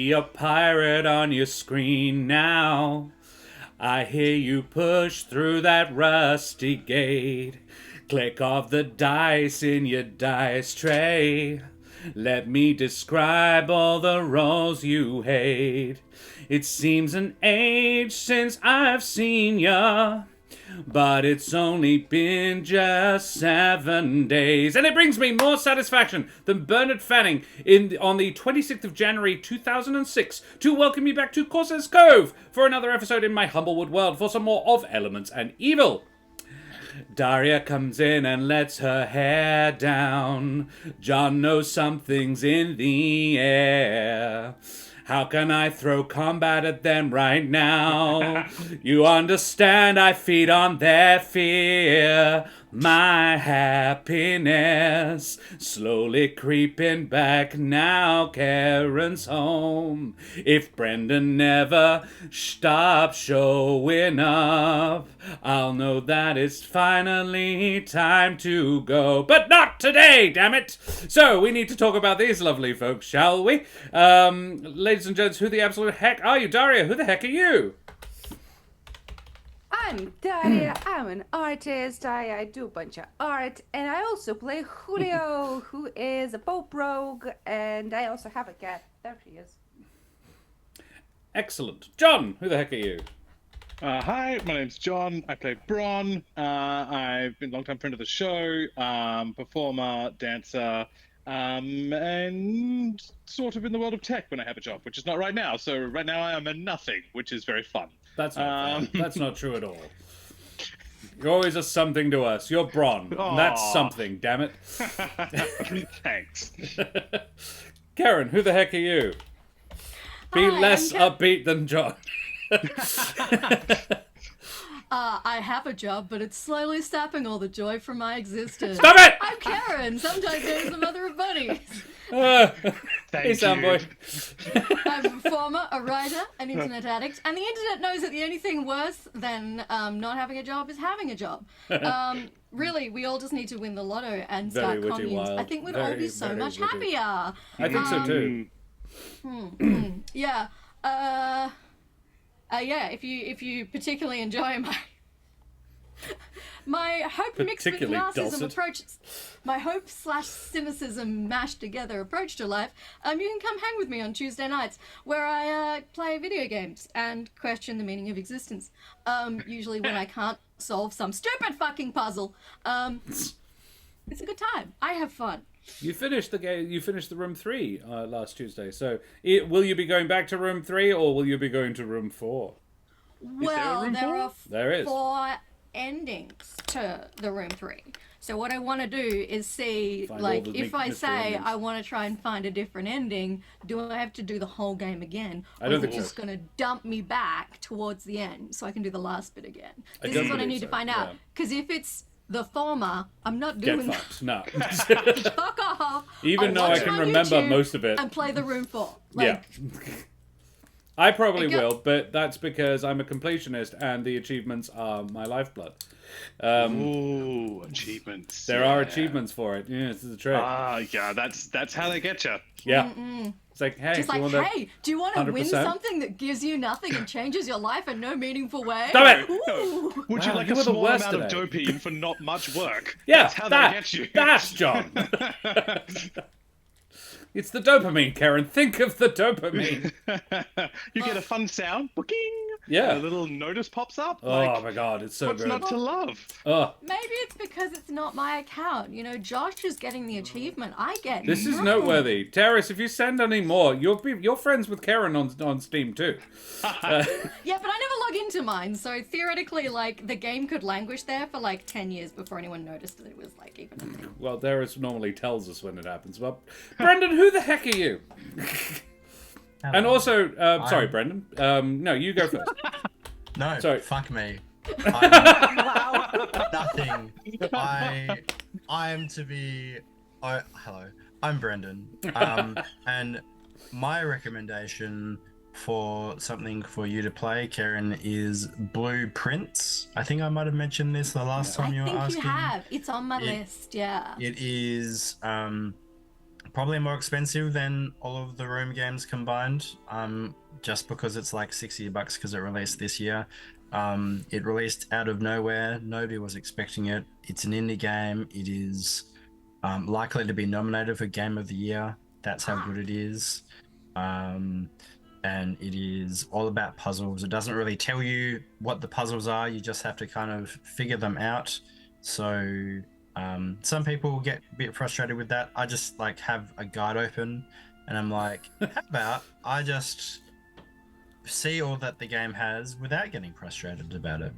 see a pirate on your screen now. I hear you push through that rusty gate. Click off the dice in your dice tray. Let me describe all the roles you hate. It seems an age since I've seen ya, but it's only been just 7 days. And it brings me more satisfaction than Bernard Fanning on the 26th of January 2006 to welcome you back to Corsair's Cove for another episode in my Humblewood world for some more of Elements and Evil. Daria comes in and lets her hair down. John knows something's in the air. How can I throw combat at them right now? You understand, I feed on their fear. My happiness slowly creeping back now. Karen's home. If Brendan never stops showing up, I'll know that it's finally time to go. But not today, damn it! So, we need to talk about these lovely folks, shall we? Ladies and gents, who the absolute heck are you? Daria, who the heck are you? I'm Daria, I'm an artist, I do a bunch of art, and I also play Julio, who is a Pope rogue, and I also have a cat. There she is. Excellent. John, who the heck are you? Hi, my name's John. I play Bron. I've been a long-time friend of the show, performer, dancer, and sort of in the world of tech when I have a job, which is not right now. So right now I am a nothing, which is very fun. That's not fair. That's not true at all. You're always a something to us. You're Bron. That's something, damn it. Thanks. Karen, who the heck are you? Be less upbeat than John. I have a job, but it's slowly sapping all the joy from my existence. Stop it! I'm Karen, sometimes known as the mother of bunnies. Hey, Thank soundboy. I'm a performer, a writer, an internet addict, and the internet knows that the only thing worse than not having a job is having a job. Really, we all just need to win the lotto and start Very witty communes. wild. I think we'd Very, all be so very much witty. happier. I think so too. Yeah. Yeah. If you particularly enjoy my hope mixed with Particularly narcissism dulcet. approach, my hope/cynicism mashed together approach to life, you can come hang with me on Tuesday nights where I play video games and question the meaning of existence. Usually when I can't solve some stupid fucking puzzle. It's a good time. I have fun. You finished the game. You finished the room 3 last Tuesday. So, will you be going back to room 3 or will you be going to room 4? Well, There is. 4 endings to the room 3. So what I want to do is see, Find like, all the if I mystery say endings. I want to try and find a different ending, do I have to do the whole game again? I Or don't is it think just going to dump me back towards the end so I can do the last bit again? I This don't is what I believe need to so, find out. yeah. Because if it's the former, I'm not Get doing that. fucked. No. Fuck off. Even I'll though I watch can it on remember YouTube most of it. and play the room 4. Yeah. I probably I go- will, but that's because I'm a completionist and the achievements are my lifeblood. Ooh, achievements. There are achievements for it. Yeah, this is a trick. Yeah, that's how they get you. Yeah. It's like, hey, Just do you like, want that? hey, do you want to win 100%? something that gives you nothing and changes your life in no meaningful way? Stop it! Ooh. Would you Wow, like you a were the small worst amount of today. dopamine for not much work? Yeah, That's how they get you. That's John. It's the dopamine, Karen. Think of the dopamine. You get a fun sound, booking. Yeah. And a little notice pops up. Oh like, my god, it's so what's good. not to love? Oh, Maybe it's because it's not my account. You know, Josh is getting the achievement. I get this is nothing. noteworthy. Terrace, if you send any more, you're friends with Karen on Steam too. Yeah, but I never log into mine, so theoretically, like, the game could languish there for like 10 years before anyone noticed that it was like even a thing. Well, Terrace normally tells us when it happens. But Brendan, who the heck are you? And also, sorry, Brendan. No, you go first. No, Sorry. fuck me. I'm Wow. nothing. I am to be. Oh, hello. I'm Brendan. And my recommendation for something for you to play, Karen, is Blueprints. I think I might have mentioned this the last time you were I think asking. you have. It's on my list, yeah. It is probably more expensive than all of the room games combined. Just because it's like $60 because it released this year. It released out of nowhere. Nobody was expecting it. It's an indie game. It is likely to be nominated for Game of the Year. That's how good it is. And it is all about puzzles. It doesn't really tell you what the puzzles are. You just have to kind of figure them out. So some people get a bit frustrated with that. I just like have a guide open and I'm like, how about I just see all that the game has without getting frustrated about it.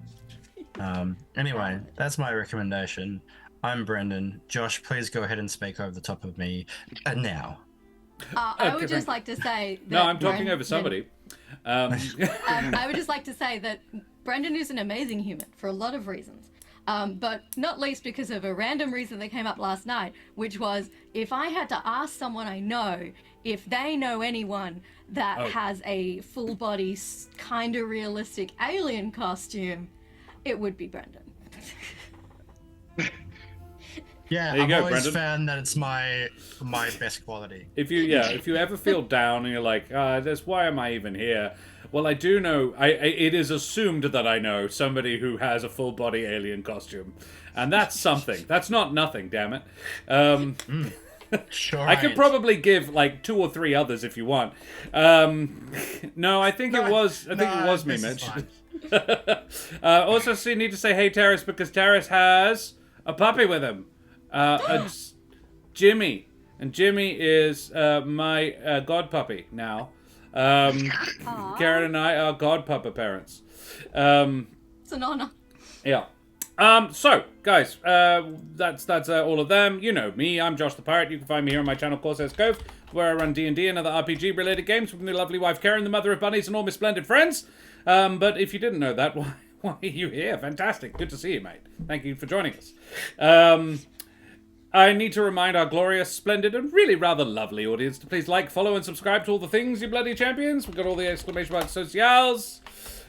Anyway, that's my recommendation. I'm Brendan. Josh, please go ahead and speak over the top of me now. I would just like to say that No, I'm talking over somebody. I would just like to say that Brendan is an amazing human for a lot of reasons. But not least because of a random reason that came up last night, which was if I had to ask someone I know if they know anyone that has a full body, kind of realistic alien costume, it would be Brendan. Yeah, There you I've go, always Brendan. found that it's my best quality. If you ever feel down and you're like, that's why am I even here? Well, I do know. It is assumed that I know somebody who has a full body alien costume, and that's something. That's not nothing. Damn it. Sure. I could probably give like 2 or 3 others if you want. No, I think it was. I think it was me, Mitch. Also, need to say hey, Terrace, because Terrace has a puppy with him. It's Jimmy, and Jimmy is my god puppy now. Karen and I are god pupper parents. It's an honor. Yeah. So, guys, that's all of them. You know me, I'm Josh the Pirate. You can find me here on my channel, Corsairs Cove, where I run D&D and other RPG-related games with my lovely wife, Karen, the mother of bunnies and all my splendid friends. But if you didn't know that, why are you here? Fantastic. Good to see you, mate. Thank you for joining us. I need to remind our glorious, splendid, and really rather lovely audience to please like, follow, and subscribe to all the things, you bloody champions. We've got all the exclamation mark socials.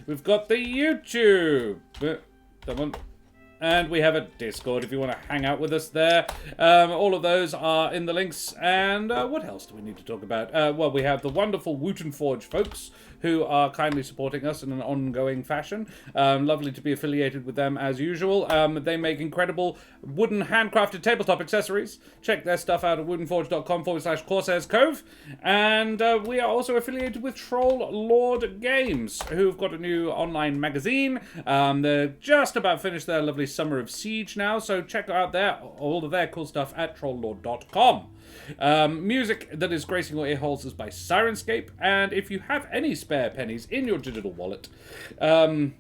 We've got the YouTube. That one. And we have a Discord if you want to hang out with us there. All of those are in the links. And what else do we need to talk about? Well, we have the wonderful Wooten Forge folks who are kindly supporting us in an ongoing fashion. Lovely to be affiliated with them as usual. They make incredible wooden handcrafted tabletop accessories. Check their stuff out at woodenforge.com/Corsairs Cove. And we are also affiliated with Troll Lord Games, who've got a new online magazine. They're just about finished their lovely Summer of Siege now, so check out all of their cool stuff at trolllord.com. Music that is gracing your ear holes is by Sirenscape, and if you have any spare pennies in your digital wallet, there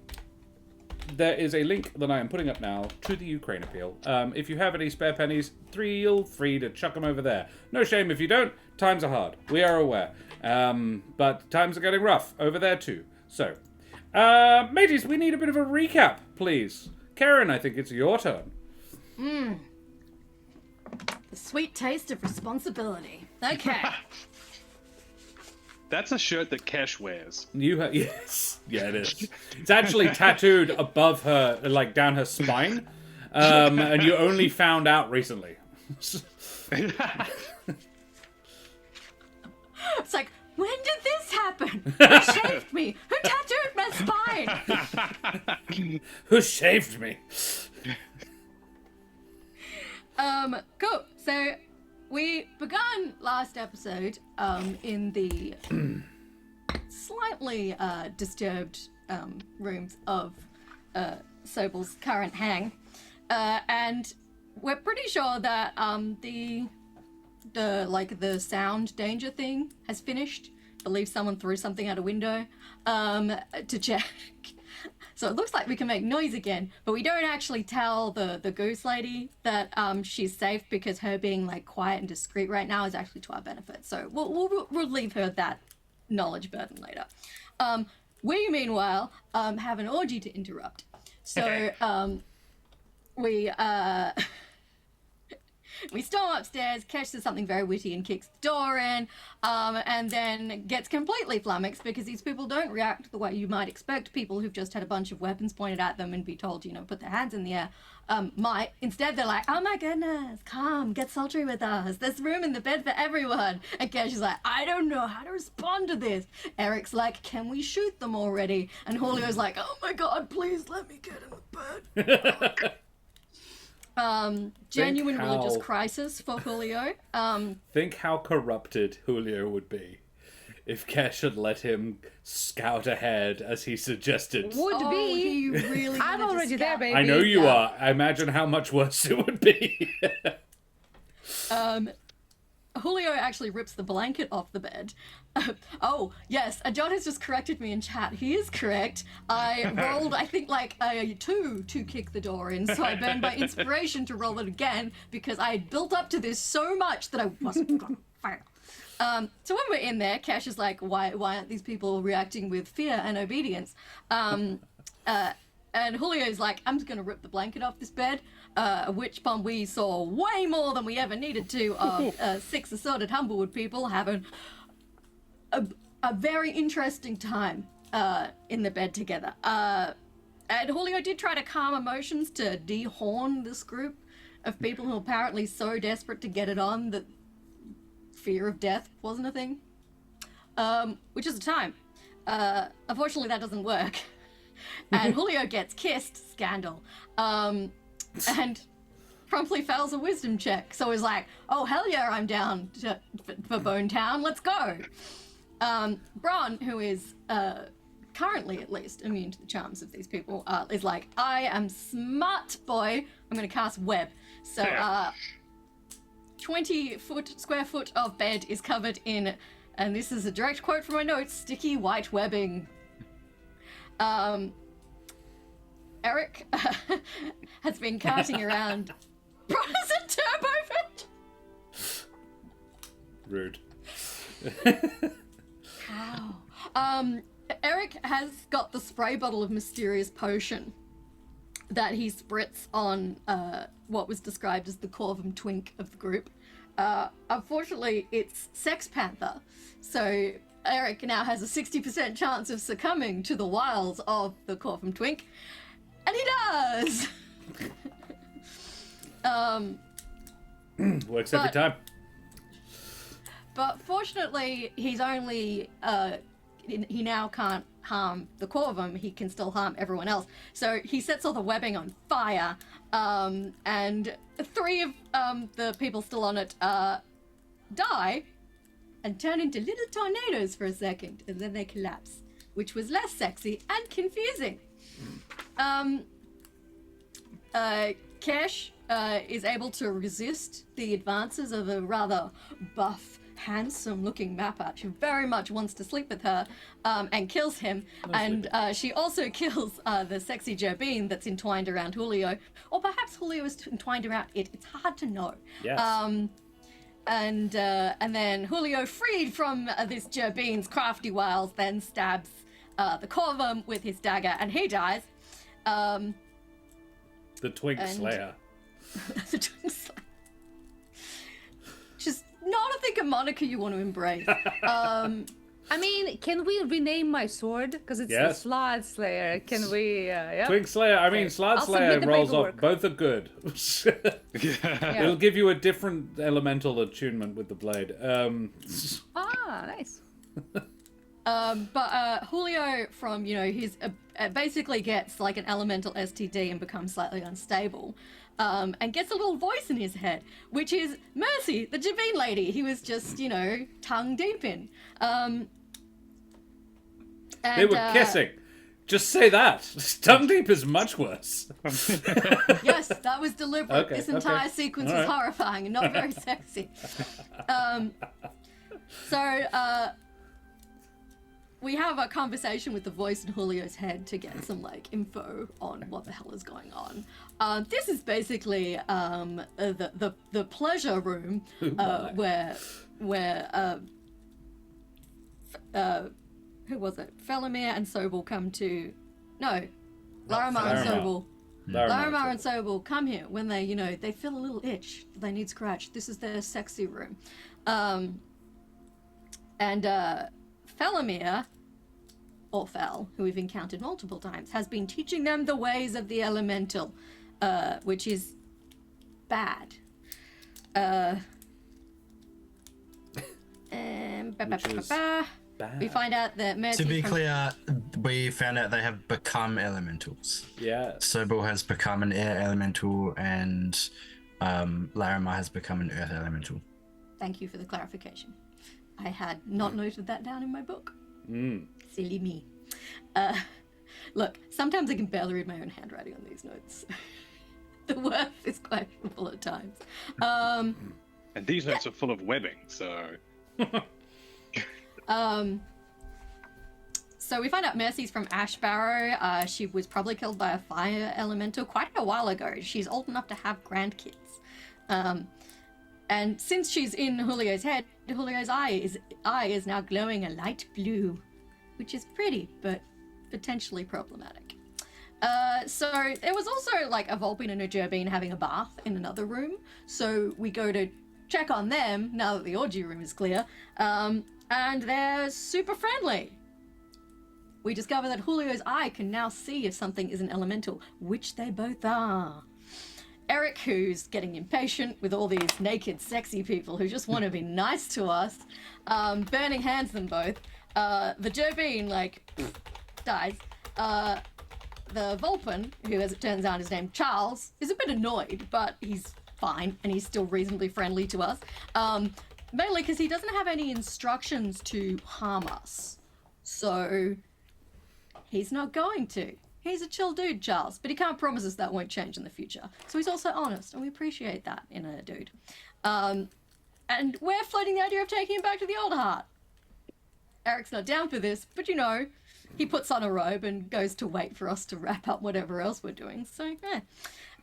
is a link that I am putting up now to the Ukraine appeal. If you have any spare pennies, feel free to chuck them over there. No shame if you don't. Times are hard. We are aware. But times are getting rough over there too. So, mateys, we need a bit of a recap, please. Karen, I think it's your turn. The sweet taste of responsibility. Okay. That's a shirt that Kesh wears. Yes. Yeah, it is. It's actually tattooed above her, like down her spine. And you only found out recently. It's like, when did this happen? Who shaved me? Who tattooed my spine? Who shaved me? Cool. So we began last episode in the slightly disturbed rooms of Sobel's current hang, and we're pretty sure that the sound danger thing has finished. I believe someone threw something out a window to check. So it looks like we can make noise again, but we don't actually tell the goose lady that she's safe, because her being like quiet and discreet right now is actually to our benefit. So we'll leave her that knowledge burden later. We meanwhile have an orgy to interrupt. So we We storm upstairs, Kesh says something very witty and kicks the door in, and then gets completely flummoxed because these people don't react the way you might expect people who've just had a bunch of weapons pointed at them and be told, put their hands in the air, might. Instead, they're like, oh my goodness, come, get sultry with us. There's room in the bed for everyone. And Kesh is like, I don't know how to respond to this. Eric's like, can we shoot them already? And Julio's like, oh my god, please let me get in the bed. Genuine religious crisis for Julio. Think how corrupted Julio would be if Kesh had let him scout ahead as he suggested. Would be. He really I'm wanted to already there, scout. baby. I know you are. I imagine how much worse it would be. Julio actually rips the blanket off the bed. Oh, yes, John has just corrected me in chat. He is correct. I rolled, I think, like a 2 to kick the door in, so I burned my inspiration to roll it again because I had built up to this so much that I wasn't gonna fail. So when we're in there, Cash is like, why aren't these people reacting with fear and obedience? And Julio's like, I'm just going to rip the blanket off this bed, at which point we saw way more than we ever needed to of 6 assorted Humblewood people having a very interesting time in the bed together. And Julio did try to calm emotions to dehorn this group of people who are apparently so desperate to get it on that fear of death wasn't a thing, which is a time. Unfortunately, that doesn't work. And Julio gets kissed, scandal, and promptly fails a wisdom check. So he's like, oh, hell yeah, I'm down for Bone Town, let's go. Bron, who is currently at least immune to the charms of these people, is like, I am smart boy, I'm going to cast web. So 20 square foot of bed is covered in, and this is a direct quote from my notes, sticky white webbing. Eric has been carting around Protestant turbo vent. Rude. Wow. Eric has got the spray bottle of mysterious potion that he spritz on what was described as the Corvum twink of the group. Unfortunately, it's Sex Panther, so Eric now has a 60% chance of succumbing to the wiles of the Corvum twink, and he does! Works every time. But fortunately, he's only, he now can't harm the Corvum, he can still harm everyone else. So he sets all the webbing on fire, and 3 of the people still on it die and turn into little tornadoes for a second, and then they collapse, which was less sexy and confusing. Kesh is able to resist the advances of a rather buff, handsome-looking mapper. She very much wants to sleep with her, and kills him. And she also kills the sexy Gerbine that's entwined around Julio, or perhaps Julio is entwined around it. It's hard to know. Yes. And then Julio, freed from this Gerbine's crafty wiles, then stabs the Corvum with his dagger, and he dies. The Twink Slayer. The Twink Slayer. Just not, I think, a moniker you want to embrace. I mean, can we rename my sword? Because it's Yes. the Slod Slayer. Can we, yeah? Twink Slayer. I mean, Slad I'll Slayer submit the rolls off. paperwork. Both are good. Yeah. It'll give you a different elemental attunement with the blade. Ah, nice. But Julio, from, he's basically gets like an elemental STD and becomes slightly unstable, and gets a little voice in his head, which is Mercy, the Javine lady he was just, tongue deep in. They were kissing. Just say that. Tongue deep is much worse. Yes, that was deliberate. Okay, This entire okay. sequence All was right. horrifying and not very sexy. So we have a conversation with the voice in Julio's head to get some info on what the hell is going on. This is basically the pleasure room where who was it? Felomir and Sobel come to... No, Larimar and Larimar. Sobel Larimar and Sobel come here when they, they feel a little itch. They need scratch. This is their sexy room. And Felomir, or Fel, who we've encountered multiple times, has been teaching them the ways of the elemental, which is bad. We find out that Mercy To be clear, we found out they have become elementals. Yeah. Sobel has become an air elemental, and Larimar has become an earth elemental. Thank you for the clarification. I had not noted that down in my book. Silly me. Look, sometimes I can barely read my own handwriting on these notes. The worth is questionable at times. And these notes are full of webbing, so... So we find out Mercy's from Ashbarrow. She was probably killed by a fire elemental quite a while ago. She's old enough to have grandkids. And since she's in Julio's head, Julio's eye is now glowing a light blue, which is pretty, but potentially problematic. So there was also like a Vulpine and a Gerbine having a bath in another room. So we go to check on them now that the orgy room is clear. And they're super friendly. We discover that Julio's eye can now see if something is an elemental, which they both are. Eric, who's getting impatient with all these naked, sexy people who just want to be nice to us, burning hands them both. The Gerbine, dies. The Vulpin, who as it turns out is named Charles, is a bit annoyed, but he's fine, and he's still reasonably friendly to us. Mainly because he doesn't have any instructions to harm us. So he's not going to. He's a chill dude, Charles, but he can't promise us that won't change in the future. So he's also honest, and we appreciate that in a dude. And we're floating the idea of taking him back to the Old Heart. Eric's not down for this, but he puts on a robe and goes to wait for us to wrap up whatever else we're doing. So,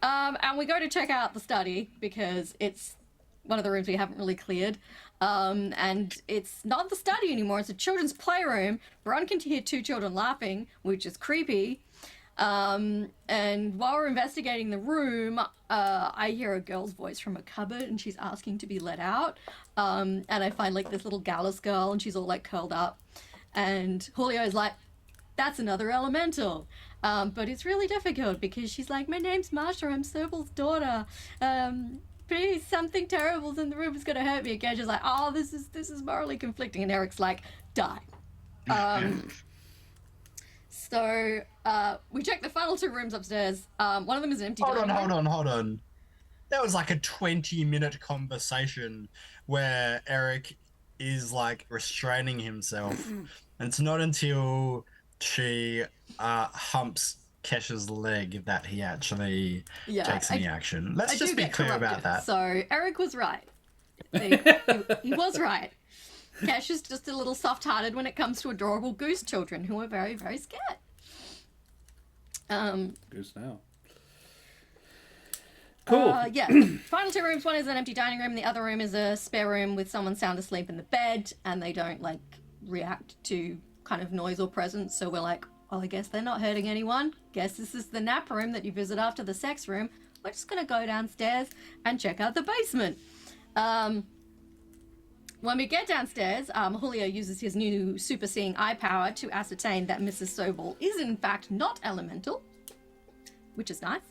and we go to check out the study because it's one of the rooms we haven't really cleared. And it's not the study anymore. It's a children's playroom. Bron can hear two children laughing, which is creepy. And while we're investigating the room, I hear a girl's voice from a cupboard and she's asking to be let out. And I find this little Gallus girl and she's all curled up. And Julio is like, that's another elemental. But it's really difficult because she's like, my name's Marsha, I'm Sobel's daughter. Please, something terrible's in the room, is gonna hurt me again. She's like, oh, this is morally conflicting. And Eric's like, die. So we check the final two rooms upstairs. One of them is an empty dining room. Hold on. That was like a 20-minute conversation where Eric is restraining himself. And it's not until she humps Kesh's leg that he actually takes any action. Let's just be clear about that. So Eric was right. He was right. Kesh is just a little soft-hearted when it comes to adorable goose children who are very, very scared. Goose now. Cool. Final two rooms. One is an empty dining room. The other room is a spare room with someone sound asleep in the bed, and they don't react to kind of noise or presence. So we're like, well, I guess they're not hurting anyone. Guess this is the nap room that you visit after the sex room. We're just gonna go downstairs and check out the basement. When we get downstairs, Julio uses his new super seeing eye power to ascertain that Mrs. Sobel is in fact not elemental, which is nice.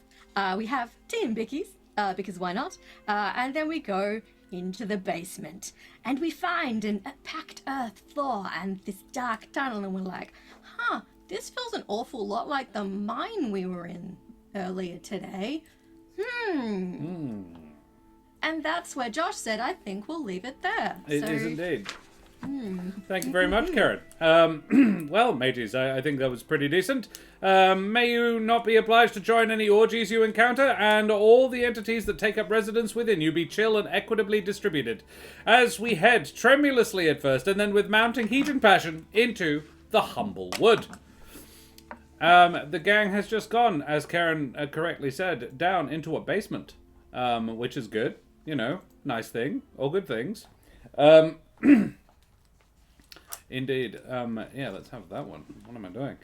We have tea and bickies, because why not? And then we go into the basement, and we find a packed earth floor and this dark tunnel, and we're like, this feels an awful lot like the mine we were in earlier today. And that's where Josh said, I think we'll leave it there. It is indeed. Thank you very much, Karen. Well, mateys, I think that was pretty decent. May you not be obliged to join any orgies you encounter, and all the entities that take up residence within you be chill and equitably distributed, as we head tremulously at first, and then with mounting heat and passion, into the Humblewood. The gang has just gone, as Karen correctly said, down into a basement, which is good. Nice thing. All good things. Indeed. Yeah, let's have that one. What am I doing?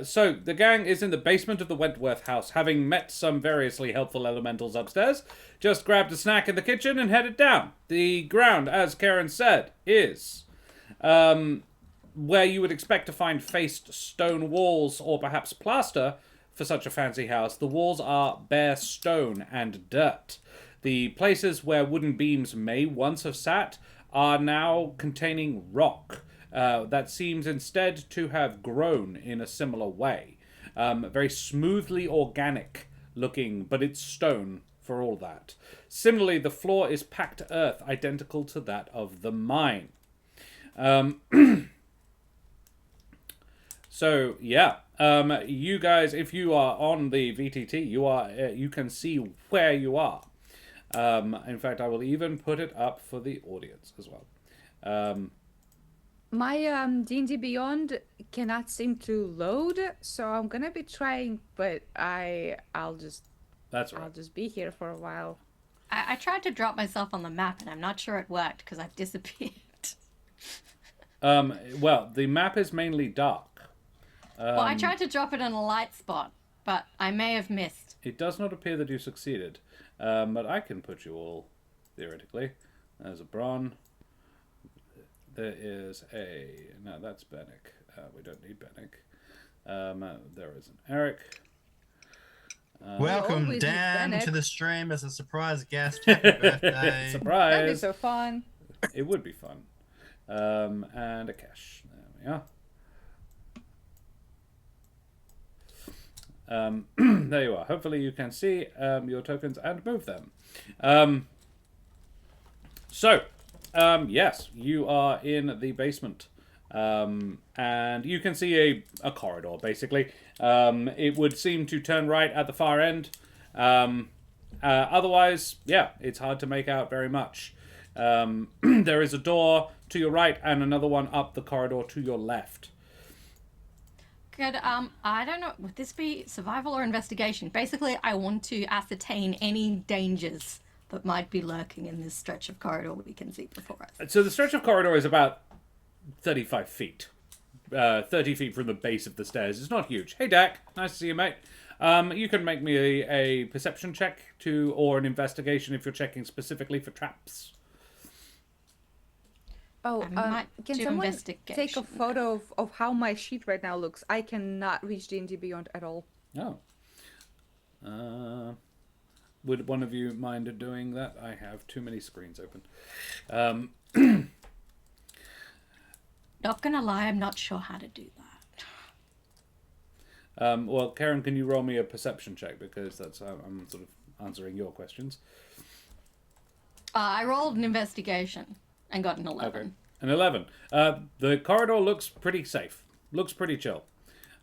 So, the gang is in the basement of the Wentworth house, having met some variously helpful elementals upstairs. Just grabbed a snack in the kitchen and headed down. The ground, as Karen said, is where you would expect to find faced stone walls or perhaps plaster for such a fancy house. The walls are bare stone and dirt. The places where wooden beams may once have sat are now containing rock that seems instead to have grown in a similar way. Very smoothly organic looking, but it's stone for all that. Similarly, the floor is packed earth identical to that of the mine. So, yeah. You guys, if you are on the VTT, you can see where you are. In fact, I will even put it up for the audience as well. My D&D Beyond cannot seem to load, so I'm gonna be trying, but I'll just be here for a while. I tried to drop myself on the map, and I'm not sure it worked because I've disappeared. Well, the map is mainly dark. Well, I tried to drop it in a light spot, but I may have missed. It does not appear that you succeeded, but I can put you all, theoretically. There's a Bron. There is a... No, that's Bennick. We don't need Bennick. There is an Eric. Welcome, always Dan, use to the stream as a surprise guest. Happy birthday. Surprise! That'd be so fun. It would be fun. And a cash. There we are. There you are. Hopefully you can see your tokens and move them. Yes, you are in the basement. And you can see a corridor, basically. It would seem to turn right at the far end. Otherwise, yeah, it's hard to make out very much. There is a door to your right and another one up the corridor to your left. Good. I don't know. Would this be survival or investigation? Basically, I want to ascertain any dangers that might be lurking in this stretch of corridor we can see before us. So the stretch of corridor is about 35 feet. 30 feet from the base of the stairs. It's not huge. Hey, Dak. Nice to see you, mate. You can make me a perception check or an investigation if you're checking specifically for traps. Oh, can someone take a investigation. photo of how my sheet right now looks? I cannot reach D&D Beyond at all. Oh. Would one of you mind doing that? I have too many screens open. Not gonna lie, I'm not sure how to do that. Well, Karen, can you roll me a perception check? Because that's I'm sort of answering your questions. I rolled an investigation and got an 11. Okay. An 11. The corridor looks pretty safe. Looks pretty chill.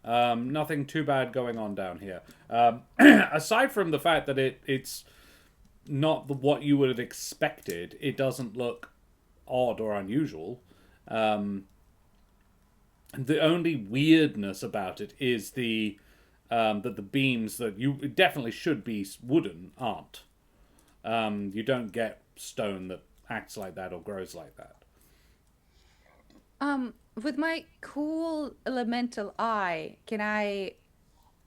Nothing too bad going on down here. Aside from the fact that it's not what you would have expected, it doesn't look odd or unusual. The only weirdness about it is that the beams that you definitely should be wooden aren't. You don't get stone that acts like that or grows like that. With my cool elemental eye, can I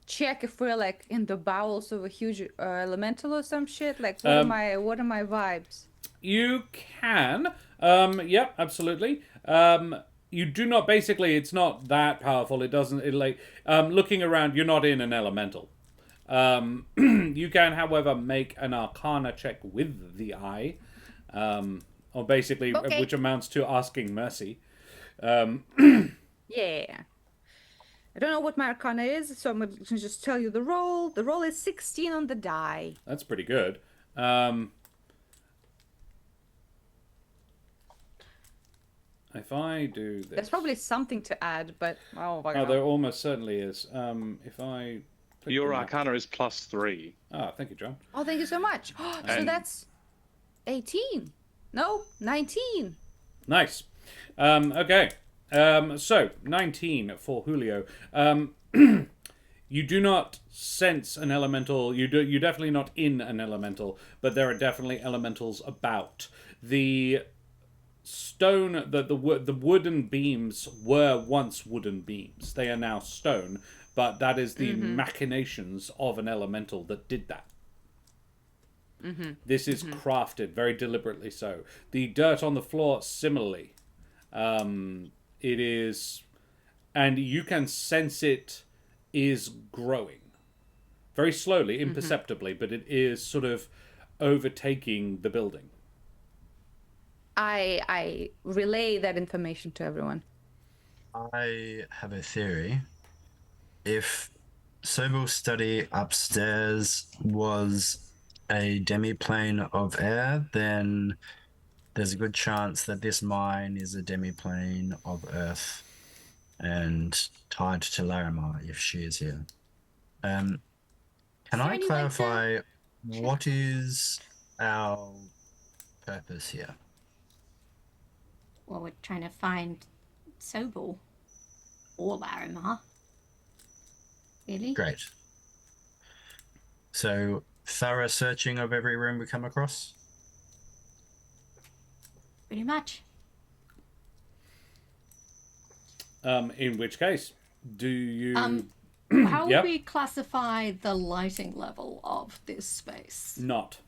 check if we're like in the bowels of a huge elemental or some shit? Like, what are my vibes? You can. Yep, absolutely. You do not, basically, it's not that powerful. It doesn't, looking around, you're not in an elemental. You can, however, make an arcana check with the eye. Or basically, Okay. which amounts to asking mercy. Yeah. I don't know what my arcana is, so I'm going to just tell you the roll. The roll is 16 on the die. That's pretty good. If I do this... There's probably something to add, but oh my god. Oh, there almost certainly is. If I... click Your the map- arcana is +3. Ah, thank you, John. Oh, thank you so much. So And- that's 18. No, 19. Nice. Okay. So 19 for Julio. You do not sense an elemental. You're definitely not in an elemental, but there are definitely elementals about. The stone, the wooden beams were once wooden beams. They are now stone, but that is the machinations of an elemental that did that. This is crafted very deliberately so. The dirt on the floor, similarly. It is... And you can sense it is growing. Very slowly, imperceptibly, but it is sort of overtaking the building. I relay that information to everyone. I have a theory. If Sobel's study upstairs was a demiplane of air, then there's a good chance that this mine is a demiplane of earth and tied to Larimar if she is here. Can there I any way to clarify what is our purpose here? Well, we're trying to find Sobel or Larimar. Really? Great. So, thorough searching of every room we come across? Pretty much. In which case, do you... How Yep. would we classify the lighting level of this space? Not.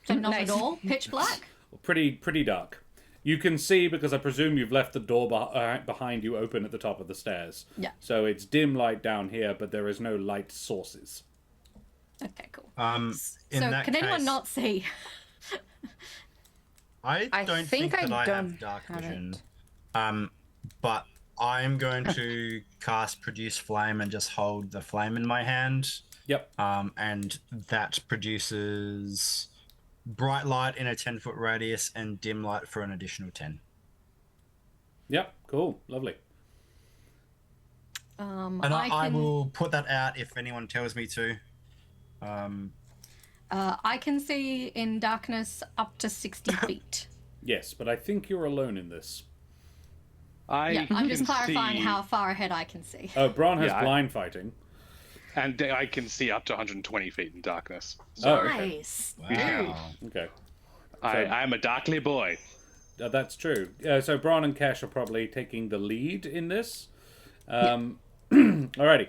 So not Nice. at all? Pitch black? Pretty dark. You can see, because I presume you've left the door behind you open at the top of the stairs. Yeah. So it's dim light down here, but there is no light sources. Okay, cool. In So that can anyone case, not see? I don't think that I don't have dark have vision. it. But I'm going to cast Produce Flame and just hold the flame in my hand. Yep. And that produces bright light in a 10-foot radius and dim light for an additional 10. Yep. Cool. Lovely. And I will put that out if anyone tells me to. I can see in darkness up to 60 feet. Yes, but I think you're alone in this. Yeah, I'm just can clarifying see- how far ahead I can see. Oh, Bron has Yeah, blind fighting. And I can see up to 120 feet in darkness. Oh, okay. Nice. Wow. Okay. I'm a darkly boy. That's true. So Bron and Kesh are probably taking the lead in this. Alrighty.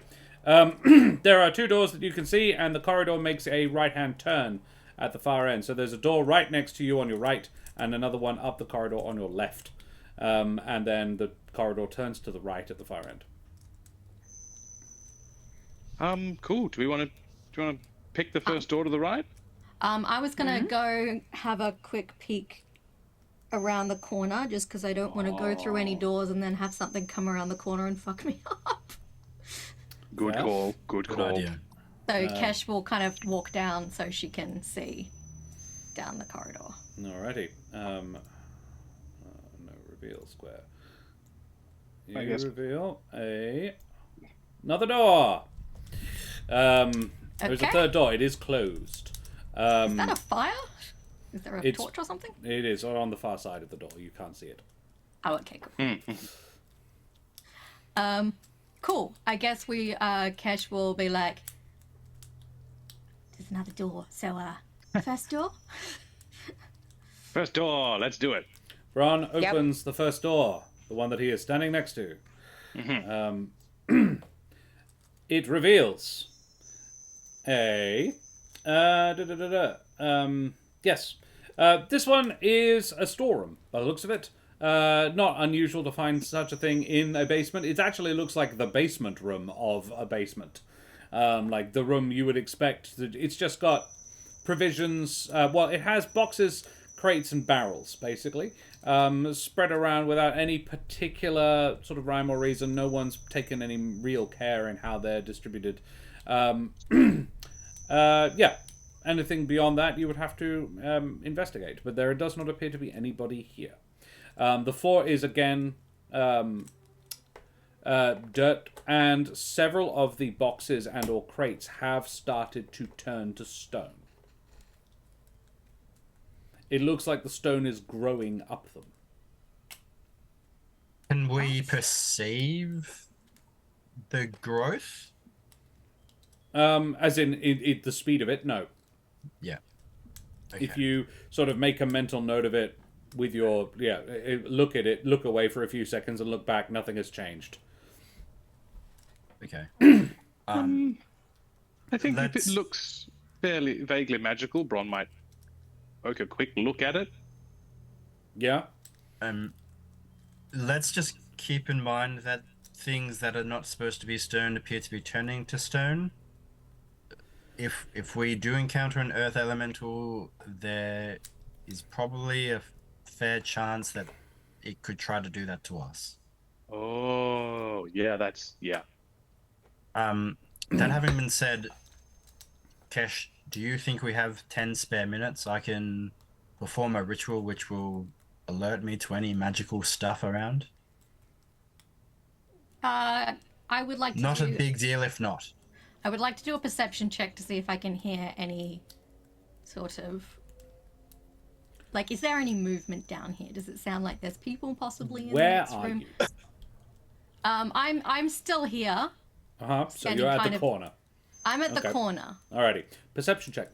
There are two doors that you can see, and the corridor makes a right-hand turn at the far end. So there's a door right next to you on your right, and another one up the corridor on your left. And then the corridor turns to the right at the far end. Cool. Do you want to pick the first door to the right? I was gonna go have a quick peek around the corner just because I don't want to go through any doors and then have something come around the corner and fuck me up. Good Yeah. call. Good Good call. idea. So Kesh will kind of walk down so she can see down the corridor. Alrighty. No reveal square. You I guess- reveal another door. There's a Okay. third door. It is closed. Is that a fire? Is there a It's- torch or something? It is on the far side of the door. You can't see it. Oh, okay, cool. Cool. I guess we, Kesh will be like, there's another door. So, first door? First door. Let's do it. Bron opens the first door, the one that he is standing next to. It reveals a... yes. This one is a storeroom, by the looks of it. Not unusual to find such a thing in a basement. It actually looks like the basement room of a basement. Like the room you would expect. It's just got provisions. Well, it has boxes, crates, and barrels, basically. Spread around without any particular sort of rhyme or reason. No one's taken any real care in how they're distributed. Yeah. Anything beyond that, you would have to investigate. But there does not appear to be anybody here. The floor is again dirt, and several of the boxes and or crates have started to turn to stone. It looks like the stone is growing up them. Can we perceive the growth? As in the speed of it, no. Yeah. Okay. If you sort of make a mental note of it, with your look at it, look away for a few seconds, and look back. Nothing has changed. Okay. I think if it looks fairly vaguely magical, Bron might poke a quick look at it. Yeah. Let's just keep in mind that things that are not supposed to be stone appear to be turning to stone. If we do encounter an earth elemental, there is probably a fair chance that it could try to do that to us. Oh, yeah, yeah. That having been said, Kesh, do you think we have 10 spare minutes? I can perform a ritual which will alert me to any magical stuff around. I would like to Not a big deal if not. I would like to do a perception check to see if I can hear any sort of... Like, is there any movement down here? Does it sound like there's people possibly in the Where next are room? you? I'm still here. So Standing you're at kind the of- corner. I'm at Okay. the corner. Alrighty. Perception check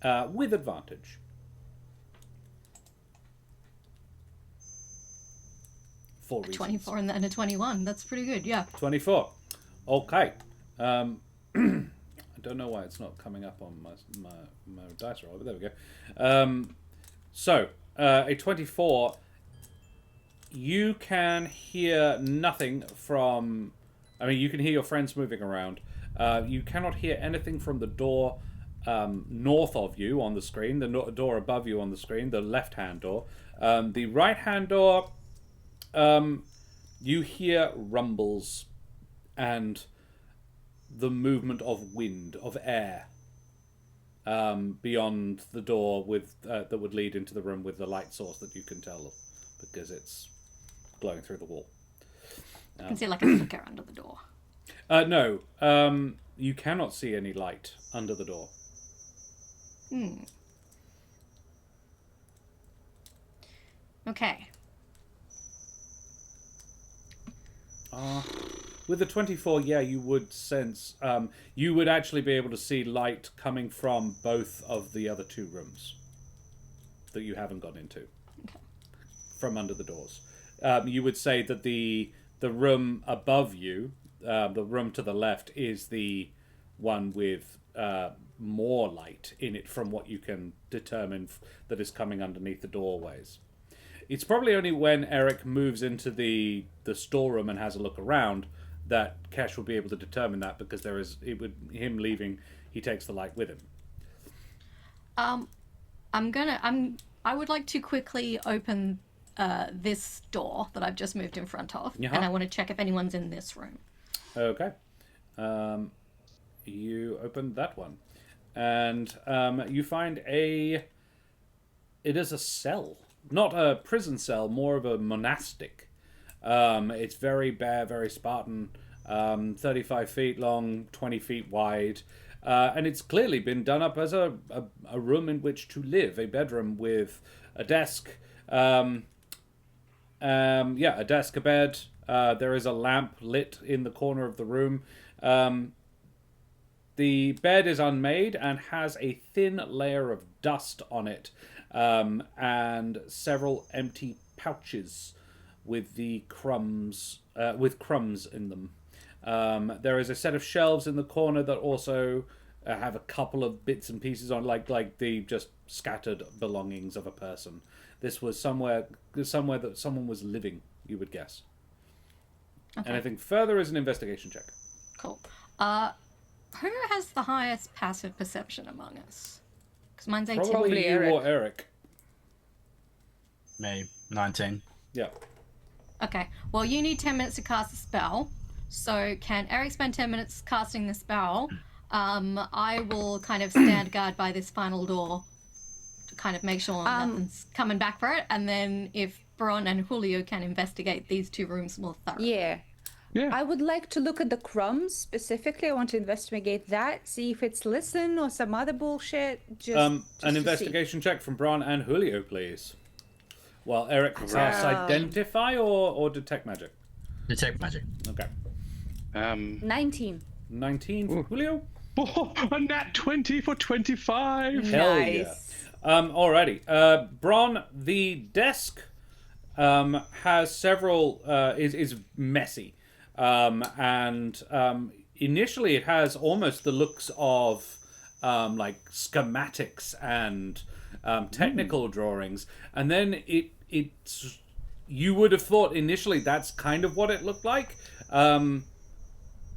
then. With advantage. For A reasons. 24 and then a 21. That's pretty good, yeah. 24. Okay. I don't know why it's not coming up on my dice roll, but there we go. So, a 24. You can hear nothing from... I mean, you can hear your friends moving around. You cannot hear anything from the door north of you on the screen, the door above you on the screen, the left-hand door. The right-hand door, you hear rumbles and the movement of wind, of air, beyond the door with that would lead into the room with the light source that you can tell because it's glowing through the wall. I can see like a flicker under the door. No, you cannot see any light under the door. Okay. With the 24, yeah, you would sense... you would actually be able to see light coming from both of the other two rooms that you haven't gone into. Okay. From under the doors. You would say that the room above you, the room to the left, is the one with more light in it from what you can determine that is coming underneath the doorways. It's probably only when Eric moves into the storeroom and has a look around that Kesh will be able to determine that, because him leaving, he takes the light with him. I would like to quickly open this door that I've just moved in front of, Yeah. and I want to check if anyone's in this room. Okay. You open that one, and you find it is a cell. Not a prison cell, more of a monastic. It's very bare, very Spartan, 35 feet long, 20 feet wide, and it's clearly been done up as a room in which to live, a bedroom with a desk, a desk, a bed. There is a lamp lit in the corner of the room. The bed is unmade and has a thin layer of dust on it, and several empty pouches with crumbs in them. There is a set of shelves in the corner that also have a couple of bits and pieces on, like the just scattered belongings of a person. This was somewhere that someone was living, you would guess. Okay. Anything further is an investigation check. Cool. Who has the highest passive perception among us? Because mine's 18. Probably you Eric. or Eric. Me, 19. Yeah. Okay. Well, you need 10 minutes to cast a spell. So can Eric spend 10 minutes casting the spell? I will kind of stand guard by this final door to kind of make sure nothing's coming back for it. And then if Bron and Julio can investigate these two rooms more thoroughly. Yeah. Yeah. I would like to look at the crumbs specifically. I want to investigate that, see if it's listen or some other bullshit. Just An to see. investigation check from Bron and Julio, please. While Eric casts Wow. Identify or Detect Magic. Detect magic. Okay. 19. 19 for Julio? Oh, a nat 20 for 25. Hell Nice. Alrighty. Bron, the desk has several is messy, and initially it has almost the looks of like schematics and technical drawings, and then it's you would have thought initially that's kind of what it looked like, and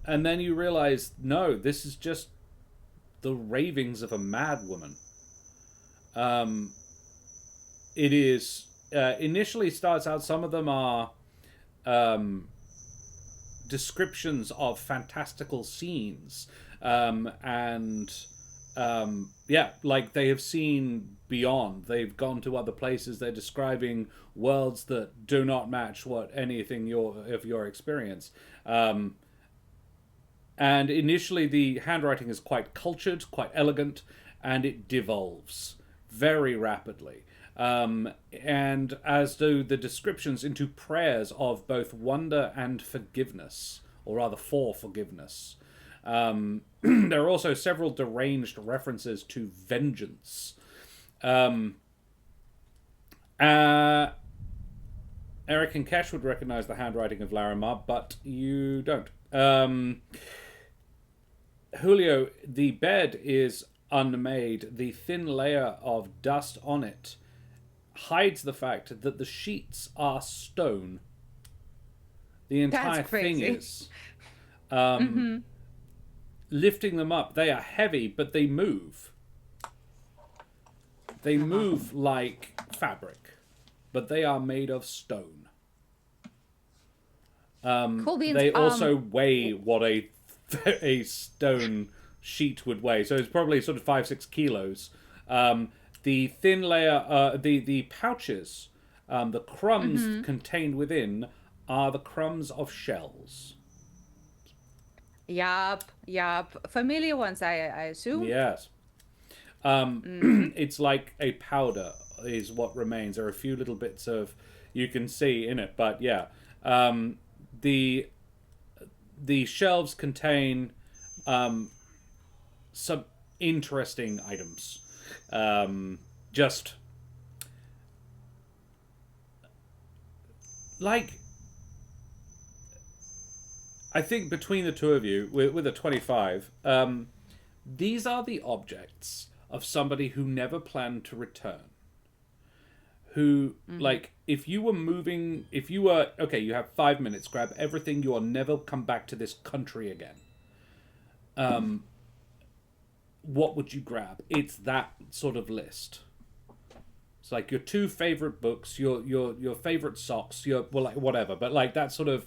then you realize no, this is just the ravings of a mad woman. It is initially starts out. Some of them are descriptions of fantastical scenes, and yeah, like they have seen beyond. They've gone to other places. They're describing worlds that do not match what anything of your experience. And initially, the handwriting is quite cultured, quite elegant, and it devolves very rapidly. And as do the descriptions into prayers of both wonder and forgiveness, or rather for forgiveness. There are also several deranged references to vengeance. Eric and Kesh would recognize the handwriting of Larimar, but you don't. Julio, the bed is unmade. The thin layer of dust on it hides the fact that the sheets are stone. The entire thing is. Lifting them up, they are heavy, but they move. They move like fabric, but they are made of stone. Cool beans. They also weigh what a stone sheet would weigh, so it's probably sort of 5-6 kilos. The thin layer, the pouches, the crumbs contained within are the crumbs of shells. Yup. Familiar ones, I assume. Yes. It's like a powder is what remains. There are a few little bits of you can see in it, but yeah. The shelves contain some interesting items. Just like I think between the two of you, with a 25, these are the objects of somebody who never planned to return. Who, like, if you were, okay, you have 5 minutes, grab everything, you will never come back to this country again. What would you grab? It's that sort of list. It's like your 2 favorite books, your favorite socks, like whatever, but like that sort of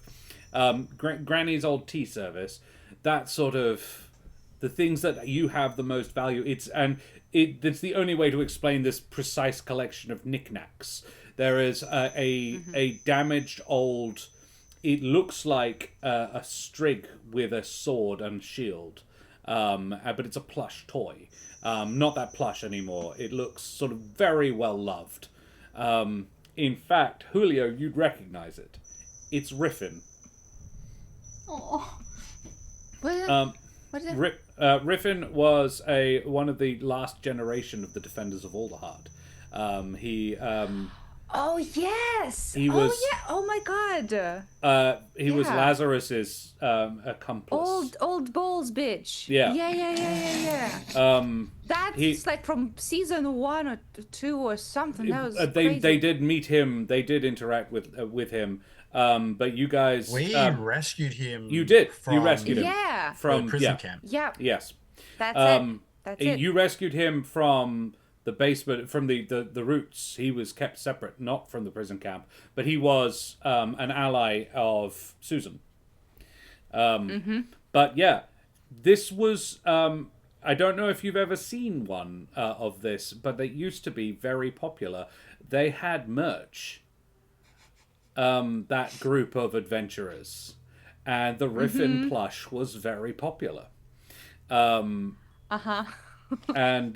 Granny's old tea service, that sort of the things that you have the most value. It's the only way to explain this precise collection of knickknacks. There is a damaged old. It looks like a strig with a sword and shield, but it's a plush toy. Not that plush anymore. It looks sort of very well loved. In fact, Julio, you'd recognize it. It's Riffin. Oh. What is it? Riffin was one of the last generation of the Defenders of Alderheart. Oh yes. He was. Oh yeah. Oh my god. He was Lazarus's accomplice. Old balls bitch. Yeah. Yeah. That's like from season 1 or 2 or something. That was crazy. They did meet him. They did interact with him. But you guys, we rescued him. You did. From, you rescued him. Yeah. From the prison camp. Yeah. Yes. That's it. That's it. You rescued him from the basement, from the roots. He was kept separate, not from the prison camp, but he was an ally of Susan. But yeah, this was. I don't know if you've ever seen one of this, but they used to be very popular. They had merch. That group of adventurers, and the Riffin plush was very popular. And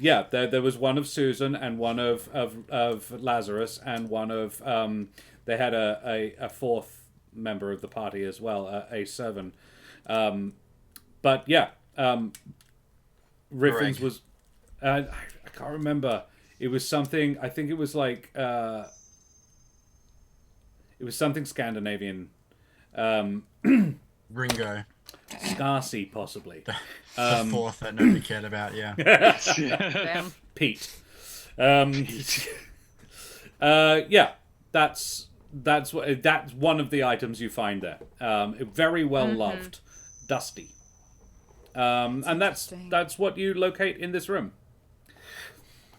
yeah, there was one of Susan and one of Lazarus and one of they had a fourth member of the party as well, a servant. But yeah, Riffin's was I can't remember. It was something. I think it was like. It was something Scandinavian. Ringo, Scarcy, possibly. the fourth that nobody cared about. Yeah. Damn. Pete. Yeah, that's one of the items you find there. Very well loved, dusty. And interesting. that's what you locate in this room.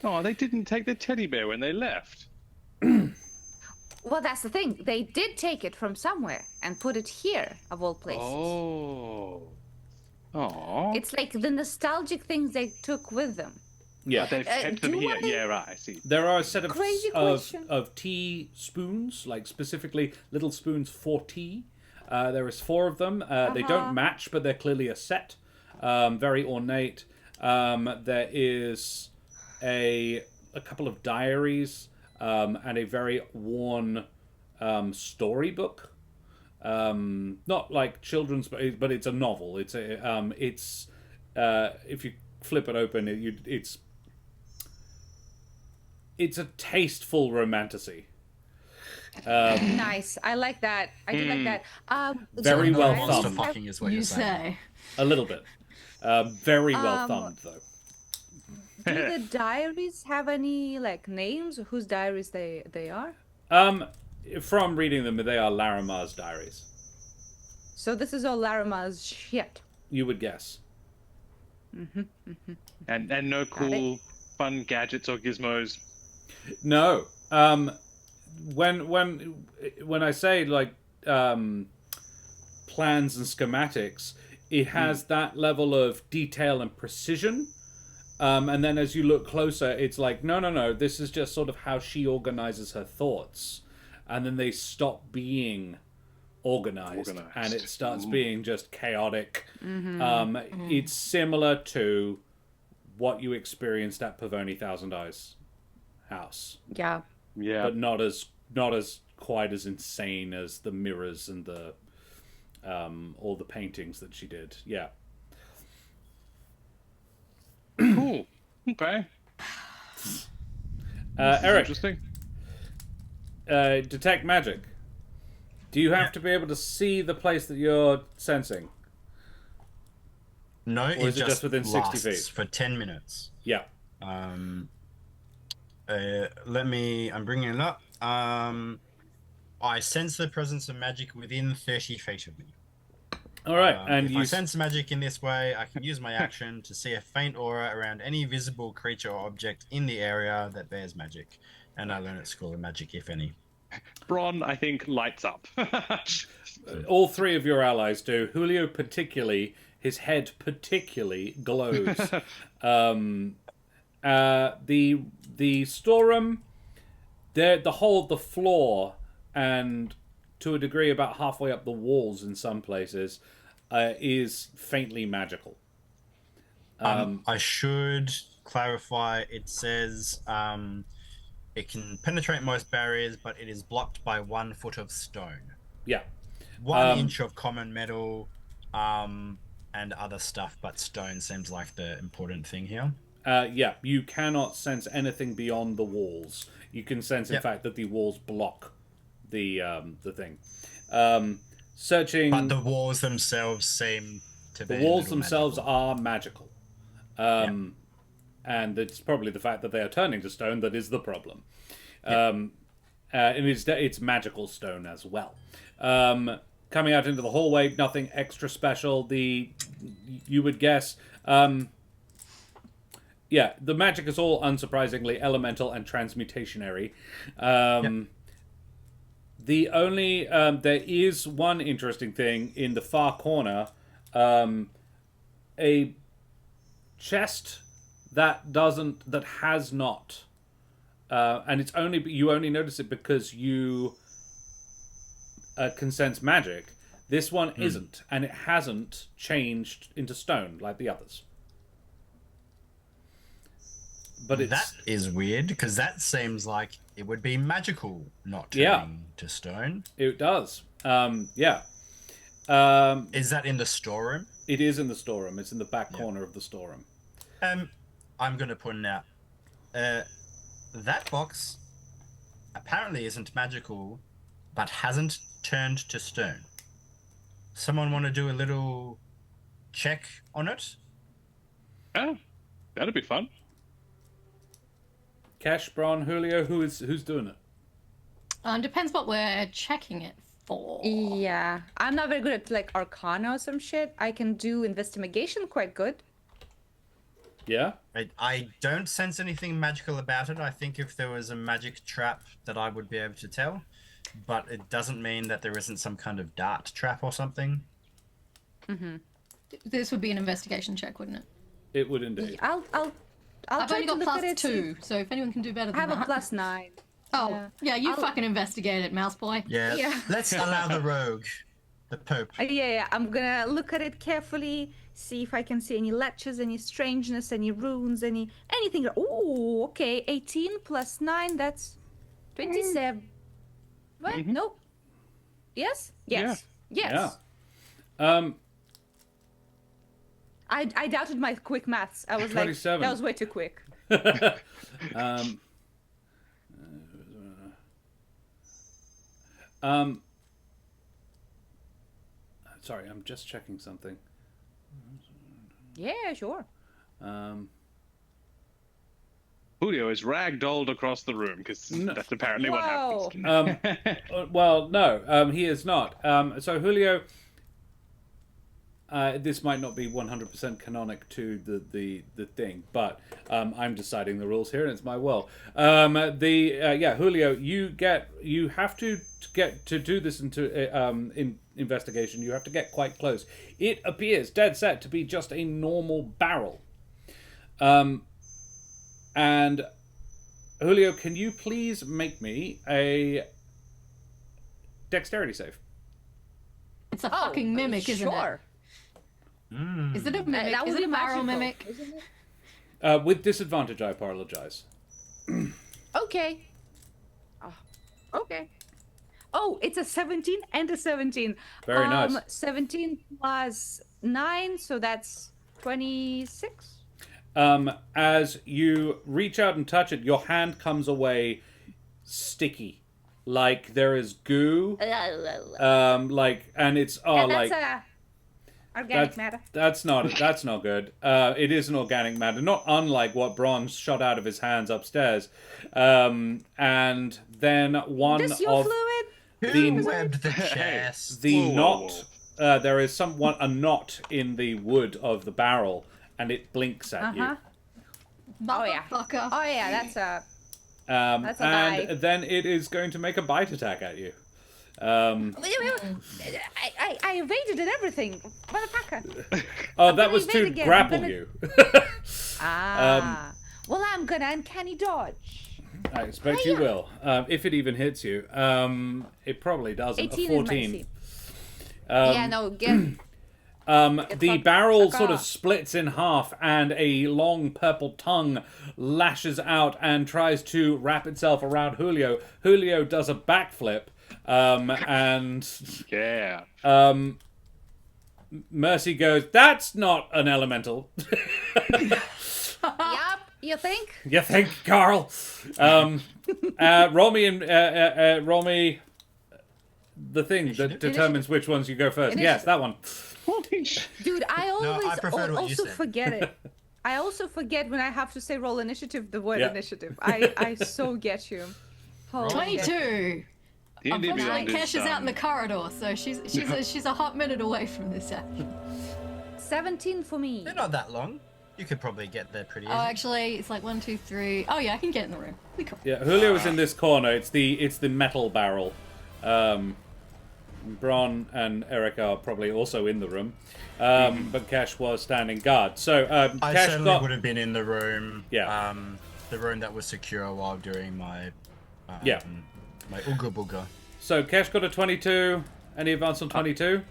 Oh, they didn't take the teddy bear when they left. Well, that's the thing. They did take it from somewhere and put it here, of all places. Oh. Oh. It's like the nostalgic things they took with them. Yeah, They've kept them do here. I- Yeah, right. I see. there are a set of Crazy question. of tea spoons, like specifically little spoons for tea. There is 4 of them. They don't match, but they're clearly a set. Very ornate. There is a couple of diaries and a very worn storybook. Not like children's, but it's a novel. It's a if you flip it open, it's a tasteful romantasy. Nice. I like that. I do like that. Very so well guys Monster thumbed. fucking is what You you're saying. say. A little bit. Very well thumbed, though. Do the diaries have any like names? Whose diaries they are? From reading them, they are Larimar's diaries. So this is all Larima's shit. You would guess. And no cool, fun gadgets or gizmos. No. When I say like plans and schematics, it has that level of detail and precision. And then as you look closer, it's like, no, this is just sort of how she organizes her thoughts. And then they stop being organized. And it starts being just chaotic. It's similar to what you experienced at Pavoni Thousand Eyes house. Yeah. Yeah. But not as quite as insane as the mirrors and the all the paintings that she did. Yeah. Cool. Okay. Eric, Interesting. detect magic. Do you have to be able to see the place that you're sensing? No, Or is it just within 60 feet? for 10 minutes. Yeah. I'm bringing it up. I sense the presence of magic within 30 feet of me. All right, and if I sense magic in this way, I can use my action to see a faint aura around any visible creature or object in the area that bears magic. And I learn at school of magic, if any. Bron, I think, lights up. all 3 of your allies do. Julio particularly, his head particularly glows. The storeroom, the floor, and to a degree about halfway up the walls in some places, is faintly magical. I should clarify, it says it can penetrate most barriers, but it is blocked by 1 foot of stone. Yeah. 1 inch of common metal, and other stuff, but stone seems like the important thing here. Yeah, you cannot sense anything beyond the walls. You can sense, in fact, that the walls block the thing. Searching... But the walls themselves seem to be... The walls themselves are magical. And it's probably the fact that they are turning to stone that is the problem. And it's magical stone as well. Coming out into the hallway, nothing extra special. You would guess... yeah, the magic is all unsurprisingly elemental and transmutationary. The only there is one interesting thing in the far corner, a chest that has not, and you only notice it because you can sense magic. This one isn't, and it hasn't changed into stone like the others. But that is weird, because that seems like it would be magical, not turning to stone. It does. Yeah. Is that in the storeroom? It is in the storeroom. It's in the back corner of the storeroom. I'm going to put it out. that box apparently isn't magical, but hasn't turned to stone. Someone want to do a little check on it? Oh, that'd be fun. Cash, Bron, Julio, who's doing it? Depends what we're checking it for. Yeah, I'm not very good at like Arcana or some shit. I can do investigation quite good. Yeah? I don't sense anything magical about it. I think if there was a magic trap that I would be able to tell, but it doesn't mean that there isn't some kind of dart trap or something. Mm-hmm. This would be an investigation check, wouldn't it? It would indeed. I'll I've try only to got look at it. +2, so if anyone can do better I than have that. a +9. Oh, yeah, you I'll- fucking investigate it, mouse boy. Yeah. Yeah. Let's allow the rogue, the Pope. Yeah, I'm gonna look at it carefully, see if I can see any latches, any strangeness, any runes, anything. Oh, okay. 18 plus 9, that's 27. What? Nope. Yes? Yes. Yes. Yeah. I doubted my quick maths. I was 27. like, that was way too quick. Sorry, I'm just checking something. Yeah, sure. Julio is ragdolled across the room because that's apparently what Whoa. happens. Well, no, he is not. So Julio, this might not be 100% canonic to the thing, but I'm deciding the rules here, and it's my will. Julio, you have to get to do this in investigation. You have to get quite close. It appears dead set to be just a normal barrel. And Julio, can you please make me a dexterity save? It's a fucking mimic, isn't sure. it? Is it a mimic? That Is would it a be barrel magical, mimic? isn't it? With disadvantage, I apologize. Okay. Okay. Oh, it's a 17 and a 17. Very nice. 17 plus 9, so that's 26. As you reach out and touch it, your hand comes away sticky, like there is goo. And it's Organic matter. That's not good. It is an organic matter, not unlike what Bron shot out of his hands upstairs. And then one This your of fluid? Who webbed the chest? the Whoa, knot. There is a knot in the wood of the barrel, and it blinks at you. Oh yeah. Motherfucker. Oh yeah, that's a And lie. then it is going to make a bite attack at you. I evaded and everything. Motherfucker. Oh, I'm that gonna was to evade again. grapple I'm gonna- you. Well, I'm gonna uncanny dodge. I expect you will. If it even hits you. It probably doesn't. 18 A is my 14. AC. Yeah, no, get. The fuck- barrel fuck sort of off. splits in half, and a long purple tongue lashes out and tries to wrap itself around Julio. Julio does a backflip, and Yeah. Mercy goes, "That's not an elemental." Yup, you think? You think, Carl? Roll me the thing that determines which ones you go first. Yes, that one. Dude, I always I preferred what you also said. forget it. I also forget when I have to say roll initiative, the word Yeah. initiative. I so get you. Holy shit. 22. D&D Unfortunately, Beyond is, Kesh is out in the corridor, so she's a hot minute away from this action. 17 for me. They're not that long. You could probably get there pretty Oh, easy. actually, it's like 1, 2, 3. Oh yeah, I can get in the room. We cool. Yeah, Julio is in this corner. It's the metal barrel. Bron and Eric are probably also in the room, but Cash was standing guard. So I Cash certainly got would have been in the room. Yeah. The room that was secure while doing my. Yeah. My ooga booga. so Cash got a 22. Any advance on 22?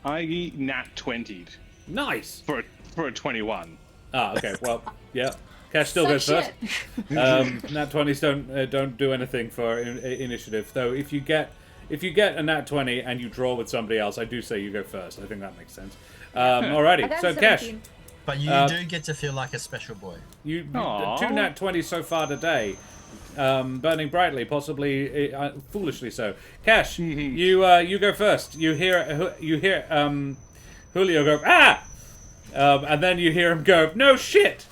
I nat 20'd Nice. for a 21. Ah, okay. Well, yeah. Cash still goes Suck first. shit. Nat 20s don't do anything for initiative. Though if you get a nat 20 and you draw with somebody else, I do say you go first. I think that makes sense. I Alrighty. got So Cash, 17. But you do get to feel like a special boy. You Aw. 2 nat 20 so far today. Burning brightly, possibly foolishly so. Cash, you go first. You hear Julio go ah, and then you hear him go no shit.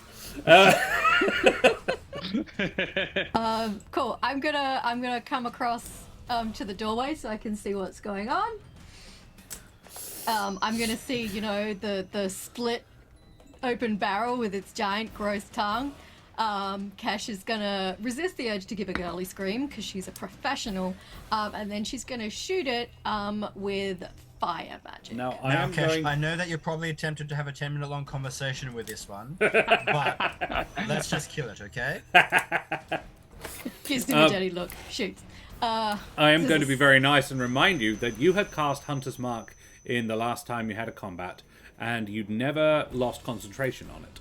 Cool. I'm gonna come across to the doorway so I can see what's going on. I'm gonna see, the split open barrel with its giant gross tongue. Cash is gonna resist the urge to give a girly scream because she's a professional, and then she's gonna shoot it with fire magic. Now Now, Cash, I know that you're probably tempted to have a 10-minute long conversation with this one, but let's just kill it, okay? Gives him a dirty look. Shoots. I am going to be very nice and remind you that you had cast Hunter's Mark in the last time you had a combat, and you'd never lost concentration on it.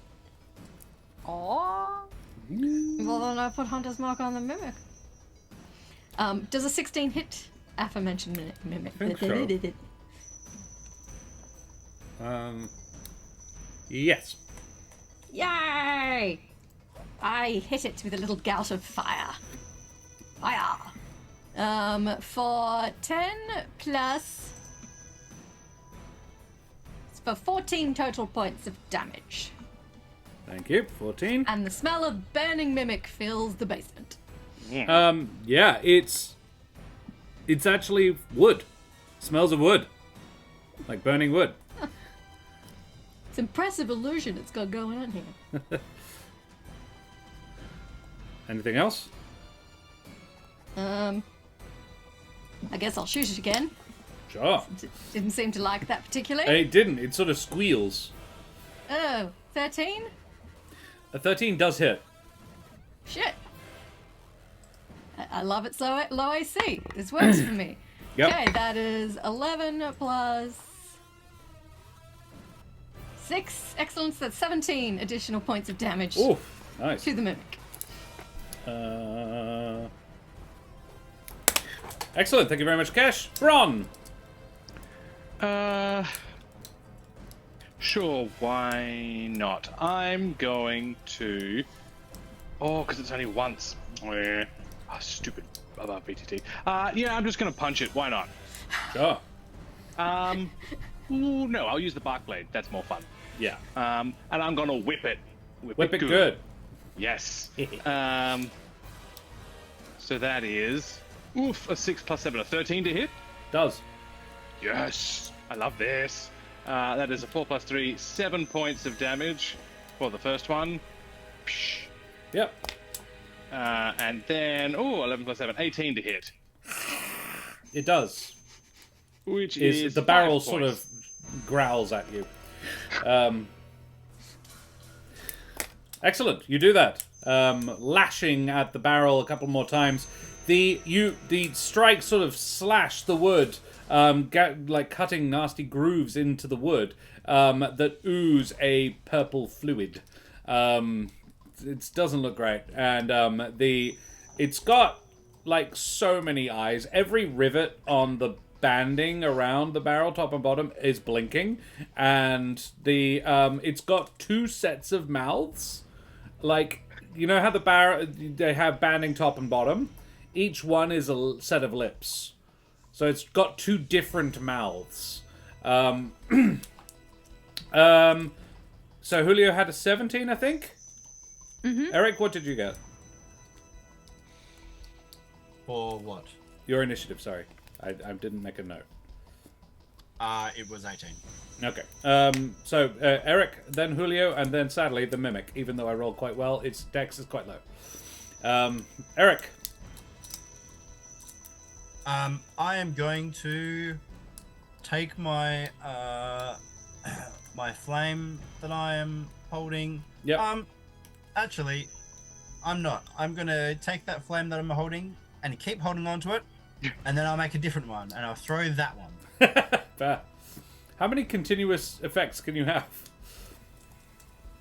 Aww. Well, then I put Hunter's Mark on the mimic. Does a 16 hit aforementioned mimic? I think so. Yes. Yay! I hit it with a little gout of fire. Fire! For 10 plus... It's for 14 total points of damage. Thank you. 14. And the smell of burning mimic fills the basement. Yeah, it's actually wood. Smells of wood. Like burning wood. It's impressive illusion it's got going on here. Anything else? I guess I'll shoot it again. Sure. Didn't seem to like that particularly. It didn't. It sort of squeals. Oh, 13? A 13 does hit. Shit. I love it so low AC. This works for me. Yep. Okay, that is 11 plus 6. Excellent. That's 17 additional points of damage Oh, nice. to the mimic. Excellent. Thank you very much, Cash. Bron. Sure, why not? I'm going to... Oh, because it's only once. Oh, stupid about BTT. Yeah, I'm just going to punch it. Why not? Sure. Ooh, no, I'll use the bark blade. That's more fun. Yeah. And I'm going to whip it. Whip it good. Yes. So that is... Oof, a 6 plus 7, a 13 to hit. Does. Yes, I love this. That is a 4 plus 3, 7 points of damage for the first one. Psh. Yep. And then, 11 plus 7, 18 to hit. It does. Which is the barrel 5 sort points. of growls at you. Excellent. You do that. Lashing at the barrel a couple more times. The strikes sort of slash the wood, like cutting nasty grooves into the wood that ooze a purple fluid. It doesn't look great, and it's got like so many eyes. Every rivet on the banding around the barrel, top and bottom, is blinking, and it's got 2 sets of mouths. Like, you know how the barrel they have banding top and bottom. Each one is a set of lips. So it's got 2 different mouths. So Julio had a 17, I think? Mm-hmm. Eric, what did you get? For what? Your initiative, sorry. I didn't make a note. It was 18. Okay. So Eric, then Julio, and then sadly the Mimic. Even though I rolled quite well, its dex is quite low. Eric. I am going to take my my flame that I am holding. Yep. Actually, I'm not. I'm gonna take that flame that I'm holding and keep holding on to it, and then I'll make a different one and I'll throw that one. Fair. How many continuous effects can you have?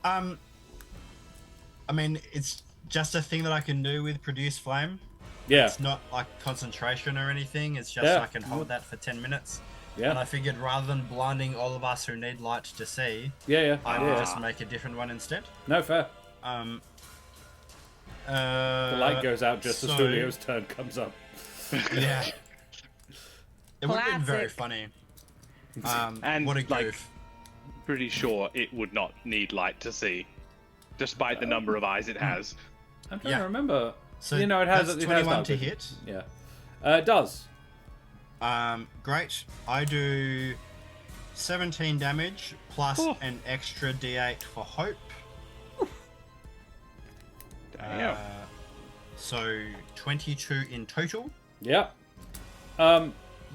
I mean, it's just a thing that I can do with produce flame. Yeah. It's not like concentration or anything. It's just Yeah. I can hold that for 10 minutes. And Yeah. I figured rather than blinding all of us who need light to see, Yeah. I would Yeah. just make a different one instead. No, fair. The The light goes out just as Julio's turn comes up. Yeah. It would have been very Classic. funny. And, What a like, goof. Pretty sure it would not need light to see, despite the number of eyes it has. I'm trying Yeah. to remember. So You know, it has that's it 21 has to dark hit. vision. Yeah. It does. Great. I do 17 damage plus Oh. an extra d8 for hope. Damn. So 22 in total. Yeah.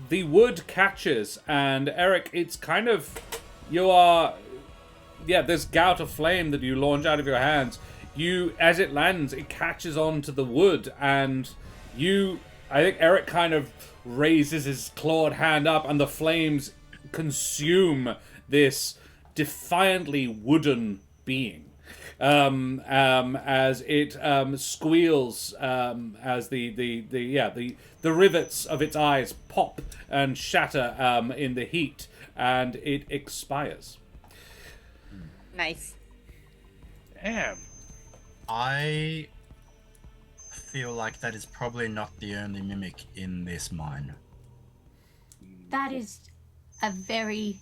The wood catches, and Eric, it's kind of this gout of flame that you launch out of your hands. As it lands, it catches onto the wood, and I think Eric kind of raises his clawed hand up, and the flames consume this defiantly wooden being. As it squeals, as the rivets of its eyes pop and shatter in the heat, and it expires. Nice. Damn. I feel like that is probably not the only mimic in this mine. That is a very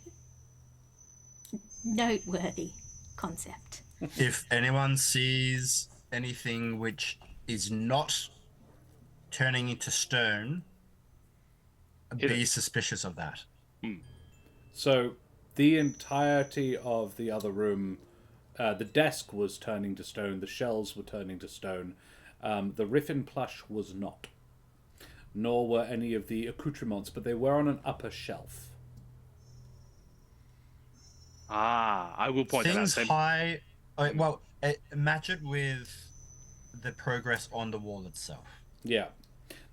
noteworthy concept. If anyone sees anything which is not turning into stone, be suspicious of that. So, the entirety of the other room, the desk was turning to stone, the shelves were turning to stone, the riffin plush was not. Nor were any of the accoutrements, but they were on an upper shelf. I will point that out. Things Same. high. Match it with the progress on the wall itself. Yeah.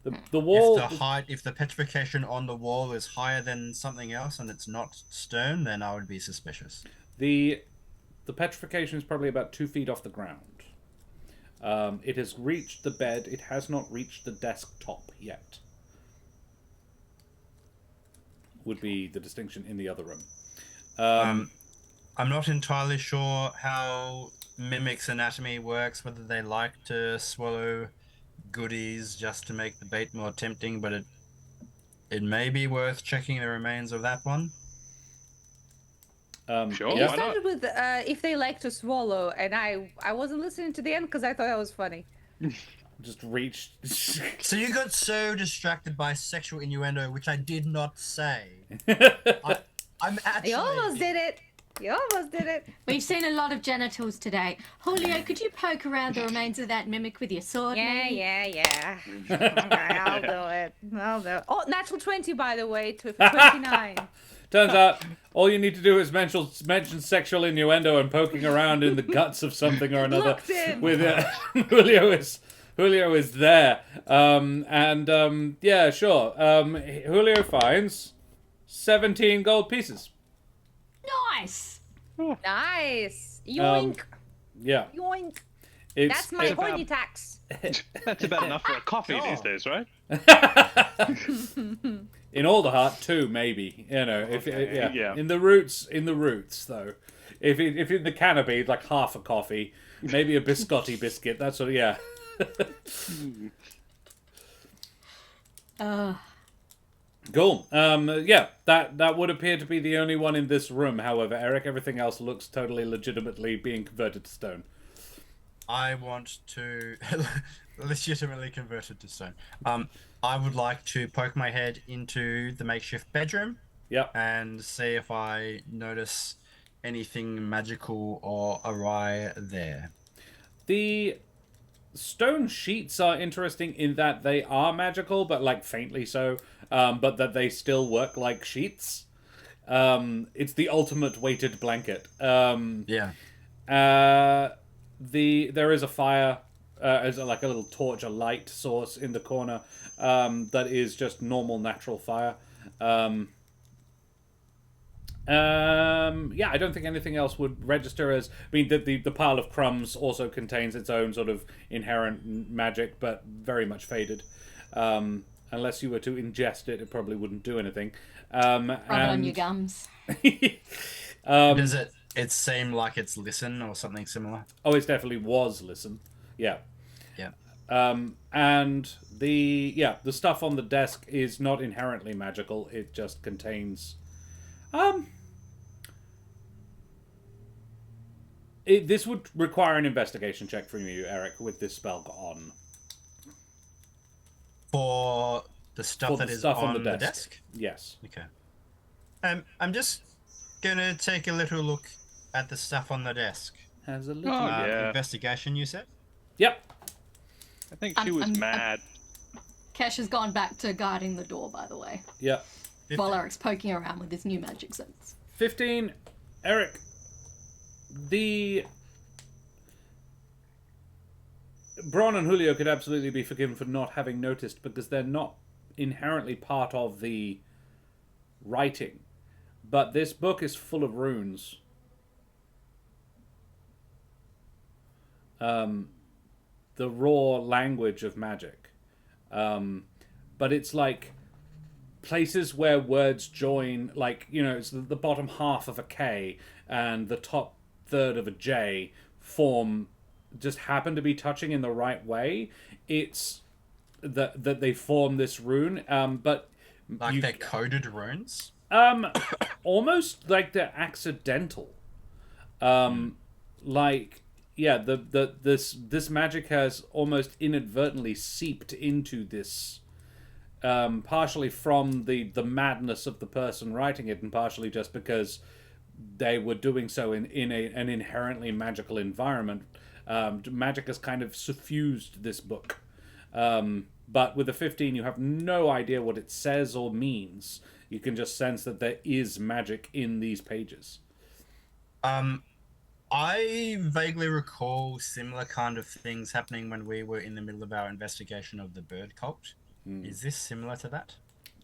The wall... If the petrification on the wall is higher than something else and it's not stone, then I would be suspicious. The petrification is probably about 2 feet off the ground. It has reached the bed. It has not reached the desk top yet. Would be the distinction in the other room. I'm not entirely sure how Mimic's anatomy works, whether they like to swallow goodies just to make the bait more tempting, but it may be worth checking the remains of that one. Sure, You why not? started with if they like to swallow, and I wasn't listening to the end because I thought that was funny. Just reached... So you got so distracted by sexual innuendo, which I did not say. I'm actually... You almost did it. You almost did it. We've seen a lot of genitals today. Julio, could you poke around the remains of that mimic with your sword? maybe? Yeah. Okay, I'll do it. Oh, natural 20, by the way, to 29. Turns out, all you need to do is mention sexual innuendo and poking around in the guts of something or another. Locked in. With Julio is there. Yeah, sure. Julio finds 17 gold pieces. Nice. Nice. Yoink. Yeah. Yoink. It's, That's my horny tax. That's about enough for a coffee these days, right? in all the heart too, maybe. You know, Yeah. In the roots though. If in the canopy, it's like half a coffee, maybe a biscotti biscuit. That sort of yeah. Cool. Yeah, that would appear to be the only one in this room. However, Eric, everything else looks totally legitimately being converted to stone. I want to legitimately convert it to stone. I would like to poke my head into the makeshift bedroom. Yep. And see if I notice anything magical or awry there. The stone sheets are interesting in that they are magical, but like faintly so. But that they still work like sheets. It's the ultimate weighted blanket. Yeah. There is a fire, as like a little torch, a light source in the corner, that is just normal natural fire. Yeah, I don't think anything else would register as. I mean, the pile of crumbs also contains its own sort of inherent magic, but very much faded. unless you were to ingest it, it probably wouldn't do anything. Rub it on your gums. Does it seem like it's listen or something similar? Oh, it definitely was listen. Yeah. Yeah. And the stuff on the desk is not inherently magical. It just contains this would require an investigation check from you, Eric, with this spell on. For the stuff that is on the desk? Yes. Okay. I'm just gonna take a little look at the stuff on the desk. Has a little. yeah. Investigation, you said? Yep. I think she was mad. Kesh has gone back to guarding the door, by the way, Yep. while Eric's poking around with his new magic sense. 15. Eric, Bron and Julio could absolutely be forgiven for not having noticed because they're not inherently part of the writing. But this book is full of runes. The raw language of magic. But it's like places where words join, like, it's the bottom half of a K and the top third of a J just happen to be touching in the right way. It's that they form this rune, but they're coded runes? Almost like they're accidental. This magic has almost inadvertently seeped into this, partially from the madness of the person writing it, and partially just because they were doing so in an inherently magical environment. Magic has kind of suffused this book. But with a 15, you have no idea what it says or means. You can just sense that there is magic in these pages. I vaguely recall similar kind of things happening when we were in the middle of our investigation of the bird cult. Is this similar to that?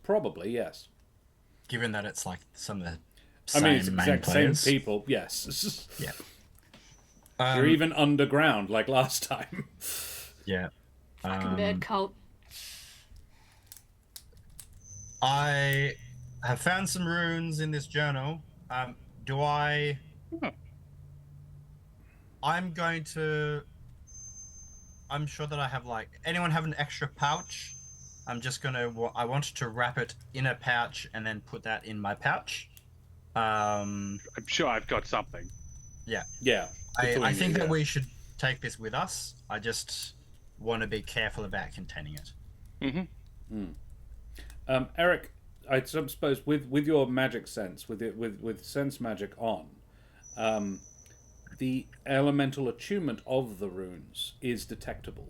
Probably, yes. Given that it's like some of the it's main exact players. same people, yes. Yeah. You're even underground, like last time. Yeah. Fucking bird cult. I have found some runes in this journal. Do I... I'm going to... I'm sure that I have, like... Anyone have an extra pouch? I'm just going to... I want to wrap it in a pouch and then put that in my pouch. I'm sure I've got something. Yeah. Yeah. I think that we should take this with us. I just want to be careful about containing it. Eric, I suppose with your magic sense, with sense magic on, the elemental attunement of the runes is detectable.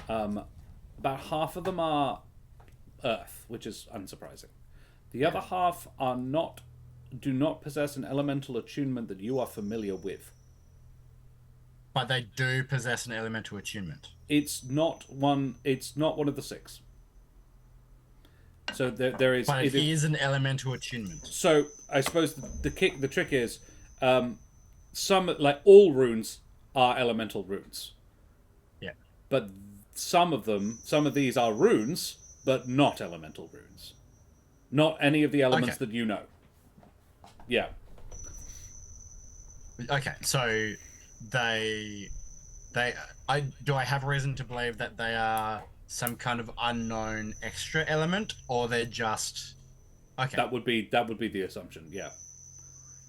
About half of them are earth, which is unsurprising. The other half do not possess an elemental attunement that you are familiar with. But they do possess an elemental attunement. It's not one of the 6. So there is. But it is an elemental attunement. So I suppose the trick is, some, like all runes are elemental runes. Yeah. But some of these are runes, but not elemental runes. Not any of the elements that you know. Yeah. Okay, so do I have reason to believe that they are some kind of unknown extra element, or they're just okay? That would be the assumption. Yeah.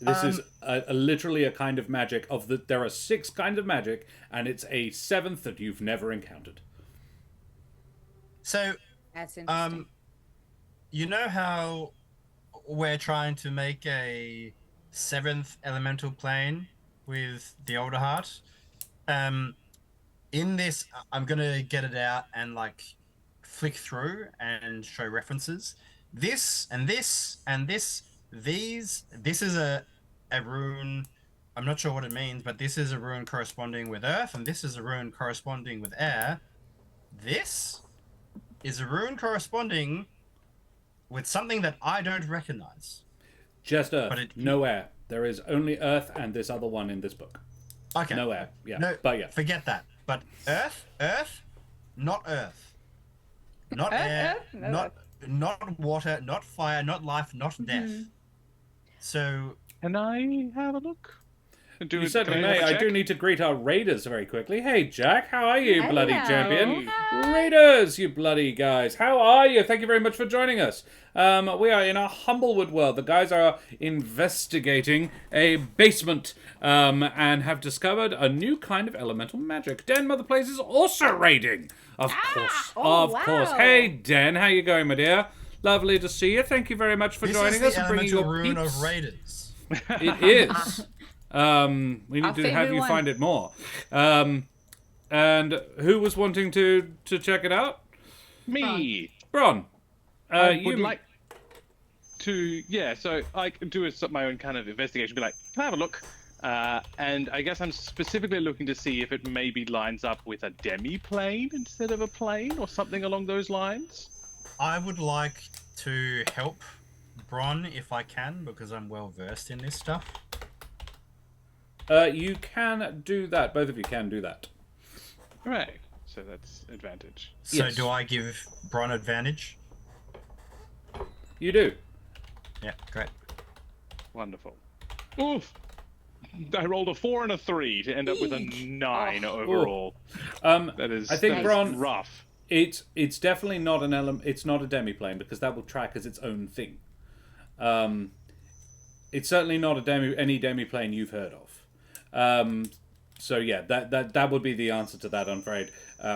This is literally a kind of magic there are 6 kinds of magic, and it's a 7th that you've never encountered. So, That's interesting. you know how we're trying to make a 7th elemental plane with the Older Heart? In this, I'm gonna get it out and like flick through and show references. This and this and this. This is a rune. I'm not sure what it means, but this is a rune corresponding with earth, and this is a rune corresponding with air. This is a rune corresponding with something that I don't recognize. Just earth, no air. There is only earth and this other one in this book. Okay. No air, yeah. No, But yeah. forget that. But earth, not earth. not air, no. not water, not fire, not life, not death. So Can I have a look? You certainly can I have may. a I check? do need to greet our raiders very quickly. Hey, Jack, how are you, bloody Hello. champion? Raiders, you bloody guys. How are you? Thank you very much for joining us. We are in our Humblewood world. The guys are investigating a basement and have discovered a new kind of elemental magic. Den Mother Place is also raiding. Of course. Oh, Of course. wow. Hey, Den, how you going, my dear? Lovely to see you. Thank you very much for this joining is us the and bringing elemental your rune peeps. of raiders. It is. We need Our to have favorite you one. find it more. And who was wanting to check it out? Me. Bron. I You would like to, so I can do my own kind of investigation. Be like, can I have a look? And I guess I'm specifically looking to see if it maybe lines up with a demi-plane instead of a plane or something along those lines. I would like to help Bron if I can, because I'm well versed in this stuff. You can do that. Both of you can do that. Right. So that's advantage. So Yes. do I give Bron advantage? You do. Yeah, great. Wonderful. Oof. I rolled a 4 and a 3 to end up with a 9 overall. That is, I think that is Bron- rough. It's definitely not an element. It's not a demi-plane because that will track as its own thing. It's certainly not any demi-plane you've heard of. So yeah, that would be the answer to that, I'm afraid.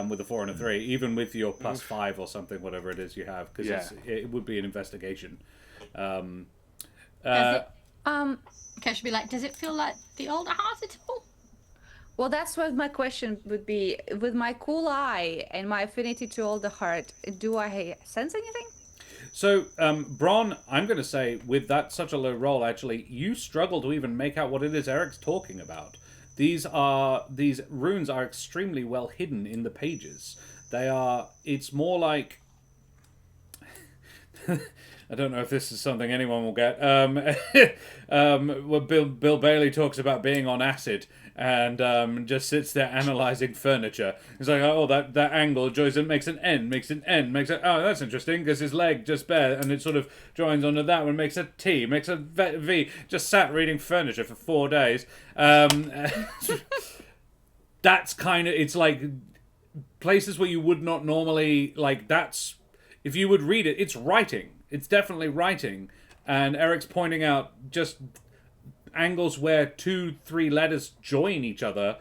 With a 4 and a 3, even with your +5 or something, whatever it is you have, because it would be an investigation. Does it? Okay, should be like, does it feel like the older heart at all? Well, that's what my question would be. With my cool eye and my affinity to all the heart, do I sense anything? So, Bron, I'm going to say, with that such a low roll, actually, you struggle to even make out what it is Eric's talking about. These runes are extremely well hidden in the pages. It's more like... I don't know if this is something anyone will get. Where Bill Bailey talks about being on acid and just sits there analysing furniture. He's like, oh, that angle joins it, makes an N, oh, that's interesting, because his leg just bare, and it sort of joins onto that one, makes a T, makes a V. Just sat reading furniture for 4 days. That's kind of, it's like places where you would not normally, like, that's, if you would read it, it's writing. It's definitely writing. And Eric's pointing out just angles where 2-3 letters join each other.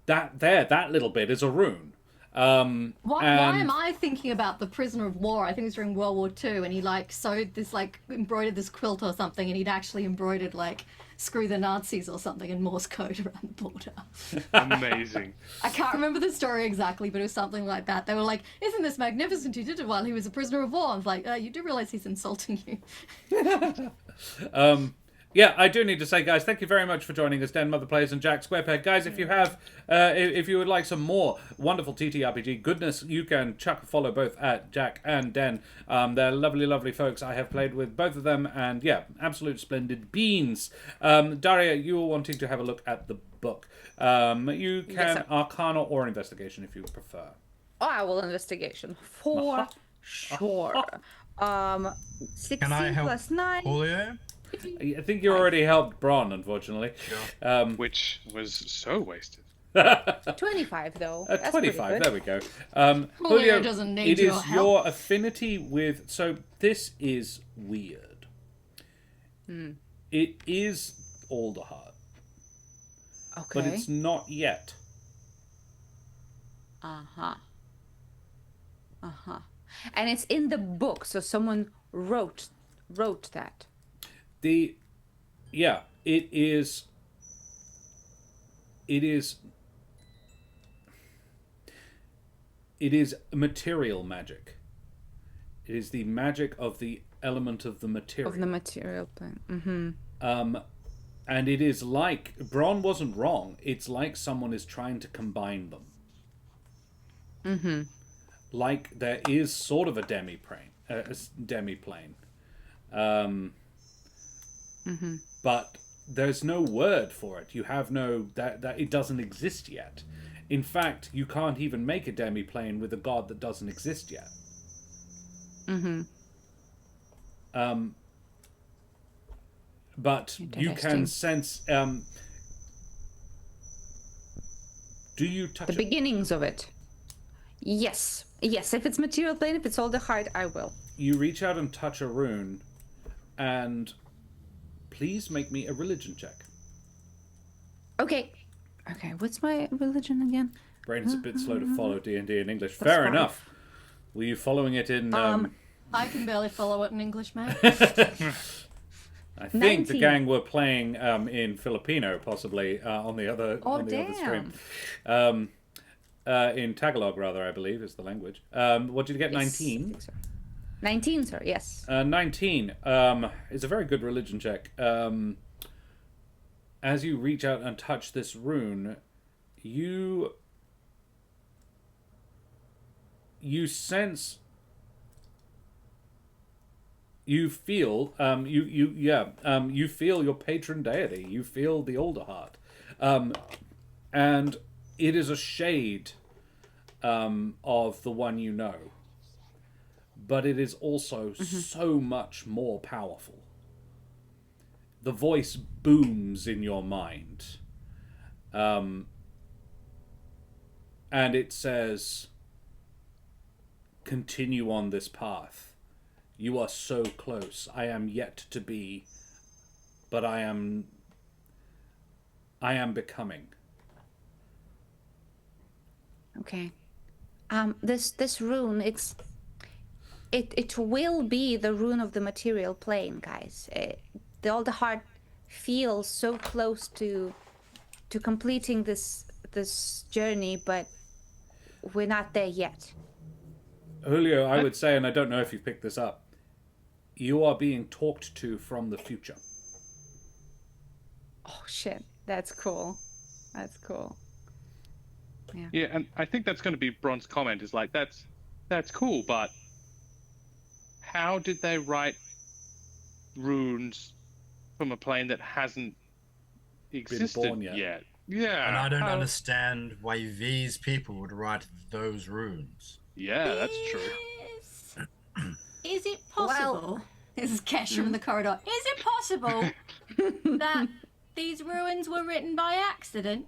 That little bit is a rune. Why am I thinking about the prisoner of war? I think it was during World War II, and he like sewed this, like embroidered this quilt or something, and he'd actually embroidered like "screw the Nazis" or something in Morse code around the border. Amazing. I can't remember the story exactly, but it was something like that. They were like, "Isn't this magnificent? He did it while he was a prisoner of war." I was like, "You do realize he's insulting you." Yeah, I do need to say, guys, thank you very much for joining us, Den Mother Players and Jack Squarepeg. Guys, if you have, if you would like some more wonderful TTRPG goodness, you can follow both at Jack and Den. They're lovely, lovely folks. I have played with both of them, and yeah, absolute splendid beans. Daria, you were wanting to have a look at the book. You can Yes, sir. Arcana or Investigation if you prefer. Oh, I will investigation for sure. 16 Can I help plus 9. Julio? I think you already helped Bron, unfortunately. Which was so wasted. 25 though. That's pretty 25, good. there we go. Julio doesn't need it your is help. your affinity with... So, this is weird. It is Alderheart, Okay. but it's not yet. Uh-huh. And it's in the book, so someone wrote that. It is material magic. It is the magic of the element of the material. Of the material plane. Mm-hmm. And it is like, Bron wasn't wrong, it's like someone is trying to combine them. Mm-hmm. Like there is sort of a demi-plane. But there's no word for it. You have no... that it doesn't exist yet. In fact, you can't even make a demi-plane with a god that doesn't exist yet. But you can Interesting. sense. Do you touch The it? beginnings of it. Yes. Yes, if it's material plane, if it's all the heart, I will. You reach out and touch a rune, and please make me a religion check. Okay. Okay, what's my religion again? Brain's a bit slow to follow D&D in English. That's Fair fine. enough. Were you following it in... I can barely follow it in English, man. I think the 19. gang were playing in Filipino, possibly, on the other stream. In Tagalog, rather, I believe, is the language. What did you get, 19? 19, sir, yes. 19 is a very good religion check. As you reach out and touch this rune, you sense... You feel, you feel your patron deity. You feel the older heart, and it is a shade of the one you know, but it is also so much more powerful. The voice booms in your mind, and it says, "Continue on this path. You are so close. I am yet to be, but I am becoming." Okay. This rune, it will be the rune of the material plane, guys. All the heart feels so close to completing this journey, but we're not there yet. Julio, I would say, and I don't know if you picked this up, you are being talked to from the future. Oh shit, that's cool. That's cool. Yeah, and I think that's going to be Bron's comment. Is like that's cool, but how did they write runes from a plane that hasn't existed born yet? Yeah, And I don't understand why these people would write those runes. Yeah, that's true. Is it possible? This is Kesh from the corridor. Is it possible that these ruins were written by accident?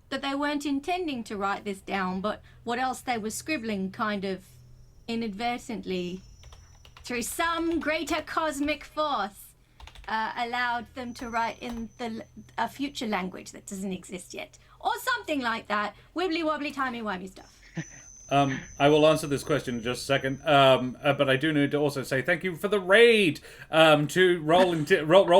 That they weren't intending to write this down, but what else they were scribbling kind of inadvertently through some greater cosmic force allowed them to write in a future language that doesn't exist yet. Or something like that. Wibbly wobbly timey wimey stuff. I will answer this question in just a second, but I do need to also say thank you for the raid to Roll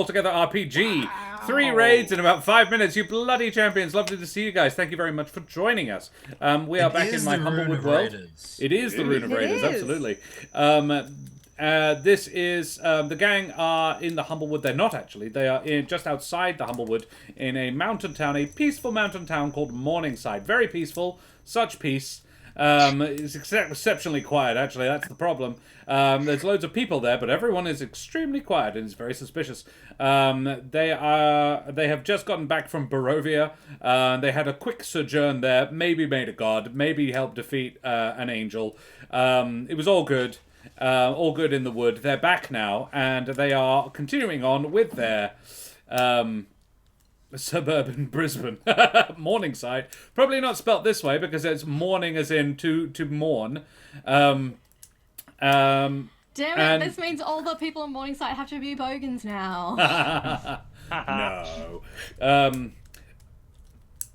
Together RPG. Wow. 3 raids in about 5 minutes, you bloody champions. Lovely to see you guys. Thank you very much for joining us. We are back in my Humblewood world. It is the Rune of Raiders, absolutely. This is the gang are in the Humblewood. They're not actually. They are just outside the Humblewood in a mountain town, a peaceful mountain town called Morningside. Very peaceful, such peace. It's exceptionally quiet, actually. That's the problem. There's loads of people there, but everyone is extremely quiet and is very suspicious. They have just gotten back from Barovia. They had a quick sojourn there. Maybe made a god. Maybe helped defeat an angel. It was all good. All good in the wood. They're back now, and they are continuing on with their suburban Brisbane. Morningside. Probably not spelt this way because it's morning as in to mourn. Damn it, this means all the people in Morningside have to be bogans now. No.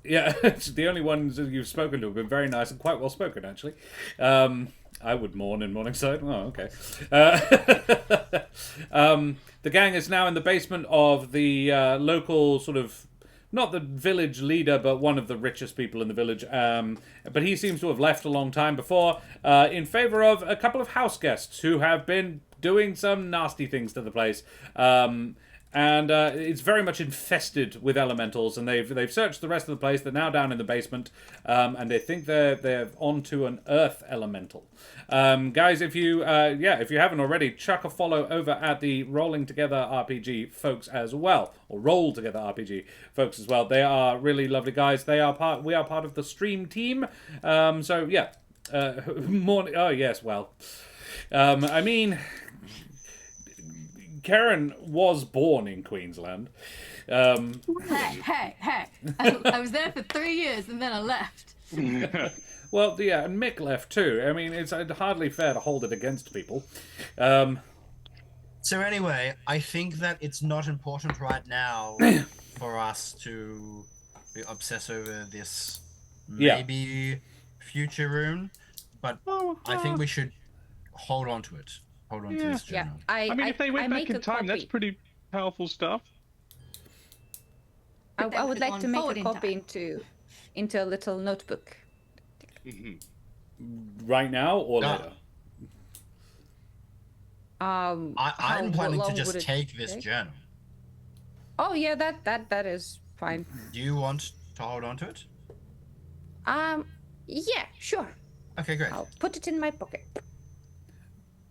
Yeah, it's the only ones that you've spoken to have been very nice and quite well spoken, actually. I would mourn in Morningside. Oh, okay. The gang is now in the basement of the local sort of, not the village leader, but one of the richest people in the village. But he seems to have left a long time before in favor of a couple of house guests who have been doing some nasty things to the place. And it's very much infested with elementals, and they've searched the rest of the place. They're now down in the basement, and they think they're onto an earth elemental. Guys, if you haven't already, chuck a follow over at the Rolling Together RPG folks as well, or Roll Together RPG folks as well. They are really lovely guys. We are part of the stream team. So yeah, Morning. Oh yes. Well, I mean, Karen was born in Queensland. Hey. I was there for 3 years and then I left. Well, yeah, and Mick left too. I mean, it's hardly fair to hold it against people. So anyway, I think that it's not important right now for us to obsess over this maybe future rune, but I think we should hold on to it. Hold on to this Yeah, journal. I mean, if they went back make in a time, that's copy. pretty powerful stuff. I They would would've like gone to make forward a in copy time. into a little notebook. Right now or later? How I'm planning to long just would it take this take? journal. Oh yeah, that is fine. Do you want to hold on to it? Yeah, sure. Okay, great. I'll put it in my pocket.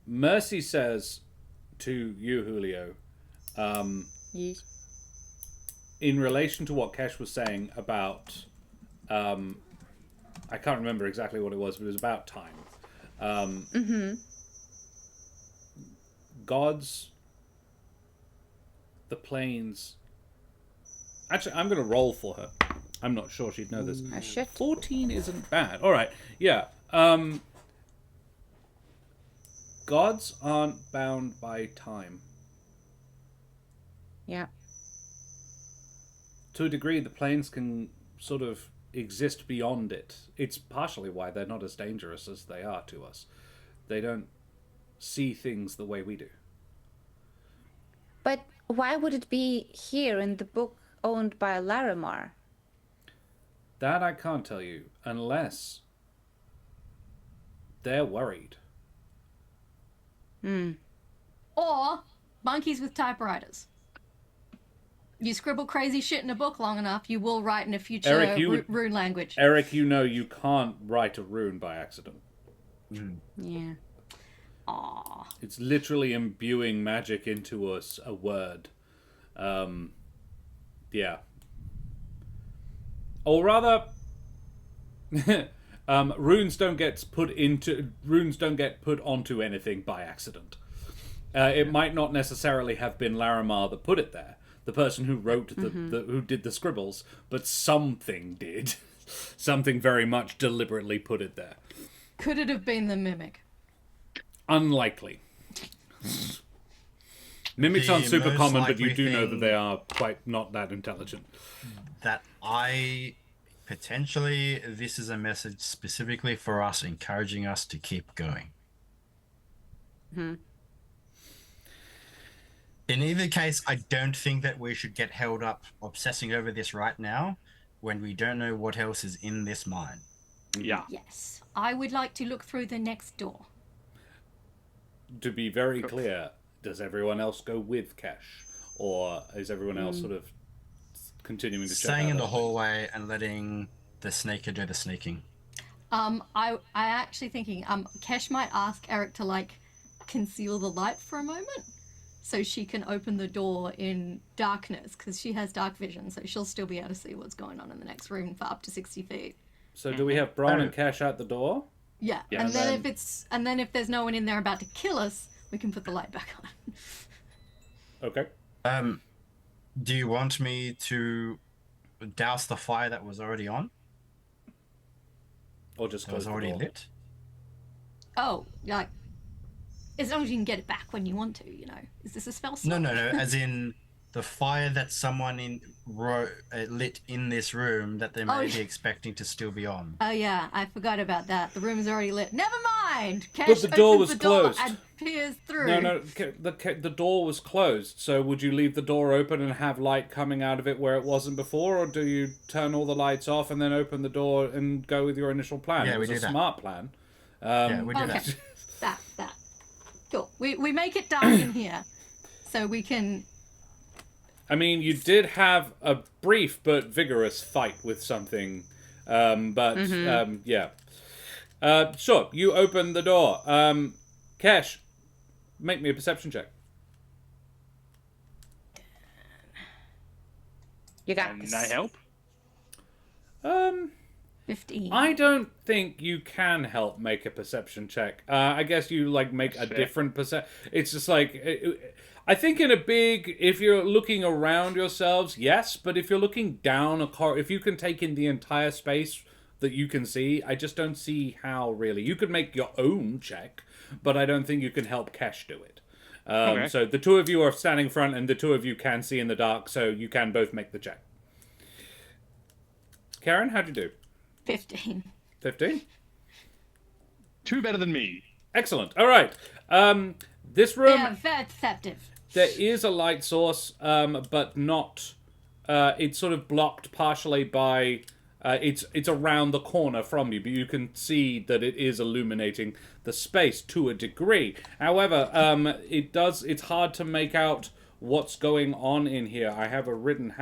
Mercy says to you, Julio, Yes. in relation to what Kesh was saying about, I can't remember exactly what it was, but it was about time. Gods, the planes. Actually, I'm going to roll for her. I'm not sure she'd know this. Oh shit. 14 isn't bad. All right, yeah. Gods aren't bound by time. Yeah. To a degree, the planes can sort of exist beyond it. It's partially why they're not as dangerous as they are to us. They don't see things the way we do. But why would it be here in the book owned by Larimar? That I can't tell you, unless they're worried. Or monkeys with typewriters. You scribble crazy shit in a book long enough, you will write in a future Eric, you would- rune language. Eric, you know you can't write a rune by accident. Yeah. Aww. It's literally imbuing magic into us, a word. Yeah. Or rather, runes don't get put onto anything by accident. It might not necessarily have been Larimar that put it there, the person who wrote who did the scribbles, but something did. Something very much deliberately put it there. Could it have been the mimic? Unlikely. Mimics The aren't super most common, but you likely do know that thing- they are quite not that intelligent. That potentially this is a message specifically for us, encouraging us to keep going. In either case, I don't think that we should get held up obsessing over this right now when we don't know what else is in this mine. Yeah. Yes. I would like to look through the next door. To be very clear, does everyone else go with Cash? Or is everyone else sort of continuing to check Staying out in the other hallway and letting the sneaker do the sneaking. I actually thinking, Kesh might ask Eric to like conceal the light for a moment, so she can open the door in darkness because she has dark vision, so she'll still be able to see what's going on in the next room for up to 60 feet. So do we have Bron and Cash out the door? Yeah, Yeah, and then then- if there's no one in there about to kill us, we can put the light back on. Okay. Do you want me to douse the fire that was already on? Or just That close was the already door? lit? Oh, like as long as you can get it back when you want to, you know. Is this a spell slot? No. As in the fire that someone lit in this room that they may be expecting to still be on. Oh yeah, I forgot about that. The room is already lit. Never mind. Cash But the door opens was the door closed. and peers through. No. The door was closed. So would you leave the door open and have light coming out of it where it wasn't before, or do you turn all the lights off and then open the door and go with your initial plan? Yeah, it was we a do that. smart plan. Yeah, we do Okay. that. That. Cool. We make it dark in here, so we can. I mean, you did have a brief but vigorous fight with something, yeah. Sure, you open the door. Kesh, make me a perception check. You got Can this. I help? 15. I don't think you can help make a perception check. I guess you like make a different It's just like I think in a big, if you're looking around yourselves, yes, but if you're looking down a car, if you can take in the entire space that you can see, I just don't see how really. You could make your own check, but I don't think you can help Kesh do it. Okay. So the two of you are standing front, and the two of you can see in the dark, so you can both make the check. Karen, how'd you do? 15. 15? Two better than me. Excellent. All right. This room, Yeah, very deceptive. there is a light source, but not. It's sort of blocked partially by. It's around the corner from you, but you can see that it is illuminating the space to a degree. However, it's hard to make out what's going on in here. I have written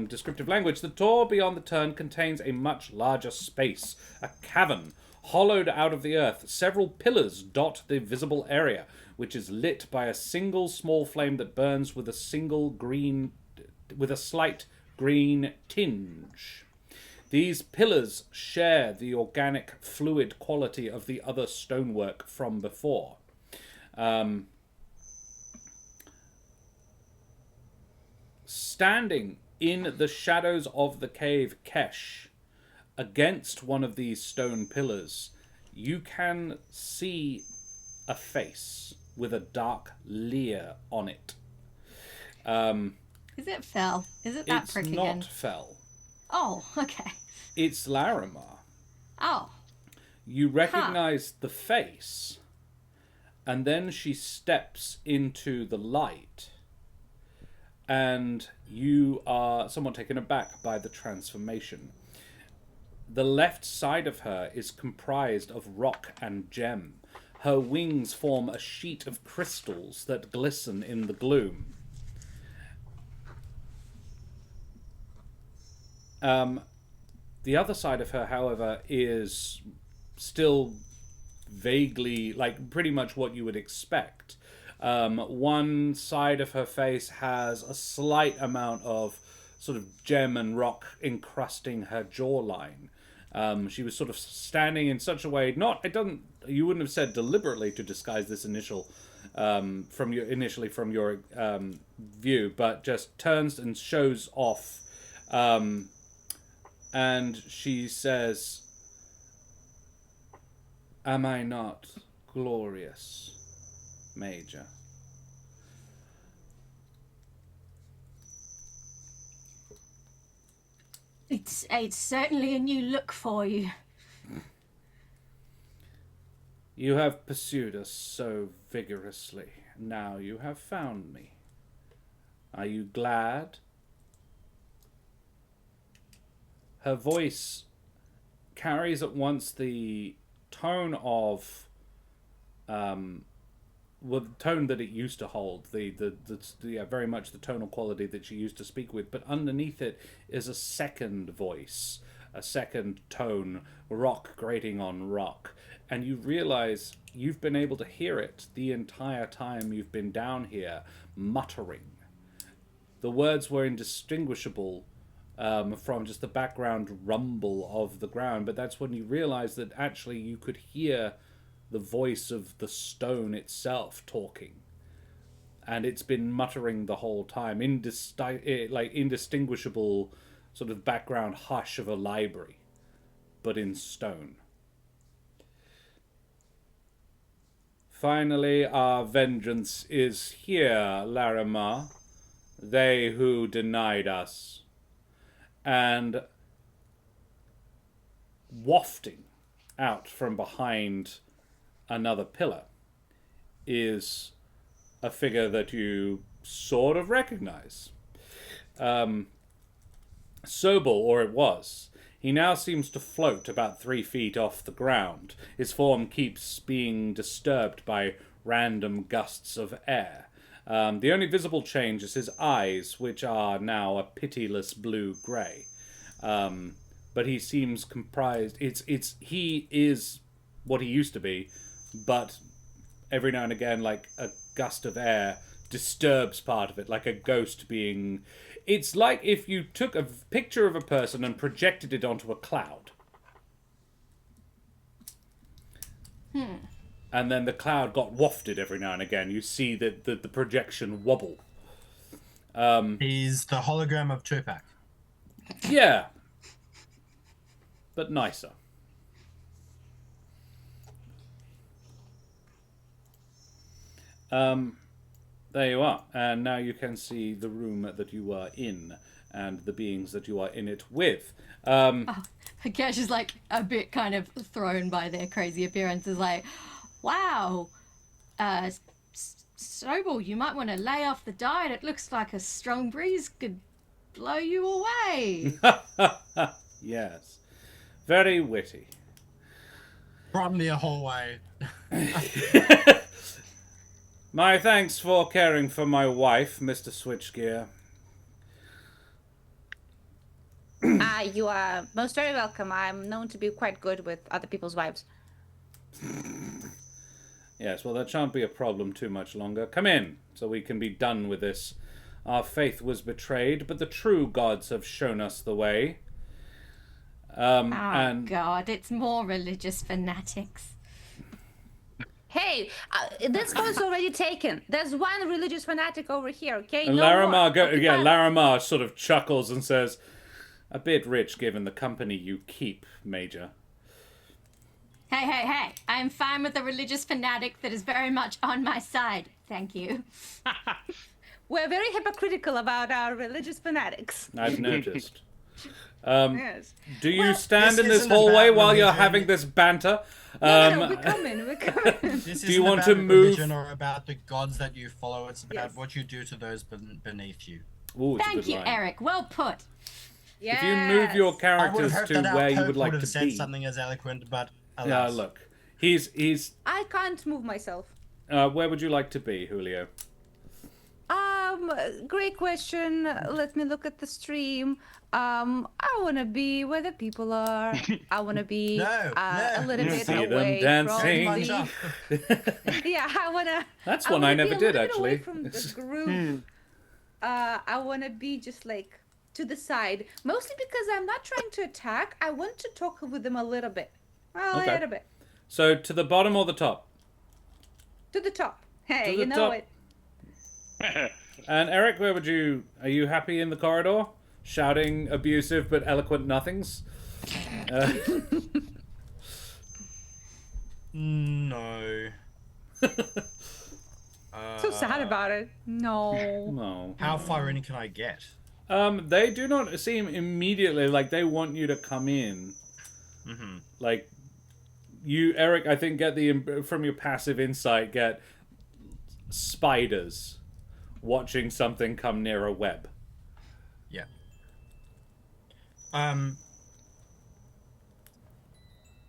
descriptive language. The door beyond the turn contains a much larger space, a cavern, hollowed out of the earth. Several pillars dot the visible area, which is lit by a single small flame that burns with a slight green tinge. These pillars share the organic fluid quality of the other stonework from before. Standing in the shadows of the cave, Kesh, against one of these stone pillars, you can see a face with a dark leer on it. Is it Fel? Is it that It's prick not again? Fel. Oh, okay. It's Larimar. Oh. You recognize the face, and then she steps into the light, and you are somewhat taken aback by the transformation. The left side of her is comprised of rock and gem. Her wings form a sheet of crystals that glisten in the gloom. The other side of her, however, is still vaguely, like, pretty much what you would expect. One side of her face has a slight amount of sort of gem and rock encrusting her jawline. She was sort of standing in such a way, you wouldn't have said deliberately to disguise this from your view, but just turns and shows off. And she says, "Am I not glorious, Major?" It's certainly a new look for you. You have pursued us so vigorously. Now you have found me. Are you glad? Her voice carries at once the tone of, the tone that it used to hold, very much the tonal quality that she used to speak with, but underneath it is a second voice, a second tone, rock grating on rock, and you realize you've been able to hear it the entire time you've been down here, muttering. The words were indistinguishable from just the background rumble of the ground, but that's when you realize that actually you could hear the voice of the stone itself talking, and it's been muttering the whole time, indistinguishable sort of background hush of a library, but in stone. Finally, our vengeance is here, Larimar. They who denied us. And wafting out from behind another pillar is a figure that you sort of recognize. Sobel, or it was. He now seems to float about 3 feet off the ground. His form keeps being disturbed by random gusts of air. The only visible change is his eyes, which are now a pitiless blue-grey. But he seems comprised... He is what he used to be, but every now and again, like a gust of air disturbs part of it, like a ghost being It's like if you took a picture of a person and projected it onto a cloud. And then the cloud got wafted every now and again. You see the projection wobble. He's the hologram of Tupac. Yeah. But nicer. There you are. And now you can see the room that you are in and the beings that you are in it with. Cash is like a bit kind of thrown by their crazy appearances, like, wow, Sobel, you might want to lay off the diet. It looks like a strong breeze could blow you away. Yes. Very witty. From the hallway. My thanks for caring for my wife, Mr. Switchgear. You are most very welcome. I'm known to be quite good with other people's wives. Yes, well, that shan't be a problem too much longer. Come in, so we can be done with this. Our faith was betrayed, but the true gods have shown us the way. God, it's more religious fanatics. Hey, this one's already taken. There's one religious fanatic over here, okay? And No Larimar, more. Larimar sort of chuckles and says, "A bit rich given the company you keep, Major." Hey, I'm fine with a religious fanatic that is very much on my side. Thank you. We're very hypocritical about our religious fanatics. I've noticed. Yes. Do you Well, stand this in this isn't hallway about while you're religion. having this banter? No, we're coming. This Do you isn't want about to move- religion or about the gods that you follow. It's about Yes. what you do to those beneath you. Ooh, it's a Thank good you, line. Eric. Well put. If you move your I would have characters hoped to that our where you Pope would like have to said be. something as eloquent, but Yeah, alas. look. He's I can't move myself. where would you like to be, Julio? Great question. Let me look at the stream. I want to be where the people are. I want to be No, a little no. bit See them away dancing. from Punch the... up. Yeah, I want to... That's one I never did, away actually. from the group. I want to be just like to the side. Mostly because I'm not trying to attack. I want to talk with them a little bit. A Okay. little bit. So, to the bottom or the top? To the top. Hey, To the you know top. it. And Eric, are you happy in the corridor? Shouting abusive but eloquent nothings? No. So sad about it. No. No. How far in can I get? They do not seem immediately like they want you to come in. Mm-hmm. Like, you, Eric, I think from your passive insight, get spiders watching something come near a web. Yeah.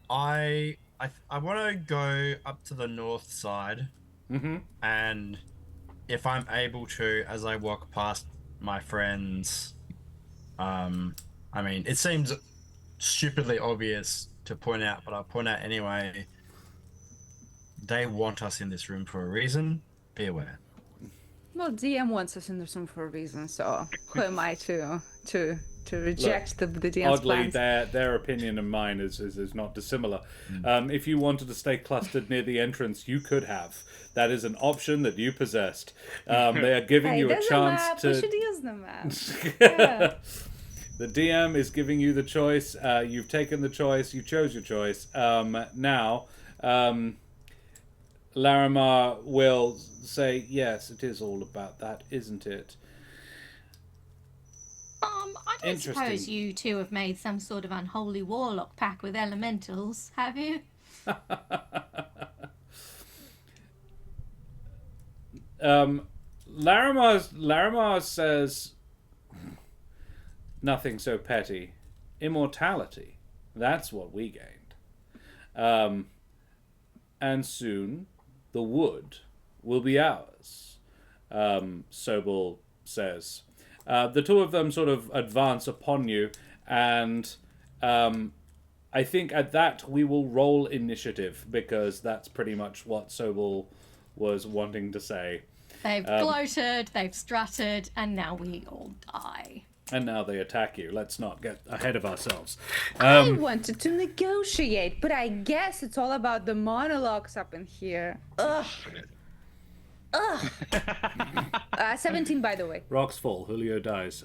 I want to go up to the north side, and if I'm able to, as I walk past my friends, I mean, it seems stupidly obvious to point out, but I'll point out anyway. They want us in this room for a reason. Be aware. Well, DM wants us in this room for a reason, so who am I to reject the DM's Oddly, plans? their opinion and mine is not dissimilar. If you wanted to stay clustered near the entrance, you could have. That is an option that you possessed. They are giving Hey, you a there's chance map. to. We should use the map. Yeah. The DM is giving you the choice. You've taken the choice. You chose your choice. Now, Larimar will say, "Yes, it is all about that, isn't it?" I don't suppose Interesting. you two have made some sort of unholy warlock pact with elementals, have you? Larimar says, "Nothing so petty. Immortality. That's what we gained. And soon, the wood will be ours," Sobel says. The two of them sort of advance upon you, and I think at that we will roll initiative, because that's pretty much what Sobel was wanting to say. They've gloated, they've strutted, and now we all die. And now they attack you. Let's not get ahead of ourselves. I wanted to negotiate, but I guess it's all about the monologues up in here. Ugh. 17, by the way. Rocks fall. Julio dies.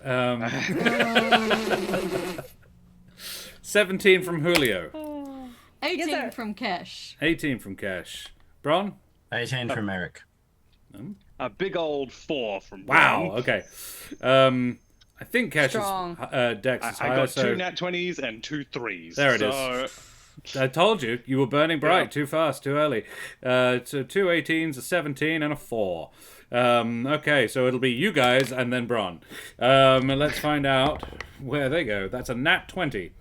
17 from Julio. 18 sir. from Kesh. 18 from Cash. Bron? 18 from Eric. A big old 4 from Wow. Bron. Okay. I think Cash's Strong. dex I is higher, got so 2 nat 20s and 2 3s. There it so... is. I told you were burning bright Yeah. too fast, too early. So 2 18s, a 17, and a 4. Okay, so it'll be you guys and then Bron. Let's find out where they go. That's a nat 20.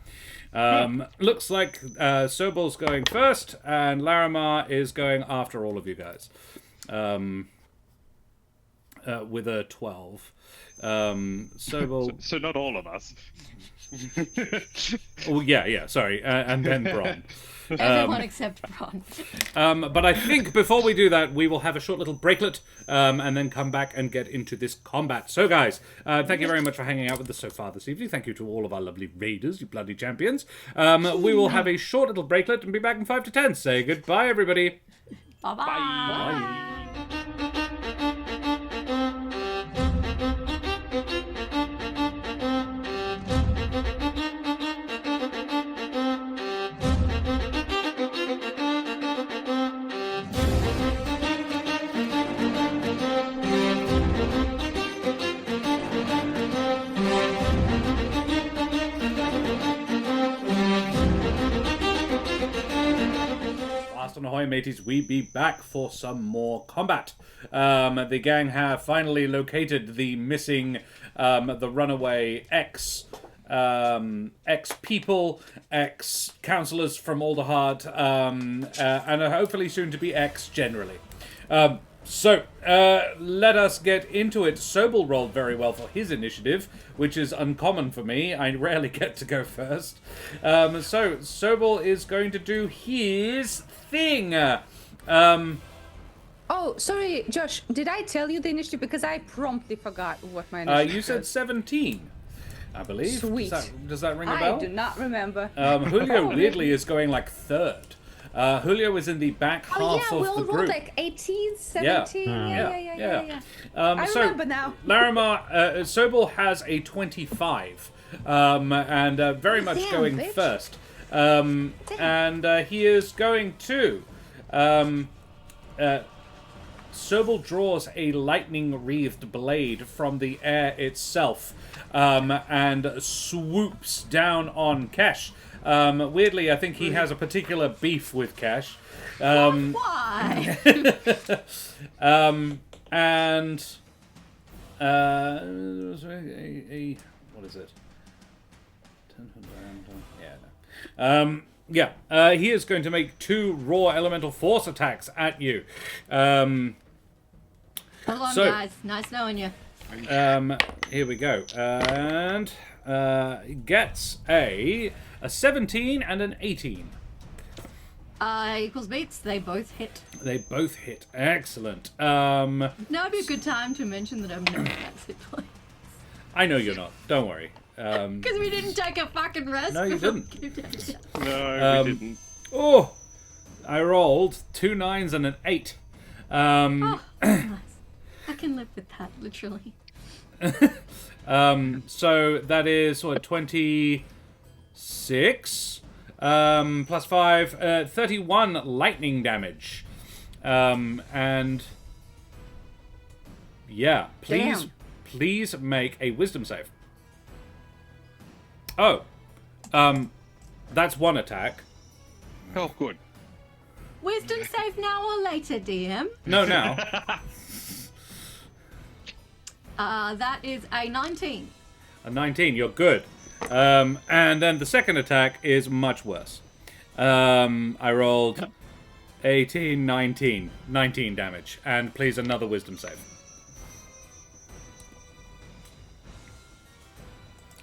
Looks like Sobol's going first, and Larimar is going after all of you guys. With a 12. Sobol. So not all of us. Oh, yeah, sorry. And then Bron. Everyone except Bron. But I think before we do that, we will have a short little breaklet and then come back and get into this combat. So, guys, thank you very much for hanging out with us so far this evening. Thank you to all of our lovely raiders, you bloody champions. We will have a short little breaklet and be back in 5 to 10. Say goodbye, everybody. Bye-bye. Bye. Fast and ahoy, mateys, we be back for some more combat. The gang have finally located the missing, the runaway ex-people, ex-councillors from Alderheart, and are hopefully soon to be ex generally. So, let us get into it. Sobel rolled very well for his initiative, which is uncommon for me. I rarely get to go first. So, Sobel is going to do his thing. Oh, sorry, Josh. Did I tell you the initiative? Because I promptly forgot what my initiative You said was. 17, I believe. Sweet. Does that ring a bell? I do not remember. Julio weirdly is going like third. Julio is in the back half Oh, yeah, we of all the rolled group. like 18, 17. Yeah. I So, remember now. Larimar, Sobel has a 25, and very much Damn, going bitch. first. And he is going to. Sobel draws a lightning-wreathed blade from the air itself, and swoops down on Kesh. Weirdly, I think he has a particular beef with Kesh. Why? And what is it? He is going to make 2 raw elemental force attacks at you. Hold on, So- guys. Nice knowing you. Here we go. And gets a 17 and an 18. Equals beats. They both hit. They both hit. Excellent. Now would be a good time to mention that I'm not at hit points. I know you're not. Don't worry. Because we didn't take a fucking rest. No, you before didn't. we came down here. No, we didn't. Oh, I rolled 2 9s and an 8. Oh, nice. I can live with that, literally. So that is what 26 plus 5, 31 lightning damage. And yeah, Damn. please make a wisdom save. Oh, that's one attack. Oh, good. Wisdom save now or later, DM? No, now. That is a 19. A 19, you're good. And then the second attack is much worse. I rolled 18, 19 damage. And please, another wisdom save.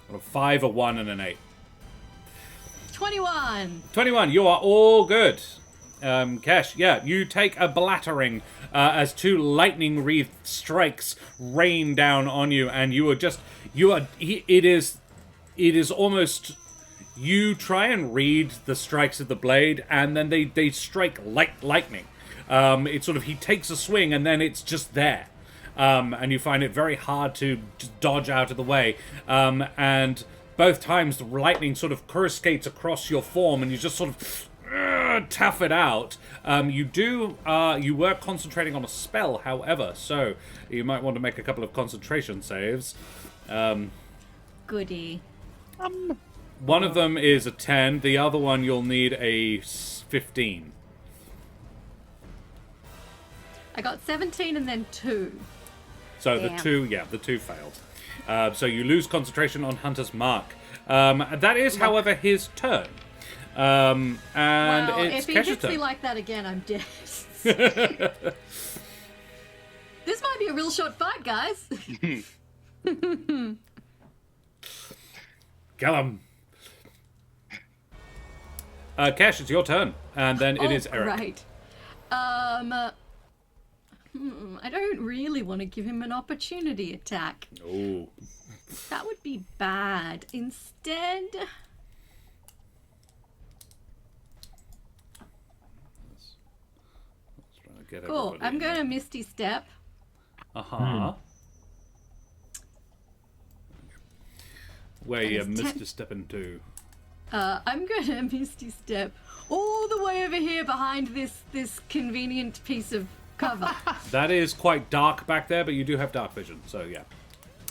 Got a 5, a 1, and an 8. 21. 21, you are all good. Kesh, yeah, you take a blattering as 2 lightning-wreathed strikes rain down on you, and it is almost, you try and read the strikes of the blade, and then they strike like lightning. He takes a swing, and then it's just there. And you find it very hard to dodge out of the way. And both times the lightning sort of coruscates across your form, and you just sort of tough it out. You were concentrating on a spell, however, so you might want to make a couple of concentration saves. Goody. One of them is a 10, the other one you'll need a 15. I got 17 and then 2. So Damn. the two failed. So you lose concentration on Hunter's Mark. That is, however, his turn. And Well, it's if he Kesh's hits me turn. like that again, I'm dead. This might be a real short fight, guys. Callum. Kesh, it's your turn. And then it is Eric. Right. I don't really want to give him an opportunity attack. Ooh. That would be bad. Instead, cool. I'm going to Misty Step. Uh-huh. Where you And it's Mr. Stepping to. I'm going to Misty Step all the way over here behind this convenient piece of cover. That is quite dark back there, but you do have dark vision, so yeah.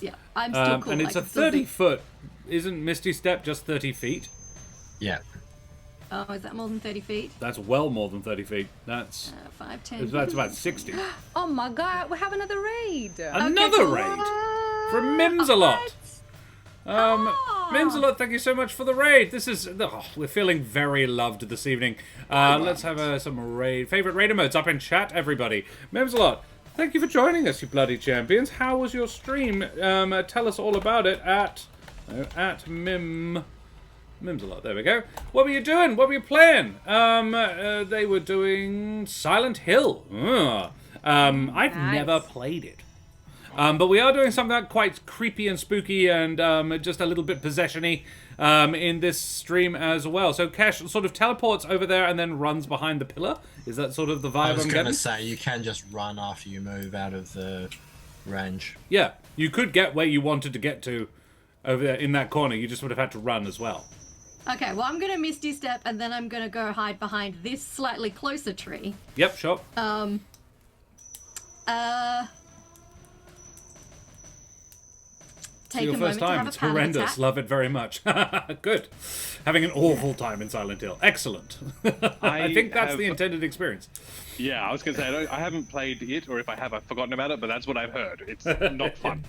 Yeah, I'm still cool. And it's a 30-foot. Isn't Misty Step just 30 feet? Yeah. Oh, is that more than 30 feet? That's well more than 30 feet. That's 5, 10. that's about 60. Oh my god, we have another raid. Another cool. raid from Mimsalot. Mimsalot, thank you so much for the raid. This is we're feeling very loved this evening. Let's have some favorite raid emotes up in chat, everybody. Mimsalot, thank you for joining us, you bloody champions. How was your stream? Tell us all about it at Mimsalot. There we go. What were you doing? What were you playing? They were doing Silent Hill. I've never played it. But we are doing something quite creepy and spooky and just a little bit possession-y in this stream as well. So Kesh sort of teleports over there and then runs behind the pillar. Is that sort of the vibe I was I'm going getting? to say, you can just run after you move out of the range. Yeah, you could get where you wanted to get to over there in that corner. You just would have had to run as well. Okay, well, I'm going to Misty Step, and then I'm going to go hide behind this slightly closer tree. Yep, sure. Take Your a first moment to time. have a It's panic horrendous. attack. Love it very much. Good. Having an awful time in Silent Hill. Excellent. I think that's the intended experience. Yeah, I was going to say, I haven't played it, or if I have, I've forgotten about it, but that's what I've heard. It's not fun.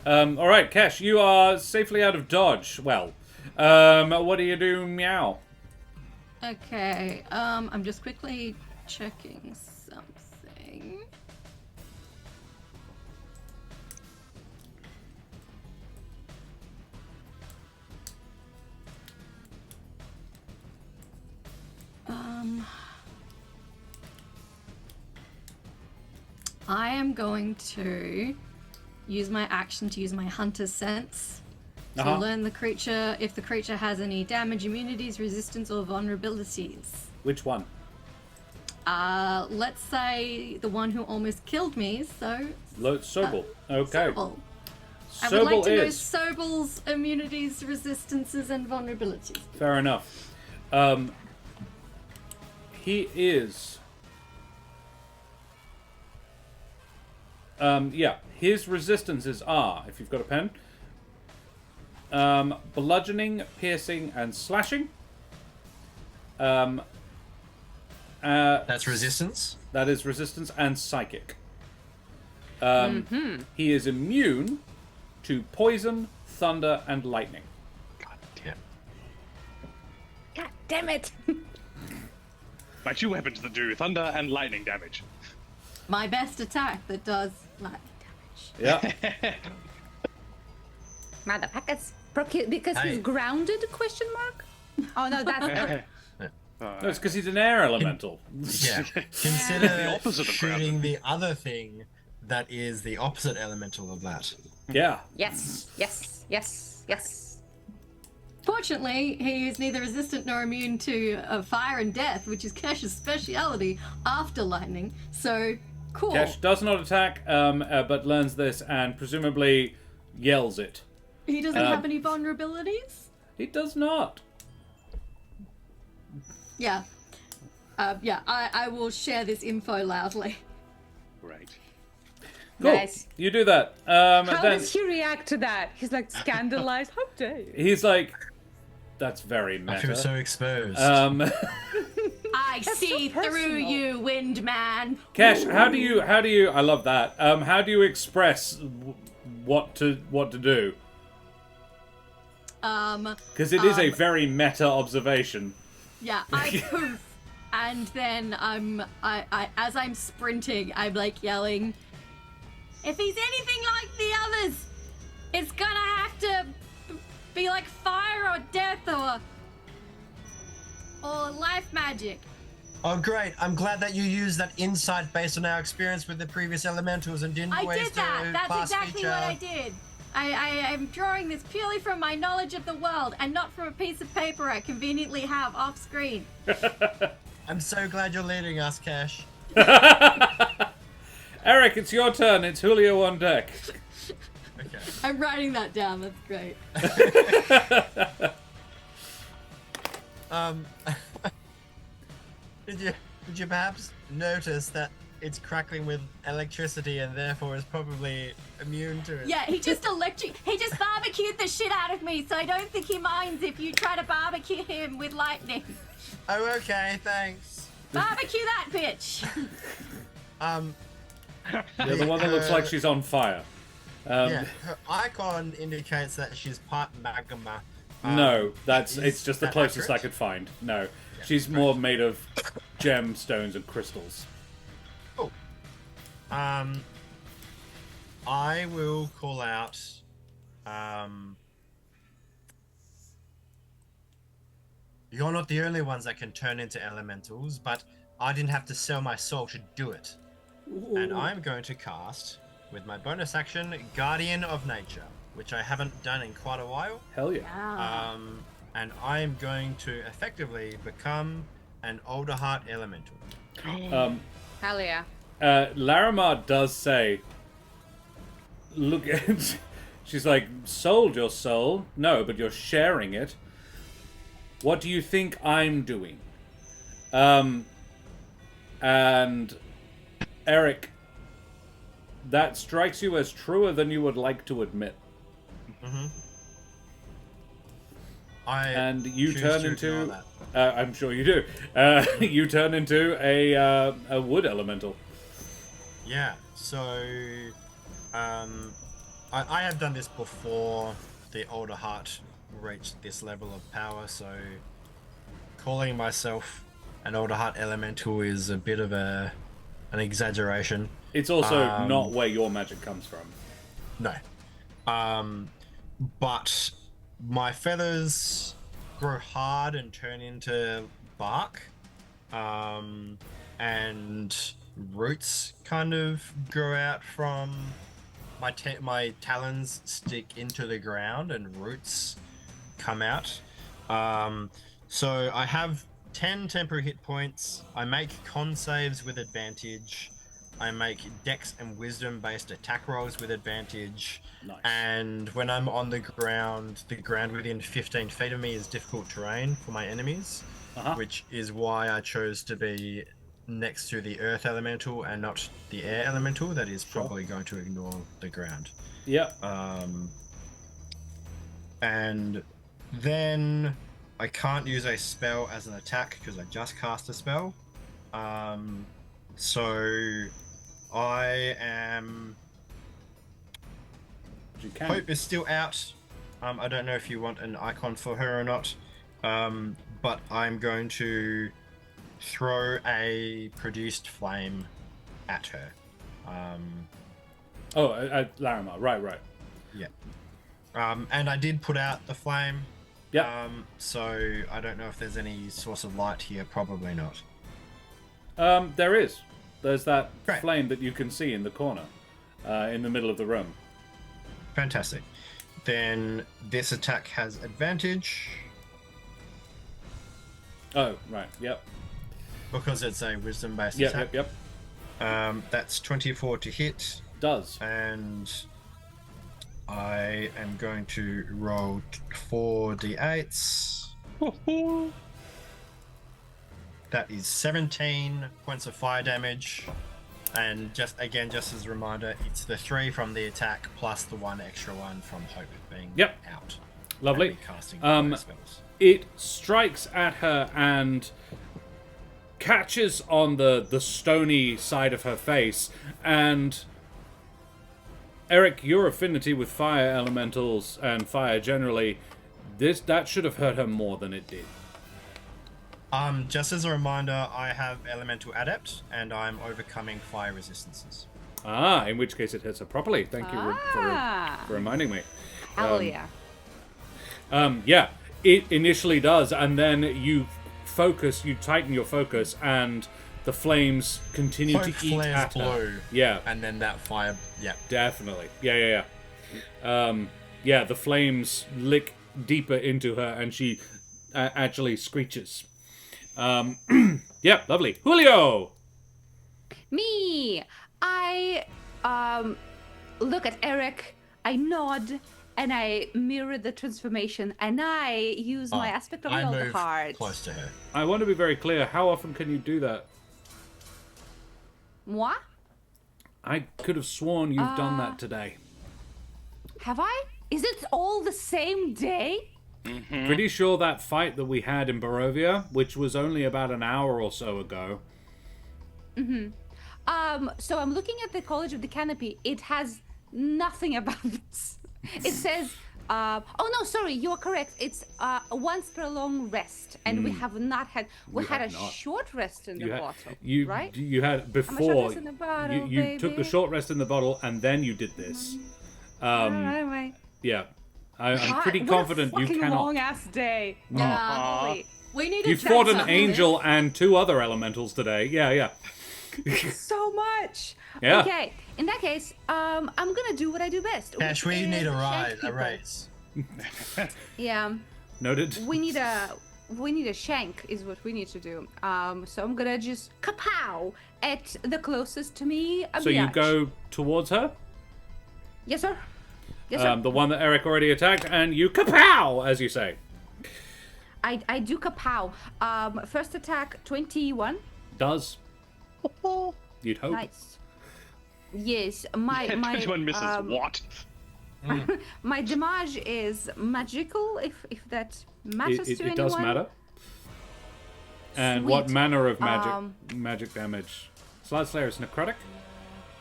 All right, Kesh, you are safely out of dodge. Well, what do you do, meow? Okay, I'm just quickly checking something. I am going to use my action to use my hunter's sense to learn the creature if the creature has any damage, immunities, resistance, or vulnerabilities. Which one? Let's say the one who almost killed me, so... Sobel. Okay. Sobel. I would like Sobel to know is. Sobel's immunities, resistances, and vulnerabilities. Fair enough. He is... yeah, his resistances are, if you've got a pen, bludgeoning, piercing, and slashing. That's resistance? That is resistance and psychic. He is immune to poison, thunder, and lightning. God damn. God damn it. My 2 weapons that do thunder and lightning damage. My best attack that does lightning damage. Yeah. Motherfuckers. Because he's Hey. grounded, question mark? Oh no, that's... No, it's because he's an air elemental. Yeah. Consider The opposite of shooting the other thing that is the opposite elemental of that. Yeah. Yes, yes, yes, yes. Fortunately, he is neither resistant nor immune to fire and death, which is Kesh's speciality after lightning. So, cool. Kesh does not attack, but learns this and presumably yells it. He doesn't have any vulnerabilities? He does not. Yeah. I will share this info loudly. Right. Cool. Nice. You do that. How Then does he react to that? He's like scandalized. How dare you? he's like, "That's very I feel meta." so exposed. I see so through personal. you, Windman. Kesh, how do you? I love that. How do you express what to do? Because it is a very meta observation. Yeah, I poof, and then I as I'm sprinting, I'm like yelling, if he's anything like the others, it's gonna have to be like fire or death or life magic. Oh, great. I'm glad that you used that insight based on our experience with the previous elementals and didn't I waste did that. a That's class exactly feature. what I did. I am drawing this purely from my knowledge of the world and not from a piece of paper I conveniently have off screen. I'm so glad you're leading us, Cash. Eric, it's your turn. It's Julio on deck. Okay. I'm writing that down. That's great. Did you perhaps notice that it's crackling with electricity and therefore is probably immune to it? Yeah, he just barbecued the shit out of me, so I don't think he minds if you try to barbecue him with lightning. Oh, okay, thanks. Barbecue that bitch. You're the one that looks like she's on fire. Yeah, her icon indicates that she's part magma. No, is it's just the that closest I accurate? could find. No, she's more made of gemstones and crystals. Oh. I will call out. You're not the only ones that can turn into elementals, but I didn't have to sell my soul to do it. And I'm going to cast, with my bonus action, Guardian of Nature, which I haven't done in quite a while. Hell yeah. And I'm going to effectively become an older heart elemental. Hell yeah. Larimar does say, look at... She's like, sold your soul? No, but you're sharing it. What do you think I'm doing? And Eric, that strikes you as truer than you would like to admit. Mm-hmm. And you choose turn to ignore into... that. I'm sure you do. You turn into a wood elemental. Yeah, so I have done this before the older heart reached this level of power, so calling myself an older heart elemental is a bit of an exaggeration. It's also not where your magic comes from. No. But my feathers grow hard and turn into bark. And roots kind of grow out from my talons stick into the ground and roots come out. So I have 10 temporary hit points. I make con saves with advantage. I make dex and wisdom based attack rolls with advantage. Nice. And when I'm on the ground within 15 feet of me is difficult terrain for my enemies, which is why I chose to be next to the earth elemental and not the air elemental that is probably going to ignore the ground. Yep. And then I can't use a spell as an attack because I just cast a spell. So I am... You can. Hope is still out. I don't know if you want an icon for her or not. But I'm going to throw a produced flame at her. Larimar. Right. Yeah. And I did put out the flame. Yeah. So I don't know if there's any source of light here. Probably not. There is. There's that Great. flame that you can see in the corner, in the middle of the room. Fantastic. Then this attack has advantage Oh, right. Yep. because it's a wisdom-based Yep. attack. Yep. Yep. That's 24 to hit, Does. and I am going to roll 4d8s. That is 17 points of fire damage. And just as a reminder, it's the 3 from the attack plus the 1 extra one from Hope being Yep. out. Lovely. And me casting fire spells. It strikes at her and catches on the stony side of her face. And Eric, your affinity with fire elementals and fire generally, that should have hurt her more than it did. Just as a reminder, I have Elemental Adept, and I'm overcoming fire resistances. Ah, in which case it hits her properly. Thank you for reminding me. Hell yeah. Yeah, it initially does, and then you tighten your focus, and the flames continue Hope to eat flares at her. blue. Yeah, And then that fire, yeah. definitely. Yeah. Yeah, the flames lick deeper into her, and she actually screeches. Yeah, lovely. Julio! Me! I look at Eric, I nod, and I mirror the transformation, and I use my aspect of I the move heart. close to her. I want to be very clear. How often can you do that? Moi? I could have sworn you've done that today. Have I? Is it all the same day? Pretty sure that fight that we had in Barovia, which was only about an hour or so ago. So I'm looking at the College of the Canopy. It has nothing about this. It says, oh no, sorry, you are correct. It's once per long rest, and we have not had. We had a have not. short rest in the bottle, You right? You had short before. rest in the bottle, you took the baby. short rest in the bottle, and then you did this. Anyway, Yeah, I'm pretty what confident a you fucking cannot. long ass day. Holy. We need You to fought chat an something. angel and 2 other elementals today. Yeah. So much. Yeah. Okay, in that case, I'm gonna do what I do best. Cash, which we need is a shank ride, a people. race. Yeah. Noted. We need a shank is what we need to do. So I'm gonna just kapow at the closest to me. So you biatch. go towards her, Yes, sir. Yes, sir. the one that Eric already attacked, and you kapow, as you say. I do kapow. First attack 21. Does. You'd hope. Nice. Yes, my 21 misses. What? my damage is magical. If that matters It to anyone. does matter. And what Sweet. manner of magic damage? Slide Slayer is necrotic,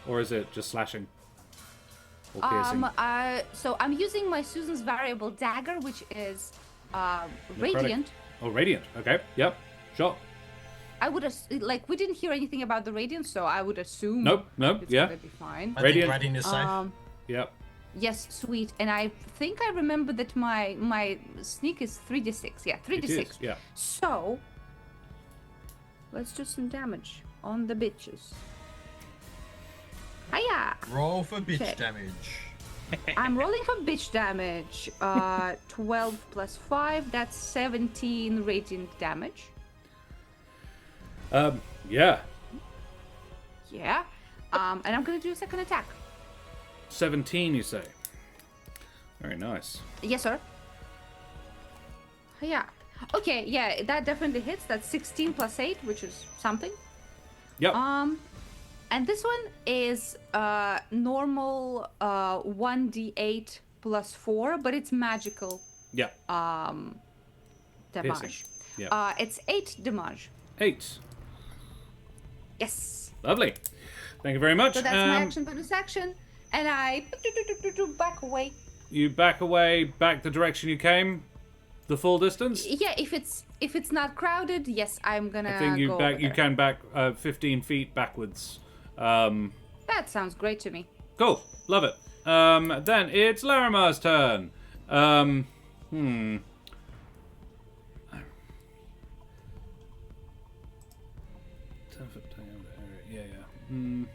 or is it just slashing or piercing? So I'm using my Susan's variable dagger, which is radiant. Oh, radiant. Okay. Yep. Sure. I would we didn't hear anything about the radiant, so I would assume. Nope. It's Yeah. gonna be fine. I Radiant. think Radiant is safe. Yep. Yes, sweet. And I think I remember that my sneak is 3d6. Yeah, 3d6. It is. Yeah. So let's do some damage on the bitches. Hiya! Roll for bitch Okay. damage. I'm rolling for bitch damage. 12 plus 5, that's 17 radiant damage. Yeah. Yeah. And I'm gonna do a second attack. 17, you say. Very nice. Yes, sir. Yeah. Okay, yeah, that definitely hits. That's 16 plus 8, which is something. Yep. And this one is normal 1d8 plus 4, but it's magical Yep. damage. Yeah. It's 8 damage. 8. Yes. Lovely. Thank you very much. So that's my action bonus action, and I back away. You back away, back the direction you came, the full distance. Yeah, if it's not crowded, yes, I'm gonna. I think you go back. over You there. can back 15 feet backwards. That sounds great to me. Cool. Love it. Then it's Larimar's turn. 10-foot diameter area. Yeah.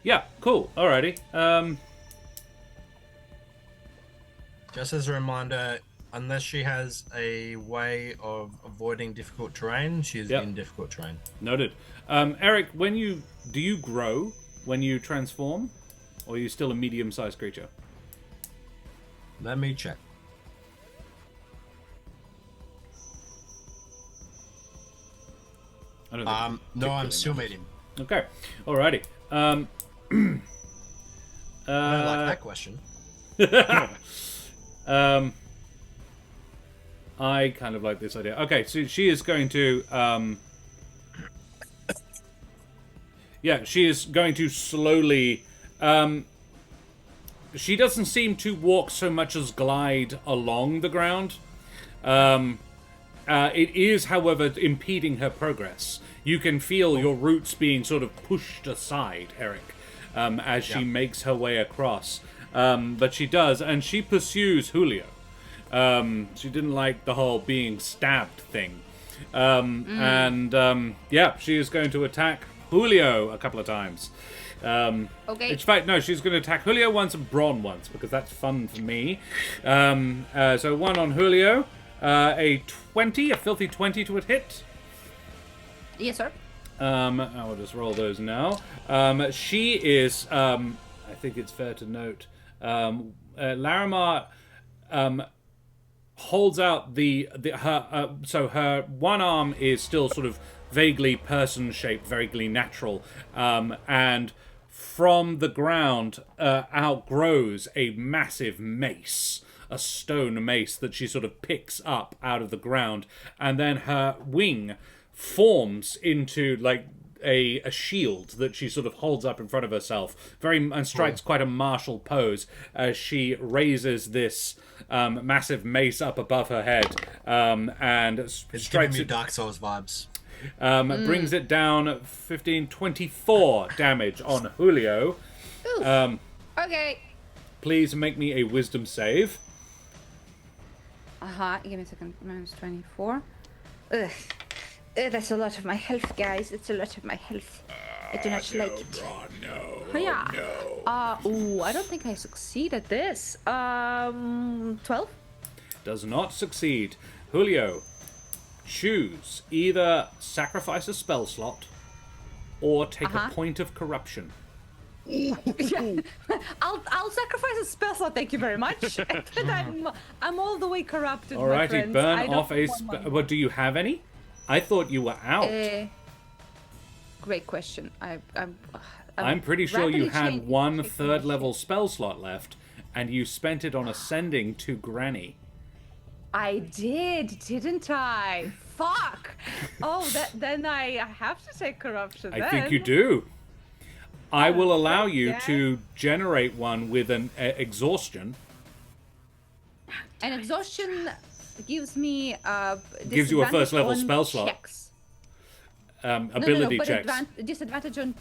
Yeah, cool. Alrighty. Just as a reminder, unless she has a way of avoiding difficult terrain, she's Yep. in difficult terrain. Noted. Eric, do you grow when you transform, or are you still a medium-sized creature? Let me check. I don't think No, I'm particularly still much. medium. Okay. Alrighty. I don't like that question. I kind of like this idea. Okay, so she is going to she is going to slowly she doesn't seem to walk so much as glide along the ground. It is, however, impeding her progress. You can feel your roots being sort of pushed aside, Eric, as she makes her way across. But she does, and she pursues Julio. She didn't like the whole being stabbed thing. She is going to attack Julio a couple of times. Okay. In fact, no, she's going to attack Julio once and Bron once, because that's fun for me. So one on Julio. A 20, a filthy 20 to a hit. Yes, sir. I will just roll those now. She is, I think it's fair to note, Larimar holds out her one arm is still sort of vaguely person-shaped, vaguely natural, and from the ground outgrows a massive mace. A stone mace that she sort of picks up out of the ground, and then her wing forms into like a shield that she sort of holds up in front of herself, and strikes quite a martial pose as she raises this massive mace up above her head, and It's strikes giving me it. Dark Souls vibes. Brings it down 24 damage on Julio. Okay. Please make me a wisdom save. Give me a second. Minus 24. Ugh. That's a lot of my health, guys. It's a lot of my health. I do not like it. No. Yeah. I don't think I succeed at this. 12? Does not succeed. Julio, choose either sacrifice a spell slot or take a point of corruption. I'll sacrifice a spell slot, thank you very much. I'm all the way corrupted, my Alrighty, friends. burn I don't off a want one. spell. Well, do you have any? I thought you were out. Great question. I'm pretty sure you had changing one third-level spell slot left, and you spent it on ascending to Granny. I did, didn't I? Fuck! Then I have to take corruption. I think you do. I will allow you to generate one with an exhaustion. An exhaustion gives me Gives you a first-level disadvantage spell on slot. checks. Ability but checks. Disadvantage on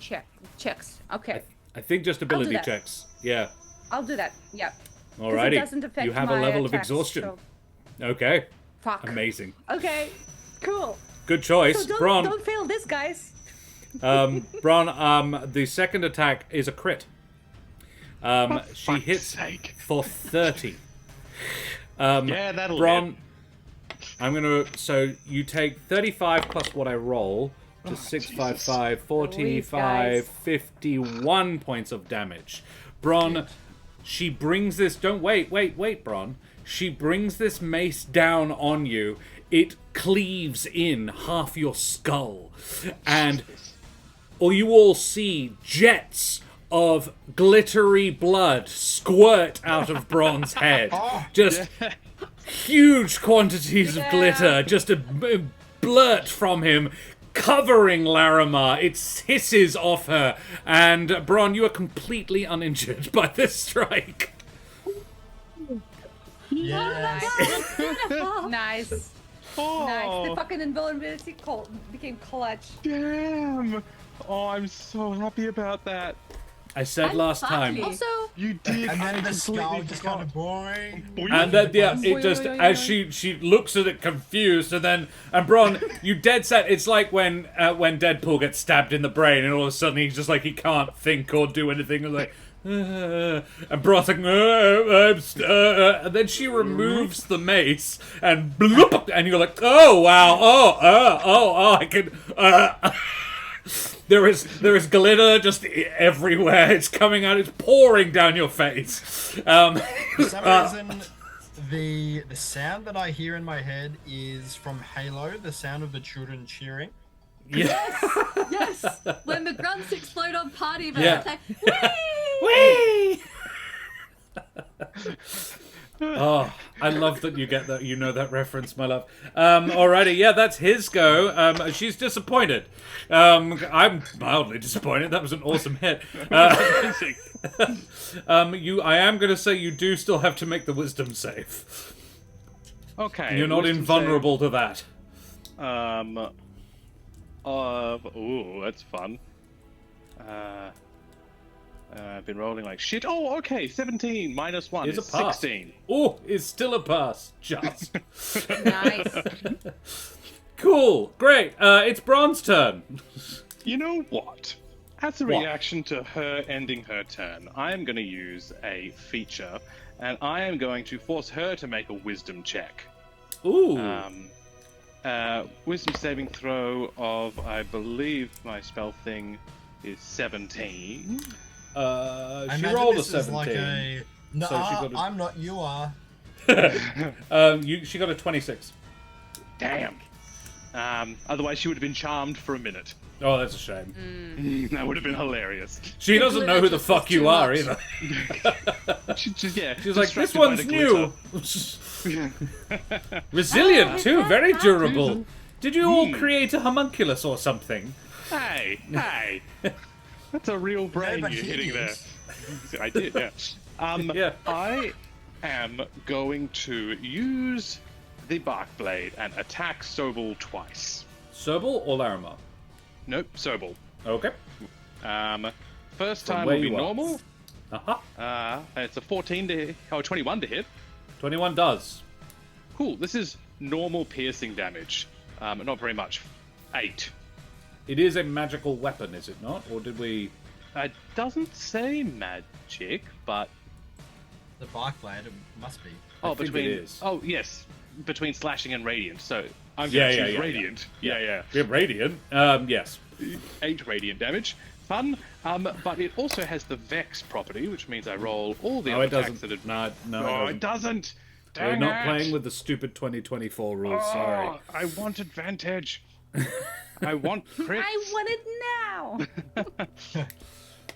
checks. Okay, I think just ability that. checks. Yeah. I'll do that. Yeah. 'Cause Alrighty. It doesn't affect You have a my level of attacks, exhaustion. so- Okay. Fuck. Amazing. Okay. Cool. Good choice. So Bron. don't fail this, guys. Bron, the second attack is a crit. She fuck's hits sake. for 30. Yeah, that'll Bron, so you take 35 plus what I roll to 6, 5, 5, 45, guys. 51 points of damage. Bron, she brings this, wait, Bron. She brings this mace down on you. It cleaves in half your skull. And you all see jets of glittery blood squirt out of Bron's head. Just huge quantities of glitter just blurt from him, covering Larimar. It hisses off her. And Bron, you are completely uninjured by this strike. Yes. Nice. Oh, Nice. The fucking invulnerability became clutch. damn. Oh, I'm so happy about that. I said last time. Fuck Also, You did. And I then the skull completely just forgot. kind of boring. And then yeah, it Oi, just oi, oi, as oi. she looks at it confused, and Bron, you dead set. It's like when Deadpool gets stabbed in the brain, and all of a sudden he's just like he can't think or do anything. And like, and Bron's like, and then she removes the mace, and bloop, and you're like, oh wow, oh, I can. There is glitter just everywhere. It's coming out. It's pouring down your face. For some reason, the sound that I hear in my head is from Halo, the sound of the children cheering. Yeah. Yes, when the grunts explode on party, but Yeah. it's like, Whee! Oh, I love that you get that. You know that reference, my love. Alrighty, yeah, that's his go. She's disappointed. I'm mildly disappointed. That was an awesome hit. Amazing. I am going to say you do still have to make the wisdom save. Okay. You're not wisdom invulnerable to that. save. Ooh, that's fun. I've been rolling like shit. Oh, okay. 17 minus 1 Is is a pass. 16. Oh, it's still a pass. Just. nice. Cool. Great. It's Bron's turn. You know what? As a What? reaction to her ending her turn, I am going to use a feature, and I am going to force her to make a wisdom check. Ooh. Wisdom saving throw of, I believe my spell thing is 17. I She imagine rolled a this is 17. like a. No, So she got a- I'm not. You are. She got a 26. Damn. Otherwise, she would have been charmed for a minute. Oh, that's a shame. That would have been hilarious. She doesn't know who the Just fuck was you too are much. either. She's She's like, this distracted by one's the new. glitter." Resilient too, very durable. Did you all Hmm. create a homunculus or something? Hey, that's a real brain but you're he hitting there. is. I did, yeah. Yeah. I am going to use the bark blade and attack Sobel twice. Sobel or Larimar? Nope, Sobel. Okay. First From time where will be you are. normal. Uh-huh. It's a 21 to hit. 21 does. Cool. This is normal piercing damage. Not very much. 8. It is a magical weapon, is it not? Or did we... It doesn't say magic, but The bark blade it must be. oh, think it between is. oh yes, between slashing and radiant. So I'm Yeah, going to yeah, choose yeah, radiant. Yeah. Yeah, radiant. Yes. 8 radiant damage. Fun. But it also has the Vex property, which means I roll all the No, other it doesn't. attacks that No, Oh, it it doesn't. doesn't. We're Dang not it. playing with the stupid 2024 rules, sorry. Oh, I want advantage. I want crit. I want it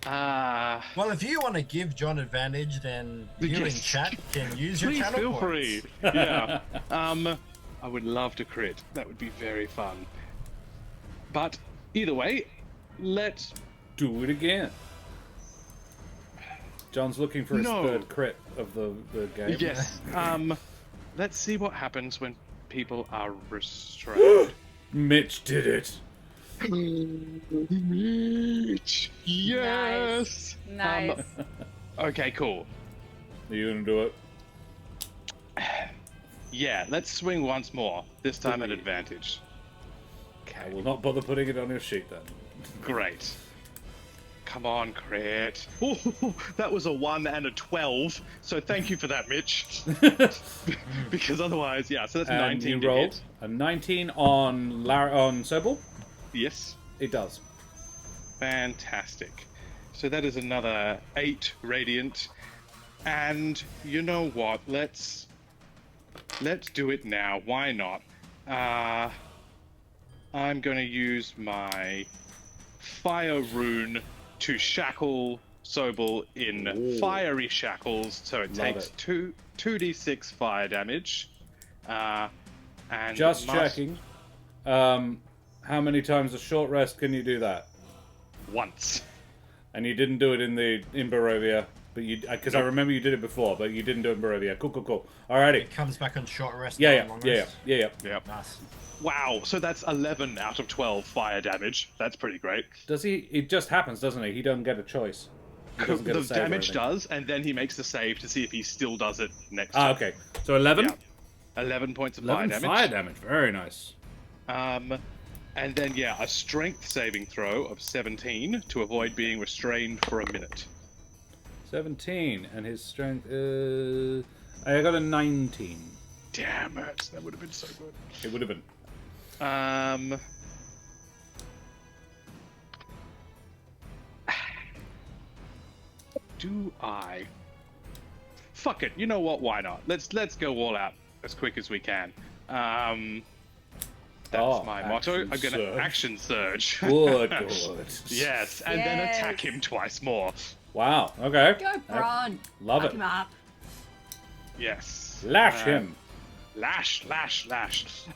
now. Well, if you want to give John advantage, then you in Yes. chat can use your Please channel feel points. free. Yeah. I would love to crit. That would be very fun. But either way, let's. Do it again. John's looking for his No. third crit of the game. Yes. Let's see what happens when people are restrained. Mitch did it. Yes. Nice. Okay. Cool. Are you gonna do it? Yeah. Let's swing once more. This time at Please. advantage. I will not bother putting it on your sheet then. Great. Come on, crit. Oh, that was a 1 and a 12. So thank you for that, Mitch. Because otherwise, yeah. So that's And 19 you to rolled hit. a 19 on on Sobel. Yes. It does. Fantastic. So that is another 8 radiant. And you know what? Let's do it now. Why not? I'm going to use my fire rune to shackle Sobel in Ooh. fiery shackles, so it Love takes it. 2d6 fire damage. And Just must- checking. How many times a short rest can you do that? once. And you didn't do it in Barovia, but you because I remember you did it before, but you didn't do it in Barovia. Cool. Alrighty. It comes back on short rest. Yeah, not yeah, long yeah, rest. yeah. Yep. Nice. Wow, so that's 11 out of 12 fire damage. That's pretty great. Does he? It just happens, doesn't he? He doesn't get a choice. He doesn't get The a save or damage anything. does, and then he makes the save to see if he still does it next Ah, turn. okay. So 11? Yeah. 11 points of 11 fire damage. fire damage. Very nice. And then, yeah, a strength saving throw of 17 to avoid being restrained for a minute. 17. And his strength is... I got a 19. Damn it, that would have been so good. It would have been. Do I? Fuck it. You know what? Why not? Let's go all out as quick as we can. That's my motto. I'm gonna action surge. Good, good. Yes, and then attack him twice more. Wow, okay. Go, Bron. Love Fuck it. him up. Yes. Lash him. Lash.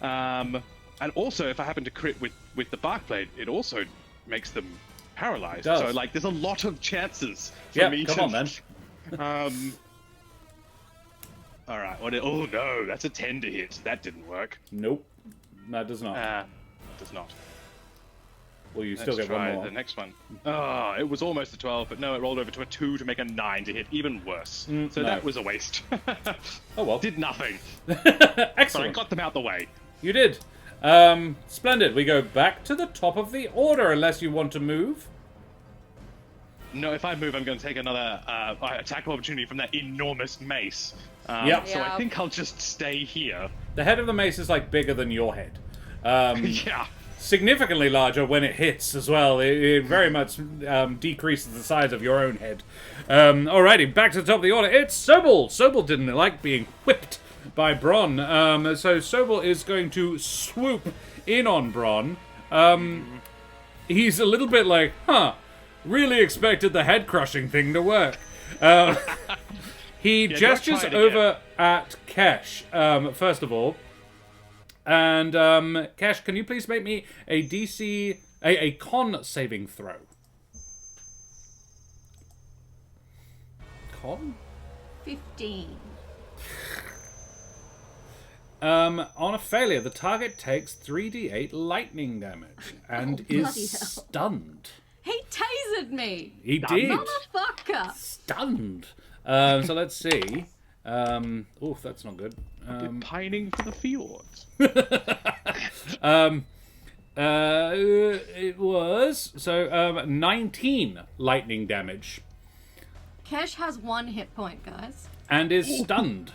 And also, if I happen to crit with the bark blade, it also makes them paralyzed. Does. So like, there's a lot of chances for Yeah, me come to. on then. All right. Oh no, that's a 10 to hit. That didn't work. Nope. That does not. Does not. Well, you Let's still get try one more. the next one. Oh, it was almost a 12, but no, it rolled over to a 2 to make a 9 to hit. Even worse. So no. that was a waste. Oh well. Did nothing. But I Excellent. got them out the way. You did. Splendid. We go back to the top of the order unless you want to move. No, if I move, I'm going to take another attack opportunity from that enormous mace. Yep. So I Yeah. think I'll just stay here. The head of the mace is like bigger than your head. Yeah. Significantly larger when it hits as well. It very much decreases the size of your own head. Alrighty, back to the top of the order. It's Sobel. Sobel didn't like being whipped by Bron. So Sobel is going to swoop in on Bron. He's a little bit like, really expected the head crushing thing to work. He gestures try it over at Kesh, first of all. And, Kesh, can you please make me a DC... a con saving throw? Con? 15. On a failure, the target takes 3d8 lightning damage and is bloody hell. stunned. He tasered me! He did. Motherfucker! Stunned. So let's see. Oof, that's not good. Pining for the fjords. It was so 19 lightning damage Kesh has 1 hit point, guys. and is stunned.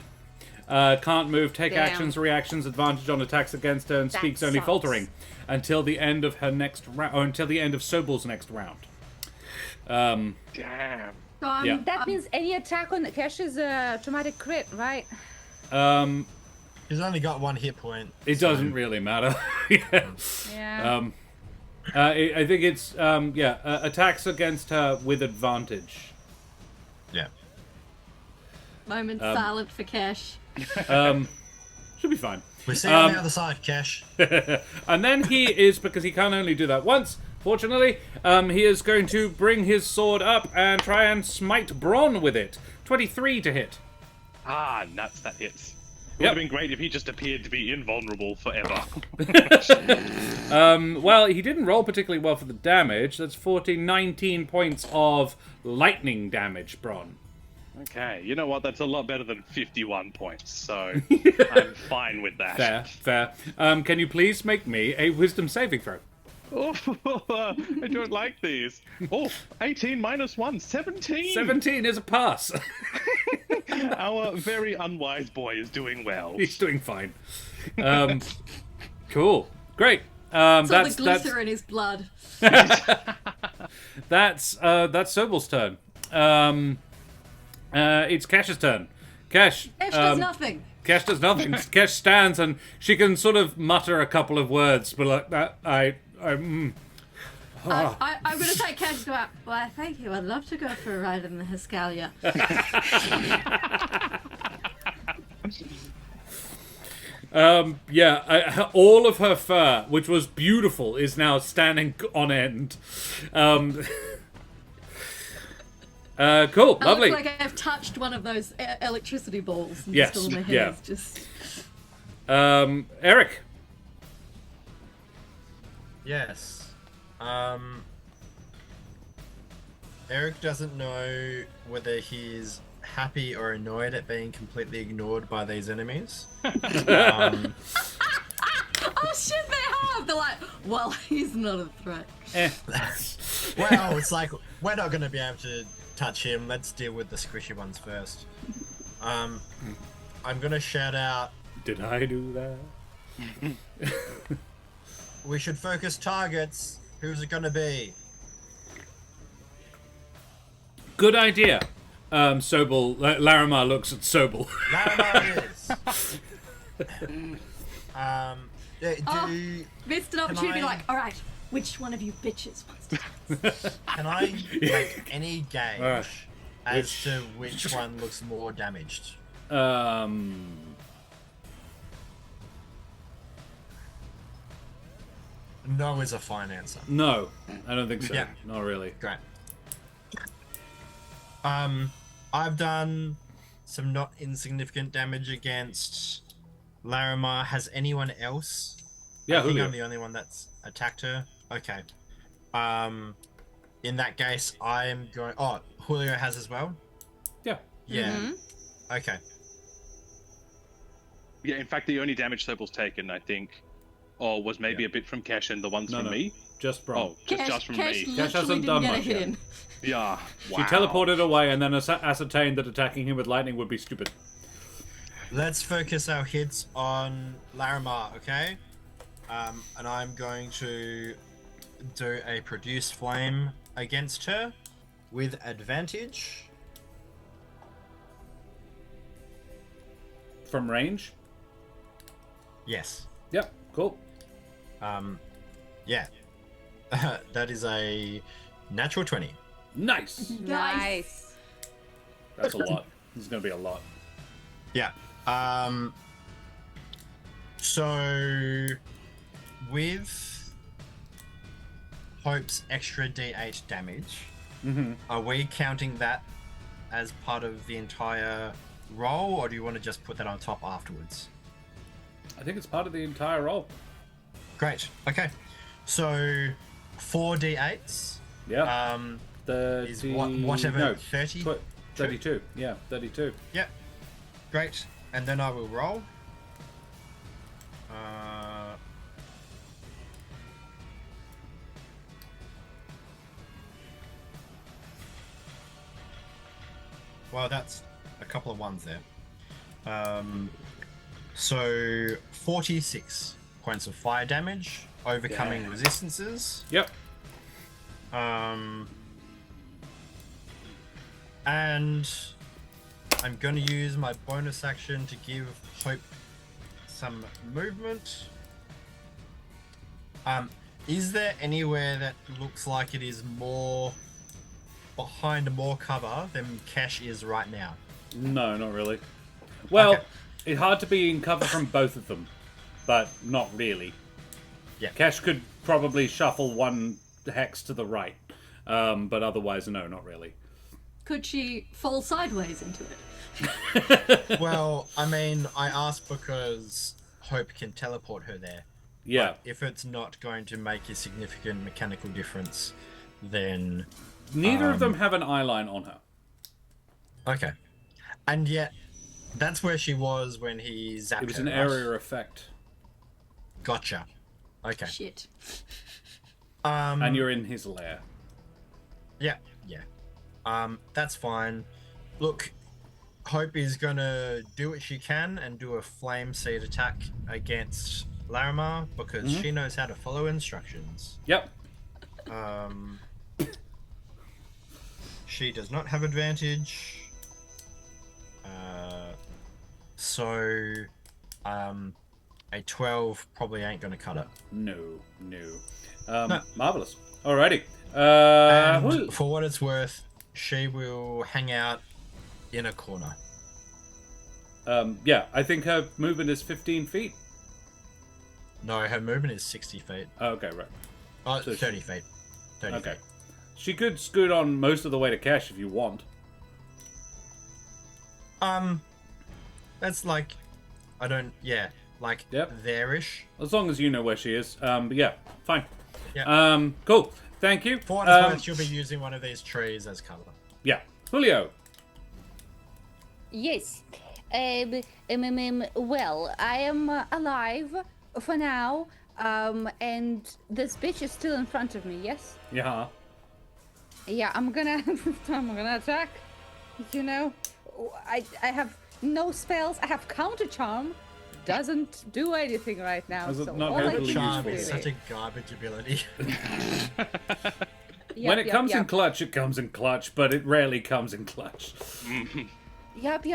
Can't move, take Damn. actions, reactions, advantage on attacks against her, and That speaks only sucks. faltering until the end of her next round, or until the end of Sobel's next round. Damn. So I'm, Yeah. That means any attack on the cash is a traumatic crit, right? He's only got 1 hit point. It doesn't really matter. Yeah. Yeah. I think it's attacks against her with advantage. Yeah. moment silent for Kesh. Should be fine. We see on the other side, Cash. And then he is, because he can only do that once, fortunately, he is going to bring his sword up and try and smite Bron with it. 23 to hit. Ah, nuts, that hits. It Yep. would have been great if he just appeared to be invulnerable forever. Well, he didn't roll particularly well for the damage. That's 19 points of lightning damage, Bron. Okay, you know what? That's a lot better than 51 points, so I'm fine with that. Fair. Can you please make me a wisdom saving throw? Oh, I don't like these. Oh, 18 minus 1, 17. 17 is a pass. Our very unwise boy is doing well. He's doing fine. Cool. Great. It's all the glitter in his blood. That's Sobel's turn. It's Kesh's turn. Kesh. Kesh does nothing. Kesh does nothing. Kesh stands and she can sort of mutter a couple of words, but like that, I'm going to take Kesh to go out. Why, thank you. I'd love to go for a ride in the Hiscalia. all of her fur, which was beautiful, is now standing on end. Cool, I lovely. look like I've touched one of those electricity balls. And Yes, just all my hair yeah. is just... Eric. Yes. Eric doesn't know whether he's happy or annoyed at being completely ignored by these enemies. Um, Oh shit, they have! They're like, well, he's not a threat. well, it's like, we're not going to be able to touch him. Let's deal with the squishy ones first. I'm going to shout out, Did I do that? we should focus targets. Who's it going to be? Good idea. Sobel, Larimar looks at Sobel. Larimar it is. Missed an opportunity to be like, alright, which one of you bitches wants to dance? Can I make any gauge Alright. as to which one looks more damaged? No is a fine answer. No, I don't think so. Yeah. Not really. Great. I've done some not insignificant damage against Larimar. Has anyone else? Yeah, I think Julio. I'm the only one that's attacked her. Okay. In that case, I'm going. Oh, Julio has as well. Yeah. Yeah. Mhm. Okay. Yeah, in fact, the only damage Sobel's taken, I think, or was maybe a bit from Kesh and the ones No, from no. me. Just from. Oh, just from Kesh me. literally Kesh hasn't didn't done get a much hit yet. in. Yeah. Wow. She teleported away and then ascertained that attacking him with lightning would be stupid. Let's focus our hits on Larimar, okay? And I'm going to do a produce flame against her with advantage. From range? Yes. Yep, cool. Yeah. That is a natural 20. Nice. Nice. That's a lot. This is going to be a lot. Yeah. So with Hope's extra D8 damage, are we counting that as part of the entire roll, or do you want to just put that on top afterwards? I think it's part of the entire roll. Great. Okay. So 4 D8s. Yeah. Is whatever, No, 30? 32. Yeah, 32. Yep. Great. And then I will roll. Well, that's a couple of ones there. So 46 points of fire damage, overcoming Yeah. resistances. Yep. And I'm going to use my bonus action to give Hope some movement. Is there anywhere that looks like it is more behind more cover than Cash is right now? No, not really. Well, Okay. it's hard to be in cover from both of them, but not really. Yeah. Cash could probably shuffle one hex to the right, but otherwise, no, not really. Could she fall sideways into it? Well, I mean, I asked because Hope can teleport her there. Yeah. If it's not going to make a significant mechanical difference, then Neither of them have an eyeline on her. okay. And yet, that's where she was when he zapped It was her, an right? area effect. Gotcha. Okay. Shit. And you're in his lair. Yeah. That's fine. Look, Hope is gonna do what she can and do a flame seed attack against Larimar because she knows how to follow instructions. Yep. She does not have advantage. So a 12 probably ain't gonna cut it. No. No. Marvelous. Alrighty. And for what it's worth, she will hang out in a corner. Yeah, I think her movement is 15 feet. No, her movement is 60 feet. Oh, okay, right. Oh, So 30 feet. 30 Okay. feet. She could scoot on most of the way to Cash if you want. That's like, I don't, yeah, like Yep. there-ish. As long as you know where she is. But yeah, fine. Yeah. Cool. Thank you. For what it's worth, she'll be using one of these trees as cover. Yeah. Julio. Yes. Well, I am alive for now, and this bitch is still in front of me, yes? Yeah. Yeah, I'm gonna attack. You know, I have no spells. I have counter charm. Doesn't do anything right now. Does it so not all I help can with Charm do is is- such a garbage ability. When it comes in clutch, it comes in clutch, but it rarely comes in clutch. Yup.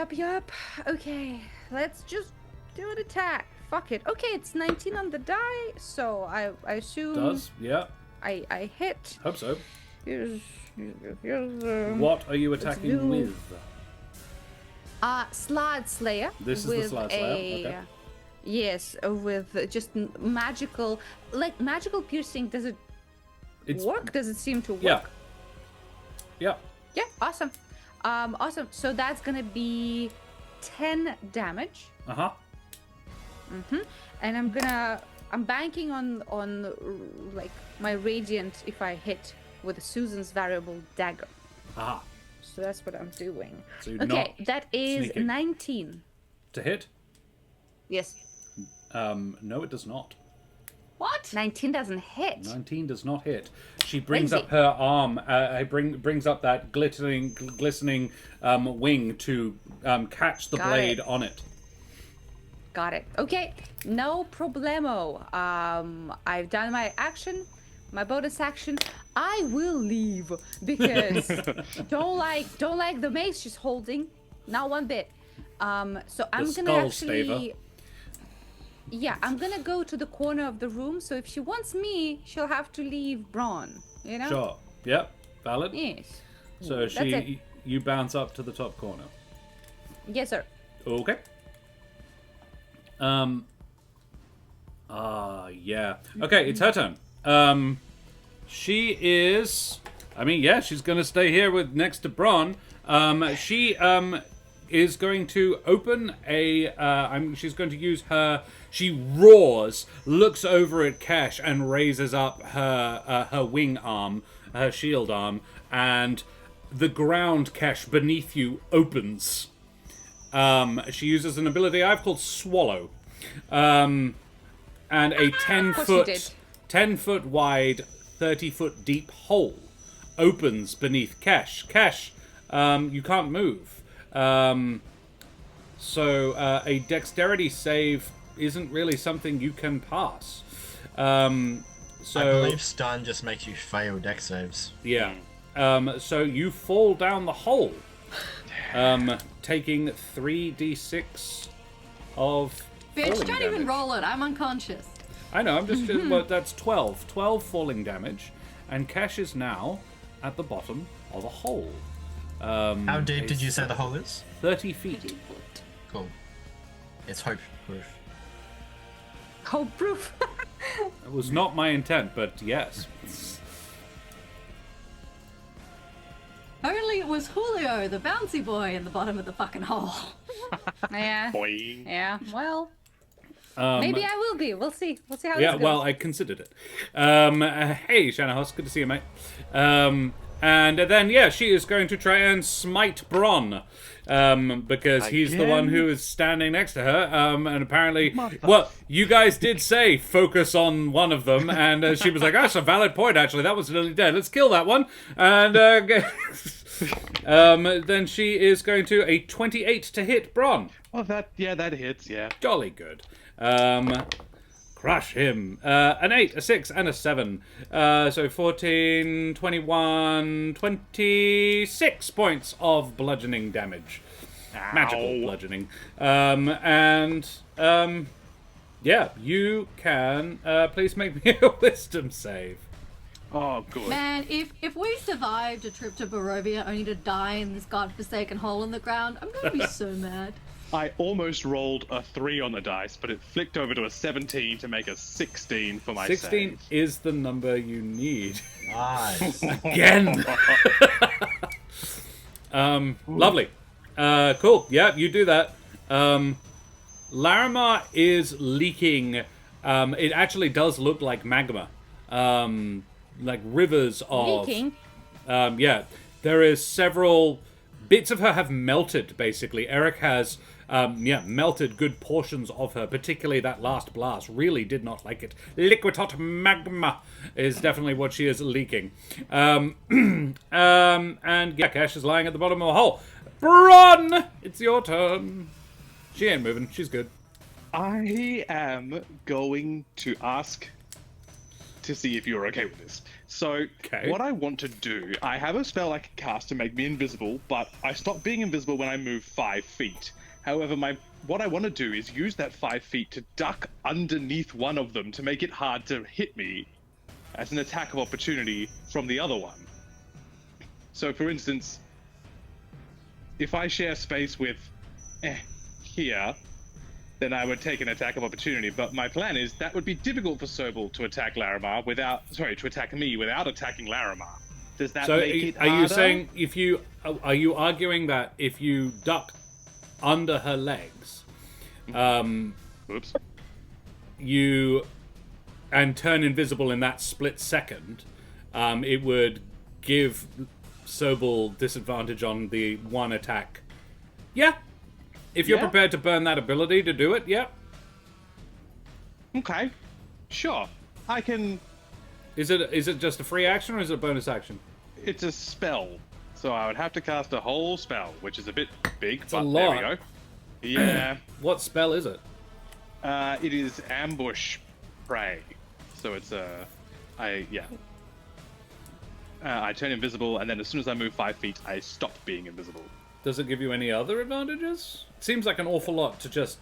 Okay, let's just do an attack. Fuck it. Okay, it's 19 on the die, so I assume Does? Yeah. I hit. Hope so. Here's What are you attacking do- with? Slide Slayer. This is the with Slide Slayer, okay. Yes, with just magical, like magical piercing. Does it work? Does it seem to work? Yeah. Yeah. Yeah, awesome. Awesome. So that's gonna be 10 damage. Uh-huh. And I'm banking on like my radiant if I hit with Susan's variable dagger. Aha. So that's what I'm doing. So you're Okay, not that is sneaking. 19. To hit? Yes. No, it does not. What? 19 doesn't hit. 19 does not hit. She brings Crazy. up her arm, brings up that glistening wing to catch the Got blade it. on it. Got it. Okay, no problemo. I've done my action, my bonus action. I will leave because don't like the mace she's holding, not one bit. So I'm The gonna skull actually. staver. Yeah, I'm gonna go to the corner of the room. So if she wants me, she'll have to leave Braun. You know. Sure. Yep. Valid. Yes. So That's it. you bounce up to the top corner. Yes, sir. Okay. Yeah. Okay, it's her turn. She is. I mean, yeah, she's gonna stay here with next to Bron. She is going to open a. She's going to use her. She roars, looks over at Kesh, and raises up her wing arm, her shield arm, and the ground, Kesh, beneath you opens. She uses an ability I've called Swallow. And a 10 foot wide, 30 foot deep hole opens beneath Kesh. Kesh, you can't move. So a dexterity save isn't really something you can pass. So I believe stun just makes you fail dex saves. yeah. So you fall down the hole, taking 3d6 of Bitch, falling don't even damage. roll it. I'm unconscious. I know, I'm just well, that's 12. 12 falling damage, and Cash is now at the bottom of a hole. How deep did you say the hole is? 30 feet. Cool. It's hope proof. Hope proof. It was not my intent, but yes. Only it was Julio, the bouncy boy, in the bottom of the fucking hole. Yeah. Boing. Yeah. Well. Maybe I will be. We'll see. We'll see how Yeah, this goes. well, I considered it. Hey, Shanahos, good to see you, mate. And then, yeah, she is going to try and smite Bron. Because he's the one who is standing next to her. And apparently, well, you guys did say focus on one of them. And she was like, that's a valid point, actually. That was nearly dead. Let's kill that one. And then she is going to a 28 to hit Bron. Oh, that hits, yeah. Jolly good. Crush him. An 8, a 6, and a 7. So 14, 21, 26 points of bludgeoning damage. Magical bludgeoning. Yeah, you can please make me a wisdom save. Oh, good. Man, if we survived a trip to Barovia only to die in this godforsaken hole in the ground, I'm gonna be so mad. I almost rolled a 3 on the dice, but it flicked over to a 17 to make a 16 for my 16 save. is the number you need. Nice. Again! Lovely. Cool. Yeah, you do that. Larimar is leaking. It actually does look like magma. like rivers of Leaking. yeah, there is several bits of her have melted. Basically, Eric has melted good portions of her. Particularly that last blast really did not like it. Liquid hot magma is definitely what she is leaking. And yeah, Cash is lying at the bottom of the hole. Bron, it's your turn. She ain't moving. She's good. I am going to ask to see if you're okay with this. So, Okay. what I want to do, I have a spell I can cast to make me invisible, but I stop being invisible when I move 5 feet. However, what I want to do is use that 5 feet to duck underneath one of them to make it hard to hit me as an attack of opportunity from the other one. So, for instance, if I share space with here, then I would take an attack of opportunity. But my plan is that would be difficult for Sobel to attack Larimar to attack me without attacking Larimar. Does that So make it are you harder? saying are you arguing that if you duck under her legs, Oops. and turn invisible in that split second, it would give Sobel disadvantage on the one attack? Yeah. If you're Yeah. prepared to burn that ability to do it, yeah. Okay. Sure. I can... Is it just a free action or is it a bonus action? It's a spell. So I would have to cast a whole spell, which is a bit big, a but lot. there we go. Yeah. What spell is it? It is ambush prey. So it's I turn invisible, and then as soon as I move 5 feet, I stop being invisible. Does it give you any other advantages? Seems like an awful lot to just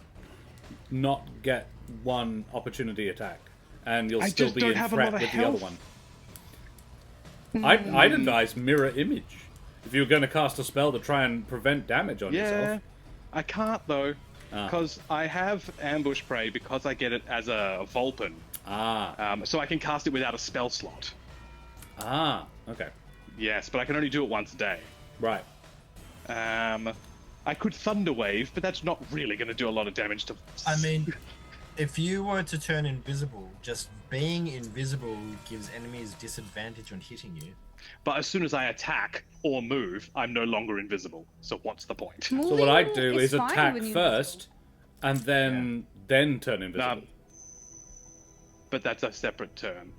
not get one opportunity attack, and you'll I still just be don't in have a threat lot of with the other health. one. I'd advise mirror image if you're going to cast a spell to try and prevent damage on Yeah, yourself. I can't though, because I have ambush prey because I get it as a Vulpin. So I can cast it without a spell slot. Okay, Yes, but I can only do it once a day. right. I could Thunder Wave, but that's not really going to do a lot of damage to... I mean, if you were to turn invisible, just being invisible gives enemies disadvantage on hitting you. But as soon as I attack or move, I'm no longer invisible. So what's the point? So what I'd do Moving is fine attack when you're first, and then turn invisible. But that's a separate turn.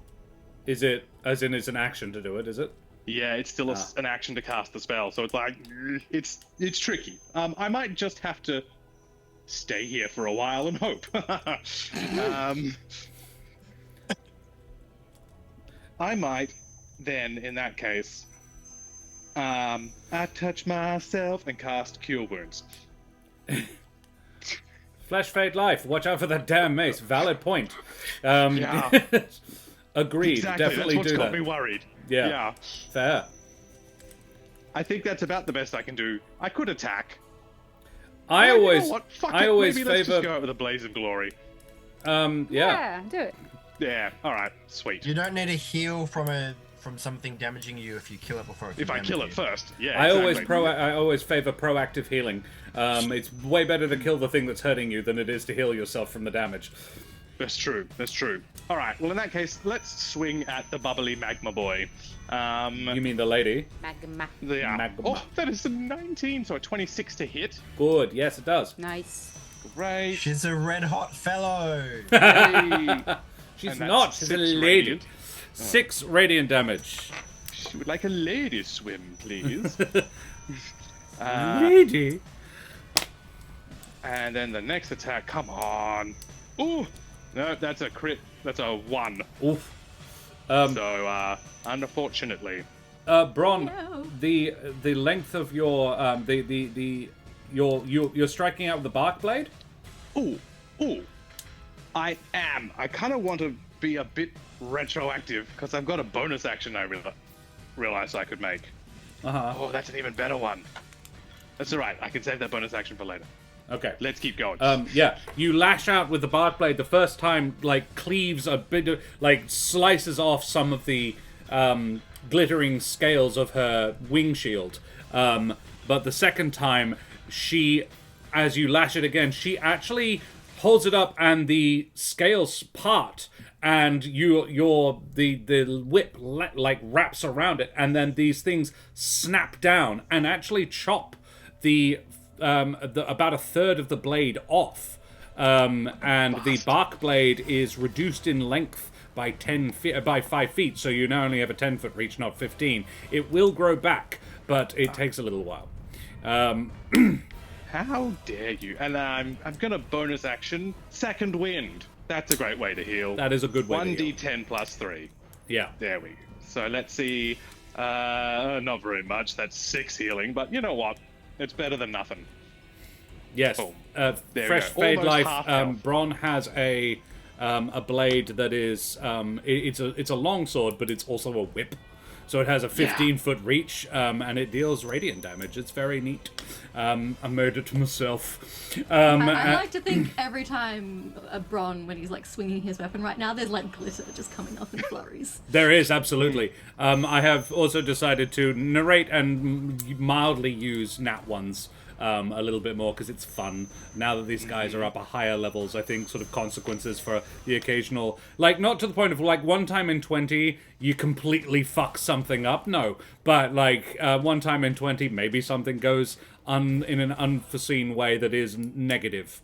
Is it as in it's an action to do it? Is it? Yeah, it's still an action to cast the spell, so it's like it's tricky. I might just have to stay here for a while and hope. I might then, in that case, I touch myself and cast Cure Wounds. Flash fade life. Watch out for that damn mace. Valid point. Yeah. Agreed. Exactly. Definitely That's what's do got that. me worried. Yeah. Yeah. Fair. I think that's about the best I can do. I could attack. I You know always, what? Fuck I it. always Maybe let's just favor. go out with a blaze of glory. Yeah. Yeah, do it. Yeah. All right. Sweet. You don't need a heal from something damaging you if you kill it before it can If I damage kill you. it first, yeah. I exactly. always favor proactive healing. It's way better to kill the thing that's hurting you than it is to heal yourself from the damage. That's true. That's true. All right. Well, in that case, let's swing at the bubbly magma boy. You mean the lady? Magma. Yeah. Magma. Oh, that is a 19, so a 26 to hit. Good. Yes, it does. Nice. Great. She's a red hot fellow. Hey. She's And that's not. She's a 6 lady. radiant. 6 radiant damage. She would like a lady swim, please. Lady. And then the next attack. Come on. Ooh. No, that's a crit. That's a 1. Oof. So, unfortunately. Bron, No. the length of your you're striking out with the bark blade. Ooh. I am. I kind of want to be a bit retroactive because I've got a bonus action I realized I could make. Oh, that's an even better one. That's all right. I can save that bonus action for later. Okay. Let's keep going. Yeah, you lash out with the bark blade. The first time, like, cleaves a bit of, like, slices off some of the glittering scales of her wing shield. But the second time, as you lash it again, she actually holds it up and the scales part, and the whip like wraps around it, and then these things snap down and actually chop the about a third of the blade off, and the bark blade is reduced in length by 5 feet, so you now only have a 10-foot reach, not 15. It will grow back, but it takes a little while. How dare you? And I'm gonna bonus action second wind. That's a great way to heal. That is a good way to heal. 1d10 plus 3. Yeah. There we go. So let's see. Not very much. That's 6 healing, but you know what? It's better than nothing. Yes. Boom. There Fresh we go. Fade Almost Life. half health. Bron has a blade that is it's a long sword, but it's also a whip. So it has a 15-foot reach, and it deals radiant damage. It's very neat. I made it myself. I like to think every time Bron, when he's like swinging his weapon right now, there's like glitter just coming up in flurries. There is, absolutely. I have also decided to narrate and mildly use nat ones a little bit more, because it's fun. Now that these guys are up at higher levels, I think sort of consequences for the occasional... Like, not to the point of, like, one time in 20, you completely fuck something up. No. But, like, one time in 20, maybe something goes in an unforeseen way that is negative.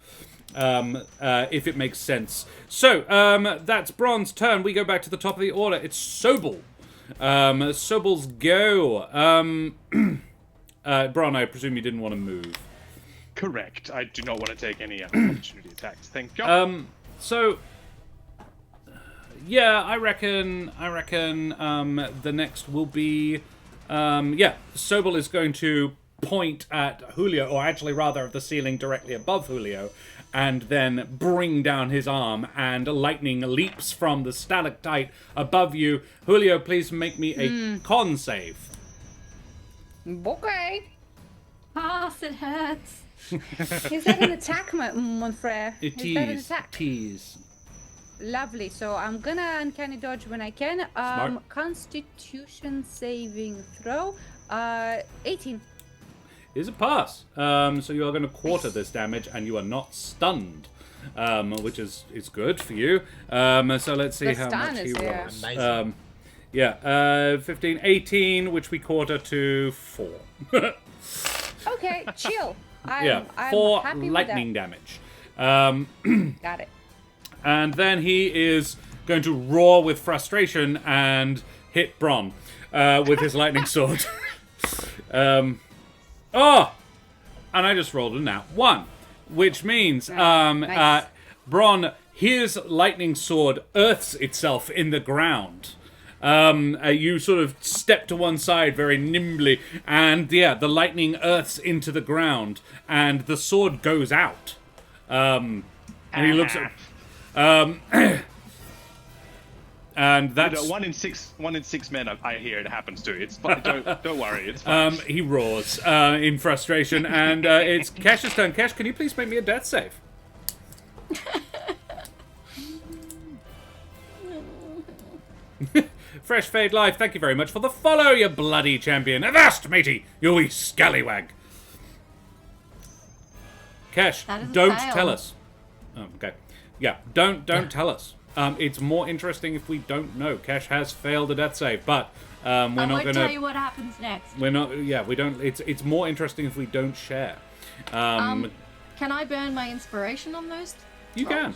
If it makes sense. So, that's Bron's turn. We go back to the top of the order. It's Sobel. Sobel's go. Bron, I presume you didn't want to move. Correct. I do not want to take any opportunity attacks. Thank you. So, yeah, I reckon, the next will be, Sobel is going to point at Julio, or actually rather at the ceiling directly above Julio, and then bring down his arm, and lightning leaps from the stalactite above you. Julio, please make me a con save. Okay. Pass, it hurts. Is that an attack, Monfrere? It Is that an is. attack? Tease. Lovely. So I'm gonna uncanny dodge when I can. Smart. Constitution saving throw. 18. Is a pass. So you are going to quarter this damage, and you are not stunned, which is good for you. So let's see The how stun much he is there. rolls. Amazing. 15, 18, which we quarter to 4. Okay, chill. I'm 4 happy lightning damage. with that. Got it. And then he is going to roar with frustration and hit Bron with his lightning sword. And I just rolled a nat 1, which means Nice. Bron, his lightning sword earths itself in the ground. You sort of step to one side very nimbly, and the lightning earths into the ground, and the sword goes out. And he looks at... and that's... One in six men I hear it happens to. It's fine. Don't worry, it's fine. he roars in frustration, and it's Kesh's turn. Kesh, can you please make me a death save? Fresh Fade Life, thank you very much for the follow, you bloody champion. Avast, matey, you wee scallywag. Kesh, That is a don't fail. tell us. Oh, okay. Yeah, don't tell us. It's more interesting if we don't know. Kesh has failed a death save, but we're I not won't gonna. tell you what happens next. We're not. Yeah, we don't. It's more interesting if we don't share. Can I burn my inspiration on those? You can.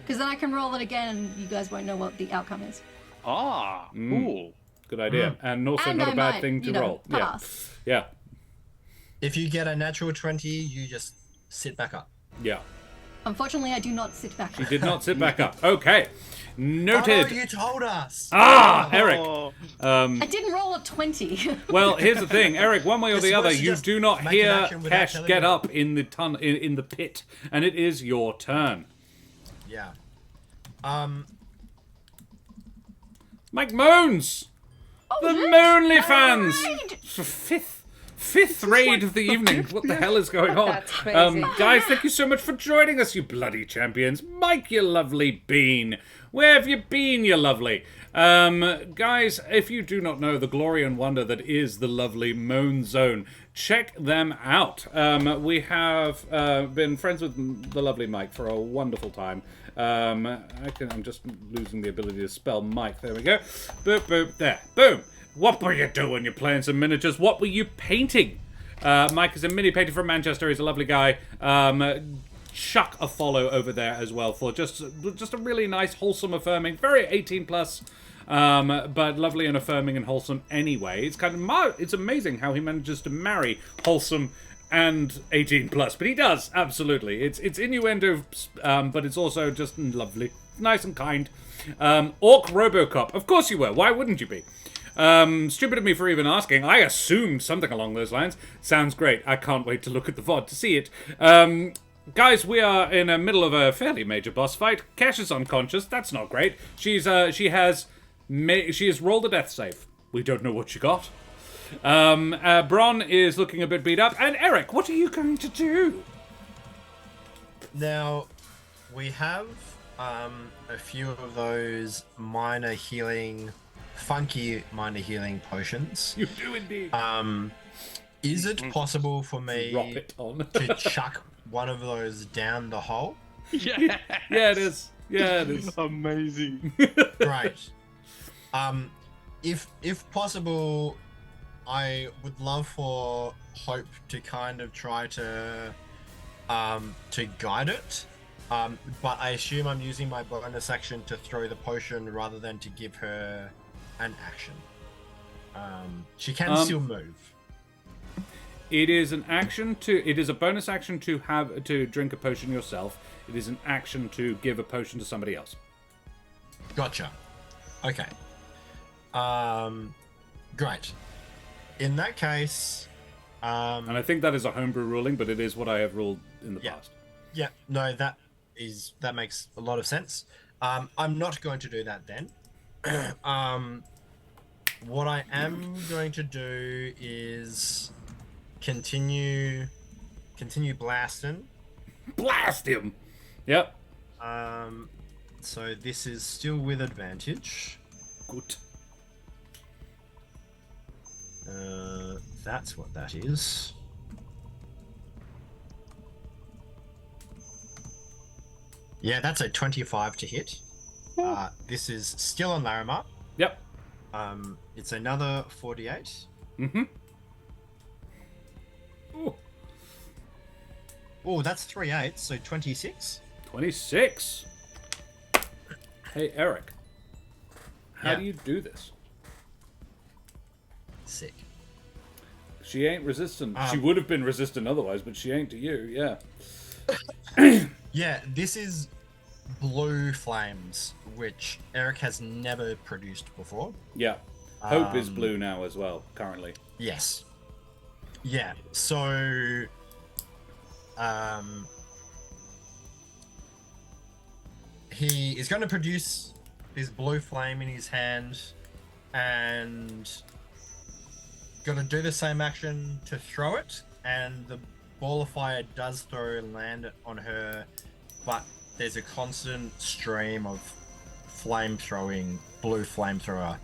Because then I can roll it again, and you guys won't know what the outcome is. Cool. Good idea, and also And not I a bad might, thing to you know, roll. pass. Yeah. If you get a natural 20, you just sit back up. Yeah. Unfortunately, I do not sit back. She did not sit back up. Okay. Noted. Oh, you told us. Eric. I didn't roll a 20. Well, here's the thing, Eric. One way or This the other, was you just do not make an hear action without Cash telling get me. up in the in the pit, and it is your turn. Yeah. Mike moans. The Moonly fans. Fifth raid of the evening. What the hell is going on? That's crazy. Guys, thank you so much for joining us, you bloody champions. Mike, you lovely bean. Where have you been, you lovely? Guys, if you do not know the glory and wonder that is the lovely Moan Zone, check them out. We have been friends with the lovely Mike for a wonderful time. I'm just losing the ability to spell Mike. There we go. Boop, boop, there. Boom. What were you doing? You're playing some miniatures. What were you painting? Mike is a mini painter from Manchester. He's a lovely guy. Chuck a follow over there as well for just a really nice, wholesome, affirming, very 18 plus, but lovely and affirming and wholesome anyway. It's kind of it's amazing how he manages to marry wholesome and 18 plus, but he does, absolutely. It's innuendo, but it's also just lovely, nice and kind. Orc Robocop, of course you were. Why wouldn't you be? Stupid of me for even asking. I assumed something along those lines. Sounds great. I can't wait to look at the VOD to see it. Guys, we are in the middle of a fairly major boss fight. Cash is unconscious. That's not great. She has rolled a death save. We don't know what she got. Bron is looking a bit beat up. And Eric, what are you going to do? Now, we have a few of those funky minor healing potions. You do indeed. Is it possible for me Drop it on. to chuck one of those down the hole? Yeah. Yeah, it is. Yeah, it is. Amazing. Right. If possible, I would love for Hope to kind of try to guide it. But I assume I'm using my bonus action to throw the potion rather than to give her an action. She can still move. It is an action to. It is a bonus action to drink a potion yourself. It is an action to give a potion to somebody else. Gotcha. Okay. Great. In that case, and I think that is a homebrew ruling, but it is what I have ruled in the past. Yeah. No, that makes a lot of sense. I'm not going to do that then. What I am going to do is continue blasting. Blast him! Yep. So this is still with advantage. Good. That's what that is. Yeah, that's a 25 to hit. This is still on Larimar. Yep. It's another 48. Mm-hmm. Ooh. Oh, that's 3 8s, so 26. 26. Hey, Eric. How do you do this? Sick. She ain't resistant. She would have been resistant otherwise, but she ain't to you, yeah. Yeah, this is blue flames, which Eric has never produced before. Yeah. Hope is blue now as well, currently. Yes. Yeah, so... he is going to produce this blue flame in his hand and going to do the same action to throw it, and the ball of fire does throw and land on her, but there's a constant stream of blue flamethrower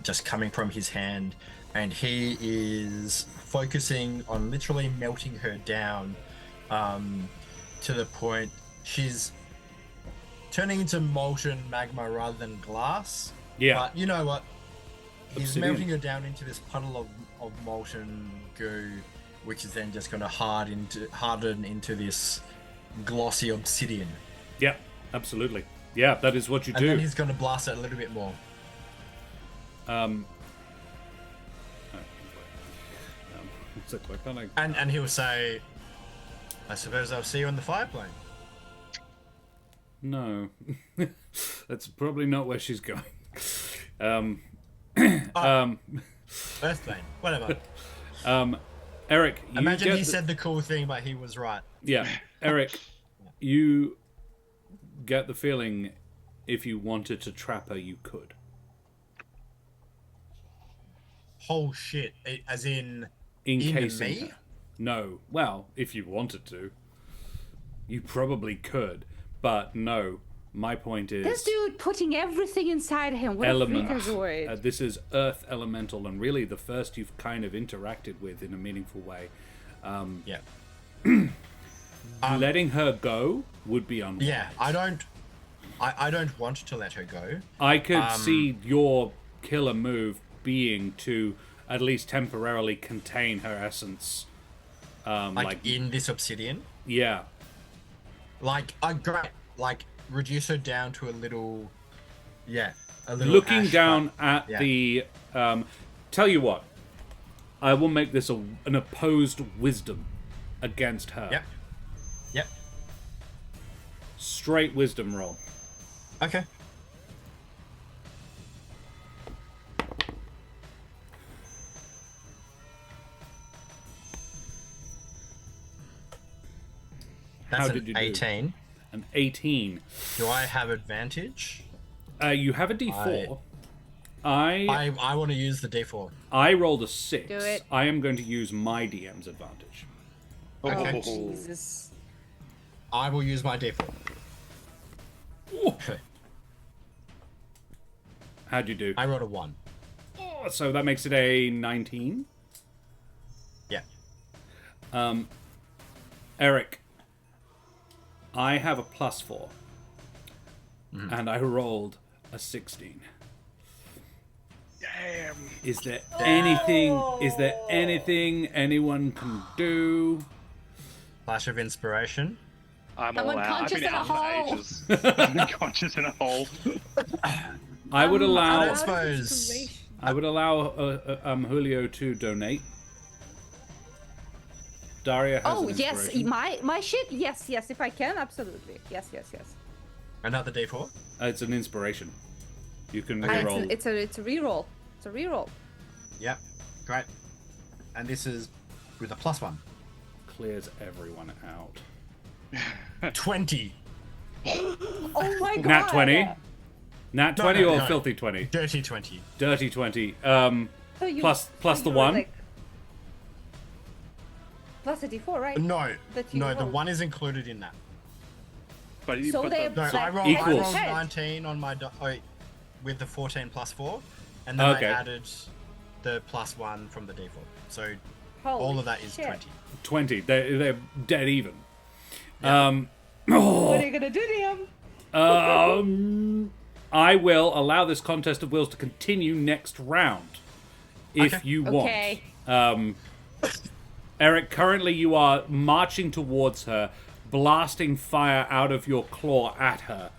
just coming from his hand, and he is focusing on literally melting her down to the point she's turning into molten magma rather than glass. Yeah. But you know what? He's Obsidian. melting her down into this puddle of molten goo, which is then just going to harden into this glossy obsidian. Yeah, absolutely. Yeah, that is what you And do. then he's going to blast it a little bit more. So why can't I... And he'll say, I suppose I'll see you on the fireplane. No. That's probably not where she's going. Earthplane, whatever. Eric, you Imagine he said the cool thing, but he was right. Yeah, Eric, you get the feeling if you wanted to trap her, you could. Oh shit! As in Encasing me? her. No. Well, if you wanted to, you probably could. But no, my point is... This dude putting everything inside him. What element. a freakazoid. This is Earth Elemental, and really the first you've kind of interacted with in a meaningful way. Yeah. Letting her go would be unwise. Yeah, I don't I don't want to let her go. I could see your killer move being to at least temporarily contain her essence. Like in this obsidian. Yeah. Like, great. Like, reduce her down to a little. Yeah. A little. Looking ash, down but- at yeah. the. Tell you what. I will make this an opposed wisdom against her. Yep. Yep. Straight wisdom roll. Okay. That's How did you do? 18. An 18. Do I have advantage? You have a d4. I I want to use the D4. rolled a 6. Do it. I am going to use my DM's advantage. Okay. Jesus. I will use my D4. Ooh. How'd you do? I rolled a 1. Oh, so that makes it a 19. Yeah. Eric, I have a +4. And I rolled a 16. Damn. Is there anything anyone can do? Flash of inspiration. I'm I'm all out. I've unconscious been in a out for hole. ages. I'm unconscious in a hole. I would I allow don't suppose. Julio to donate. Daria has Oh an yes, inspiration. my shit. Yes, if I can, absolutely. Yes. Another D4. It's an inspiration. You can Okay. reroll. It's a reroll. It's a reroll. Yep. Great. And this is with a +1. Clears everyone out. 20. Oh my god. Nat 20? Nat 20 or no. filthy 20? Dirty 20. Dirty 20. So you, Plus the you're one? like- plus a d4, right? No. That you No, the rolled. 1 is included in that. But, So but they- the, No, So I rolled equals. 19 on my with the 14 +4, and then Okay. I added the +1 from the D4. So Holy all of that is shit. 20. 20. They're dead even. What are you gonna do to him? I will allow this contest of wills to continue next round. If Okay. you want. Okay. Eric, currently you are marching towards her, blasting fire out of your claw at her.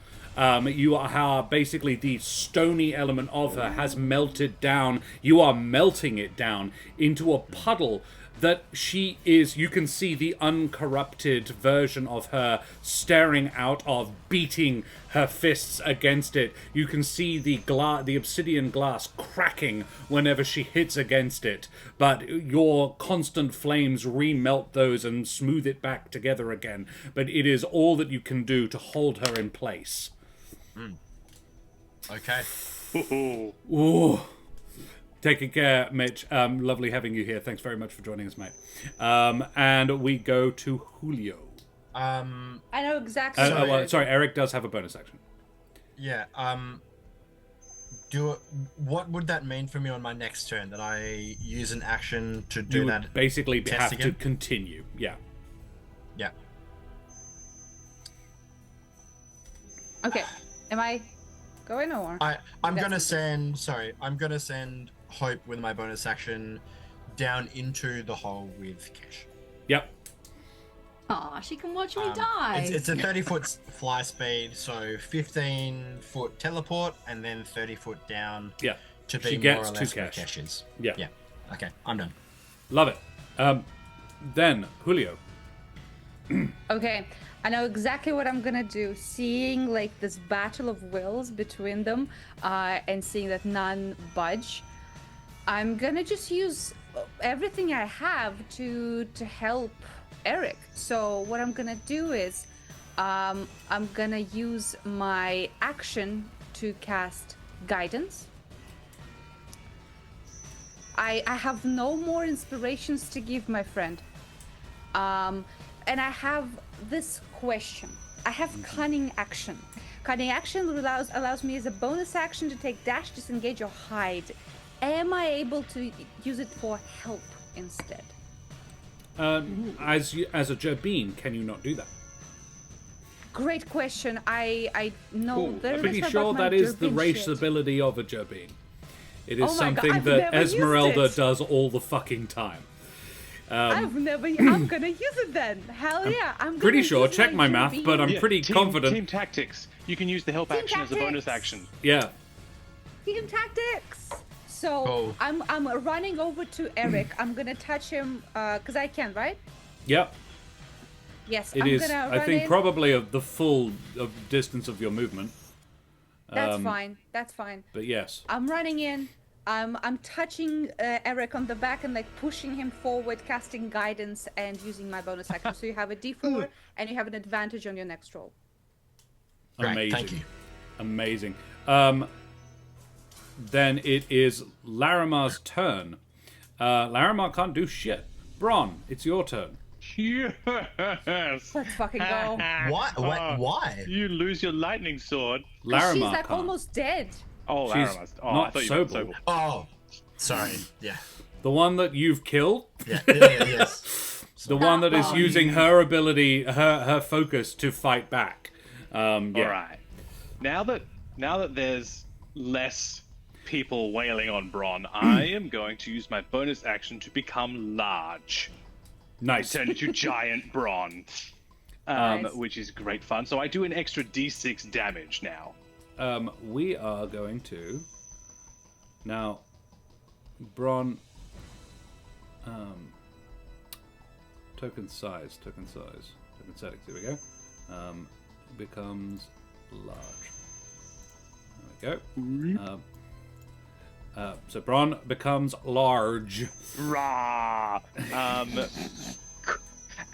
You are basically the stony element of her has melted down. You are melting it down into a puddle that she is. You can see the uncorrupted version of her staring out of, beating her fists against it. You can see the obsidian glass cracking whenever she hits against it. But your constant flames remelt those and smooth it back together again. But it is all that you can do to hold her in place. Okay. Ooh. Taking care, Mitch. Lovely having you here. Thanks very much for joining us, mate. And we go to Julio. I know exactly. Sorry, Eric does have a bonus action. Yeah. What would that mean for me on my next turn? That I use an action to do You would that? basically test have to again? continue. Yeah. Yeah. Okay. Am I going or? I'm That's gonna okay. send. Sorry, I'm gonna send Hope with my bonus action down into the hole with Kesh. Yep. Aw, she can watch me die. It's a 30-foot fly speed, so 15-foot teleport, and then 30-foot down Yeah. to She be gets more or to less where Kesh. Kesh is. Yeah. Yeah. Okay, I'm done. Love it. Then Julio. Okay, I know exactly what I'm gonna do. Seeing like this battle of wills between them, and seeing that none budge, I'm gonna just use everything I have to help Eric. So what I'm gonna do is, I'm gonna use my action to cast guidance. I have no more inspirations to give, my friend. And I have this question. I have cunning action. Cunning action allows me as a bonus action to take dash, disengage, or hide. Am I able to use it for help instead? As a Jabin, can you not do that? Great question. I know Cool. very Pretty little sure about my that is the Durbin race shit. ability of a Jobin. It is Oh my God, something I've that never used Esmeralda it. does all the fucking time. I'm gonna use it then. Hell yeah, I'm Pretty gonna sure, use check my math, Durbin. but I'm pretty confident. Team tactics. You can use the help Team action as a bonus tactics. action. Yeah. Team tactics. So Oh. I'm running over to Eric. I'm gonna touch him because I can, right? Yep. Yes, It I'm is, gonna I run think, in. probably of the full distance of your movement. That's fine. That's fine. But yes. I'm running in. I'm touching Eric on the back and like pushing him forward, casting guidance and using my bonus action. So you have a D4 and you have an advantage on your next roll. Great, Amazing. thank you. Amazing. Then it is Larimar's turn. Larimar can't do shit. Bron, it's your turn. Yes. Let's fucking go. Why? Why? You lose your lightning sword. Larimar She's like can't. almost dead. Oh, She's Laramus. Oh, not I thought you meant Sobel. Sobel. Oh, sorry. Yeah. The one that you've killed? Yes. The one that is using her ability, her focus to fight back. Yeah. All right. Now that there's less people wailing on Bron, I am going to use my bonus action to become large. Nice. Turn into giant Bron. Nice. Which is great fun. So I do an extra d6 damage now. We are going to now Bron token settings, here we go. Becomes large. There we go. So Bron becomes large. Rah!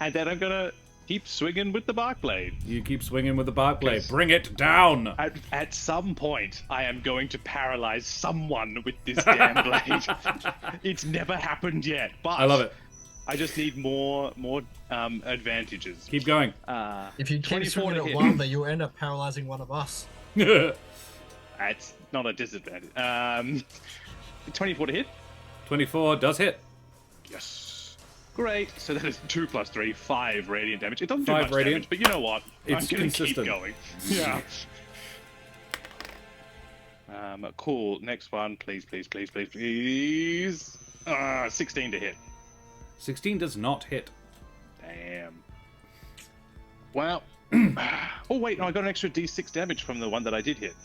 And then I'm gonna keep swinging with the bark blade. You keep swinging with the bark blade. Bring it down. At some point, I am going to paralyze someone with this damn blade. It's never happened yet, but I love it. I just need more advantages. Keep going. If you keep 24 swinging to it hit. longer, you'll end up paralyzing one of us. That's not a disadvantage. 24 to hit. 24 does hit. Yes. Great. So that is 2 + 3, 5 radiant damage. It doesn't do 5 much radiant. damage, but you know what? It's I'm gonna consistent. keep going. Yeah. Cool. Next one, please. 16 to hit. 16 does not hit. Damn. Well. Oh wait, no, I got an extra d6 damage from the one that I did hit.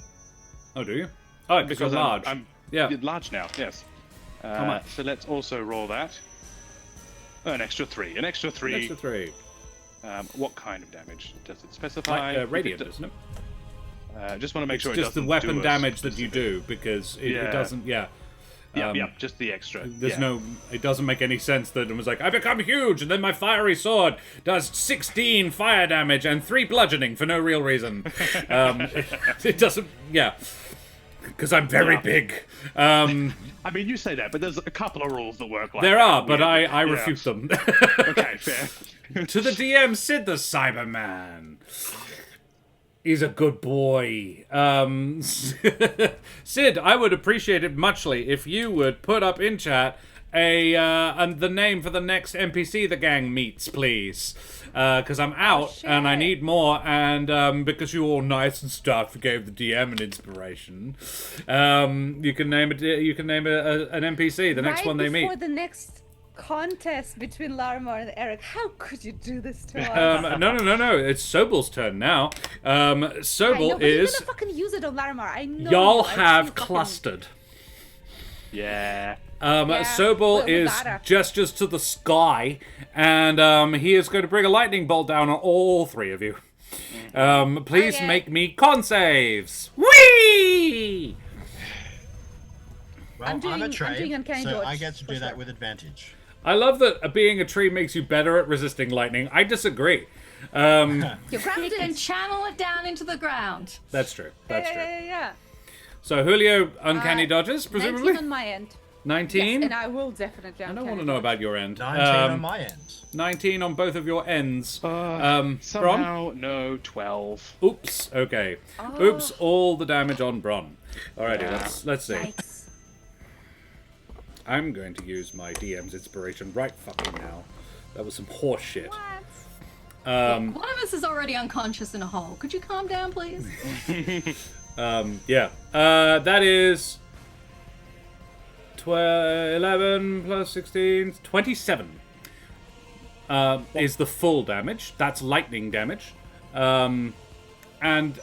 Oh, do you? Oh, because you're large. I'm Yeah. large now. Yes. How much? So let's also roll that. An extra 3. An extra 3. Extra 3. What kind of damage does it specify? Like radiant, isn't it? Just want to make sure it Just the doesn't weapon do a damage that you specific- do, because it Yeah. doesn't, yeah. Yep, just the extra. There's yeah. no, it doesn't make any sense that it was like, I become huge, and then my fiery sword does 16 fire damage and 3 bludgeoning for no real reason. It doesn't, yeah. Because I'm very Yeah. big. I mean, you say that, but there's a couple of rules that work like There that. are, but I Yeah. refute them. Okay, fair. To the DM, Sid the Cyberman. He's a good boy. Sid, I would appreciate it muchly if you would put up in chat and the name for the next NPC the gang meets, please. Because I'm out and I need more, and because you're all nice and stuff, gave the DM an inspiration. You can name it. You can name an NPC. The next one they meet. Before the next contest between Larimar and Eric. How could you do this to us? No. It's Sobel's turn now. I know, Sobel but you're is. gonna fucking use it on Larimar. I know. Y'all I've seen have fucking- clustered. Yeah. Sobel we is gotta. gestures to the sky, and he is going to bring a lightning bolt down on all 3 of you. Please Okay. make me con saves. Whee! Well, I'm doing a trade, Uncanny so Dodge, I get to for do that sure. with advantage. I love that being a tree makes you better at resisting lightning. I disagree. You're You grounded. can channel it down into the ground. That's true. That's true. Yeah. So Julio, uncanny dodges, 19 presumably? on my end. 19? Yes, and I will definitely. I don't want to know about your end. 19 on my end. 19 on both of your ends. Bron? Somehow, no, 12. Oops. Okay. Oops. All the damage on Bron. Alrighty. Yeah. Let's see. Nice. I'm going to use my DM's inspiration right fucking now. That was some horse shit. One of us is already unconscious in a hole. Could you calm down, please? Yeah. That is 11 plus 16, 27. Is the full damage. That's lightning damage. And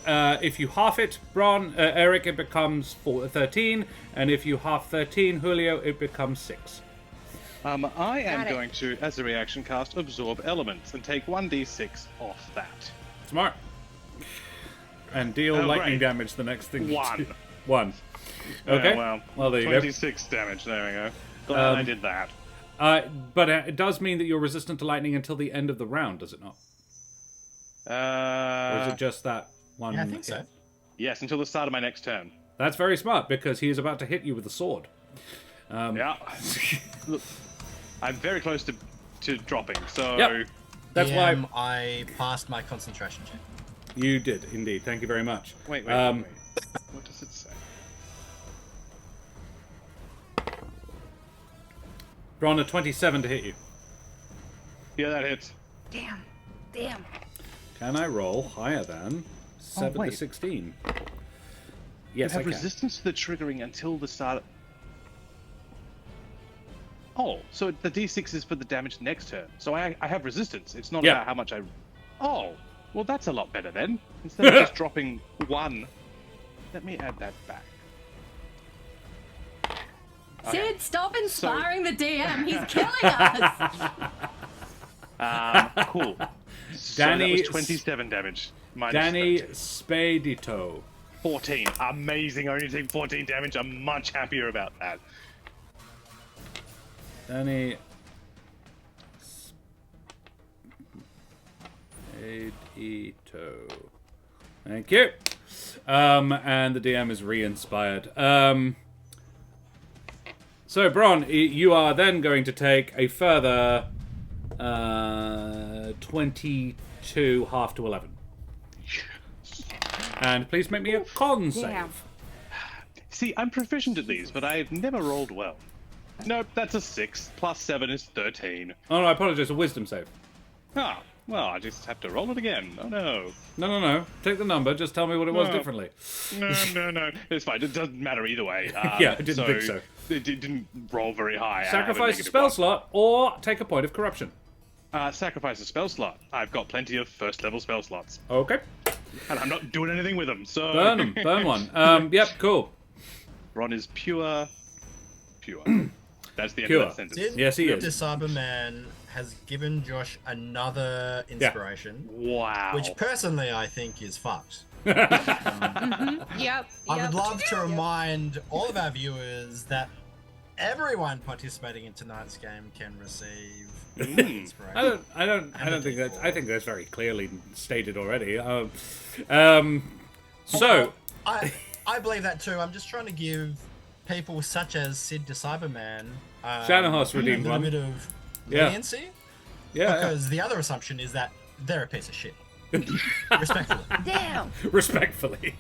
if you half it, Eric, it becomes 13. And if you half 13, Julio, it becomes 6. I am Got it. going to, as a reaction, cast Absorb Elements and take 1d6 off that. Smart. And deal Oh, lightning great. damage the next thing you One. do. 1. Okay. Well, there you 26 damage. There we go. Glad I did that. go. But it does mean that you're resistant to lightning until the end of the round, does it not? Or is it just that one? Yeah, I think so. hit? Yes, until the start of my next turn. That's very smart, because he is about to hit you with a sword. Yeah. Look, I'm very close to dropping, so... Yep. That's why I passed my concentration check. you did, indeed. Thank you very much. Wait. What does it say? Bron, a 27 to hit you. Yeah, that hits. Damn. Can I roll higher than 7 to wait. 16? You Yes, I have can. resistance to the triggering until the start... Oh, so the d6 is for the damage next turn. So I have resistance. It's not Yeah. about how much I... Oh, well that's a lot better then. Instead of just dropping 1. Let me add that back. Okay. Sid, stop inspiring the DM. He's killing us. Cool. So Danny that was 27 damage. Minus Danny 13. Spedito. 14. Amazing. Only take 14 damage. I'm much happier about that. Danny Spedito. Thank you. And the DM is re-inspired. So, Bron, you are then going to take a further 22 half to 11. And please make me a con Damn. save. See, I'm proficient at these, but I've never rolled well. Nope, that's a 6. Plus 7 is 13. Oh, no, I apologize. A wisdom save. Ah, well, I just have to roll it again. Oh, no. No. Take the number. Just tell me what it was No. differently. No. It's fine. It doesn't matter either way. Yeah, I didn't think so. It didn't roll very high. and I have Sacrifice a negative spell 1. slot or take a point of corruption. Sacrifice a spell slot. I've got plenty of first level spell slots. Okay. And I'm not doing anything with them, so... Burn them. Burn one. Yep, cool. Ron is pure. That's the end Pure. of that sentence. Did Yes, he is. the Cyberman has given Josh another inspiration, Wow. which personally I think is fucked. Yep. I would love to remind all of our viewers that everyone participating in tonight's game can receive inspiration. I don't think that. I think that's very clearly stated already. So I believe that too. I'm just trying to give people such as Sid the Cyberman Shanahouse a redeemed little one. bit of Yeah. leniency. Yeah, Because the other assumption is that they're a piece of shit. Respectfully. Damn. respectfully.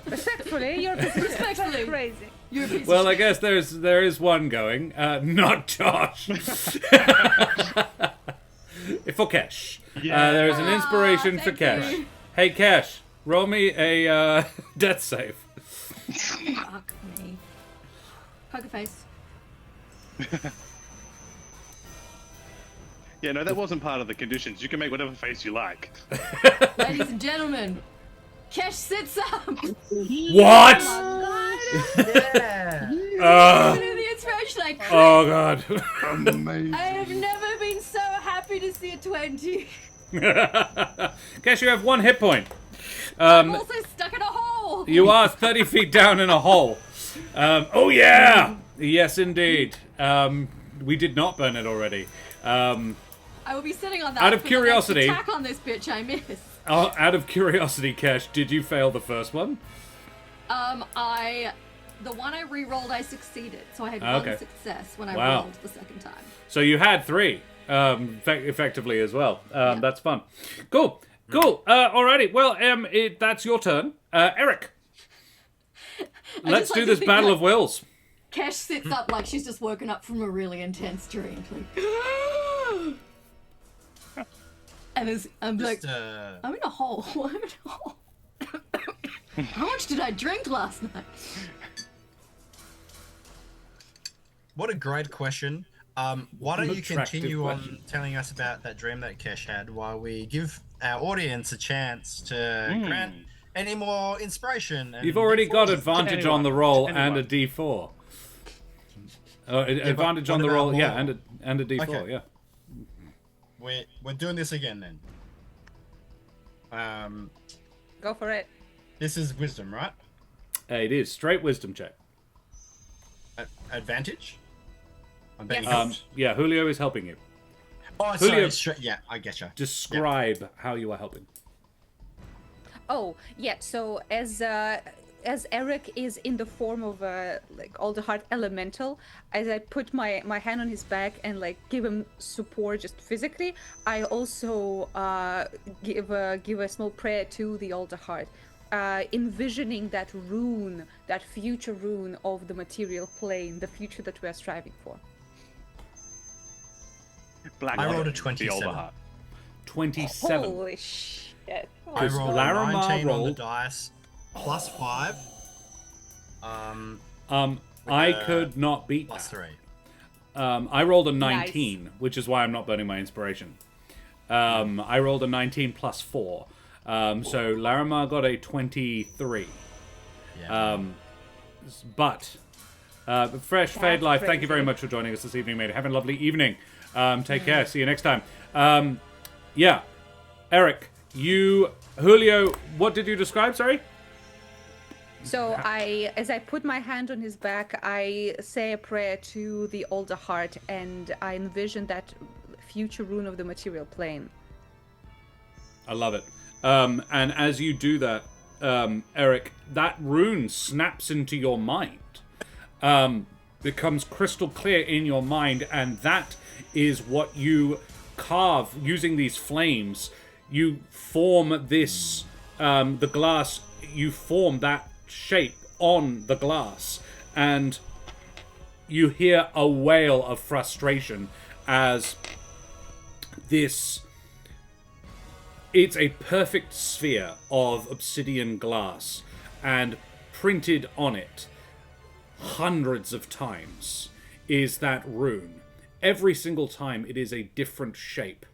Respectfully, you're Respectfully. crazy. You're a piece Well, of I guess there is one going. Not Josh. For Kesh. There is an inspiration for thank Kesh. you. Hey Kesh, roll me a death save. Fuck me. Poker face. Yeah, no, that wasn't part of the conditions. You can make whatever face you like. Ladies and gentlemen, Kesh sits up. What? Yeah. The inspiration I crit. Oh god. Amazing. I have never been so happy to see a 20. Kesh, you have 1 hit point. I'm also stuck in a hole. You are 30 feet down in a hole. Oh yeah! Yes, indeed. We did not burn it already. I will be sitting on that. Out of for curiosity- The next attack on this bitch I miss. Out of curiosity, Kesh, did you fail the first one? The one I re-rolled, I succeeded, so I had Okay. one success when I Wow. rolled the second time. So you had 3, effectively as well. That's fun. Cool. Alrighty. Well, that's your turn. Eric, let's just do like to this think, battle like- of wills. Kesh sits up like she's just woken up from a really intense dream. Like, And I'm like, Just, I'm in a hole. I'm in a hole. How much did I drink last night? what a great question. Why don't An you attractive continue question. on telling us about that dream that Kesh had while we give our audience a chance to grant any more inspiration? And You've already got D4s. advantage anyone, on the roll to and a anyone. D4. Advantage what on the about roll, yeah, more? and a D4, Okay. yeah. We're doing this again then. Go for it. This is wisdom, right? It is straight wisdom check. Advantage. I'm betting. Yes. Yeah, Julio is helping you. Oh, Julio- sorry. Yeah, I getcha. Describe how you are helping. Oh, yeah. So as Eric is in the form of a like all the heart elemental, as I put my hand on his back and like give him support just physically, I also give a small prayer to the altar heart, envisioning that rune, that future rune of the material plane, the future that we are striving for. Black I rolled a Order, 27. The older heart. 27. Holy shit! I rolled a Larimar 19 on the rolled- dice, plus 5. I could not beat Plus that. 3. I rolled a 19, which is why I'm not burning my inspiration. I rolled a 19 plus 4. So Larimar got a 23. Yeah. But Fresh Fade That's Life, thank you crazy. very much for joining us this evening, mate. Have a lovely evening. Take care. See you next time. Yeah. Eric, Julio, what did you describe? Sorry? So as I put my hand on his back, I say a prayer to the older heart, and I envision that future rune of the material plane. I love it. And as you do that, Eric, that rune snaps into your mind. Becomes crystal clear in your mind, and that is what you carve using these flames. You form this, the glass, you form that shape on the glass, and you hear a wail of frustration as this... It's a perfect sphere of obsidian glass, and printed on it hundreds of times is that rune. Every single time it is a different shape,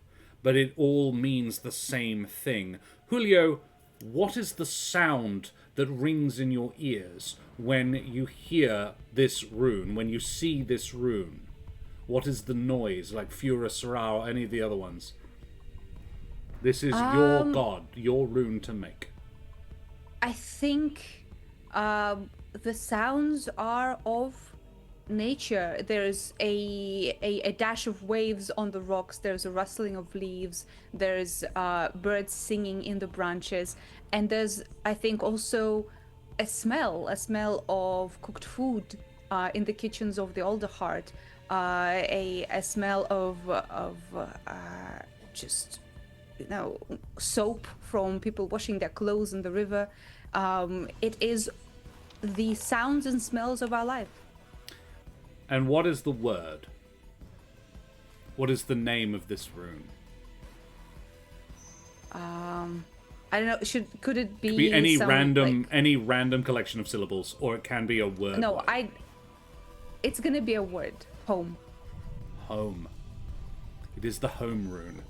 but it all means the same thing. Julio, what is the sound that rings in your ears when you hear this rune, when you see this rune? What is the noise, like Fura, Sarah, or any of the other ones? This is your god, your rune to make. I think the sounds are of nature. There's a dash of waves on the rocks. There's a rustling of leaves. There's birds singing in the branches, and there's, I think, also a smell of cooked food in the kitchens of the older heart. A smell of just, soap from people washing their clothes in the river. It is the sounds and smells of our life. And what is the word? What is the name of this rune? I don't know. Could it be, Could be any some, random like- any random collection of syllables, or it can be a word. No, word. It's gonna be a word. Home. Home. It is the home rune.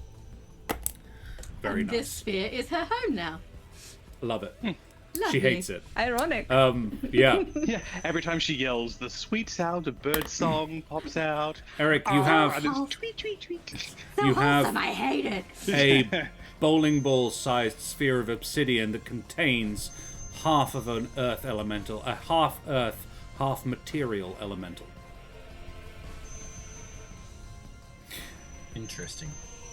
Very And nice. this sphere is her home now. Love it. Lovely. She hates it. Ironic. Yeah. Yeah, every time she yells, the sweet sound of bird song pops out. Eric, you have And it's tweet, tweet, tweet. So You have- wholesome, I hate it. a bowling ball sized sphere of obsidian that contains half of an earth elemental, a half earth, half material elemental. Interesting.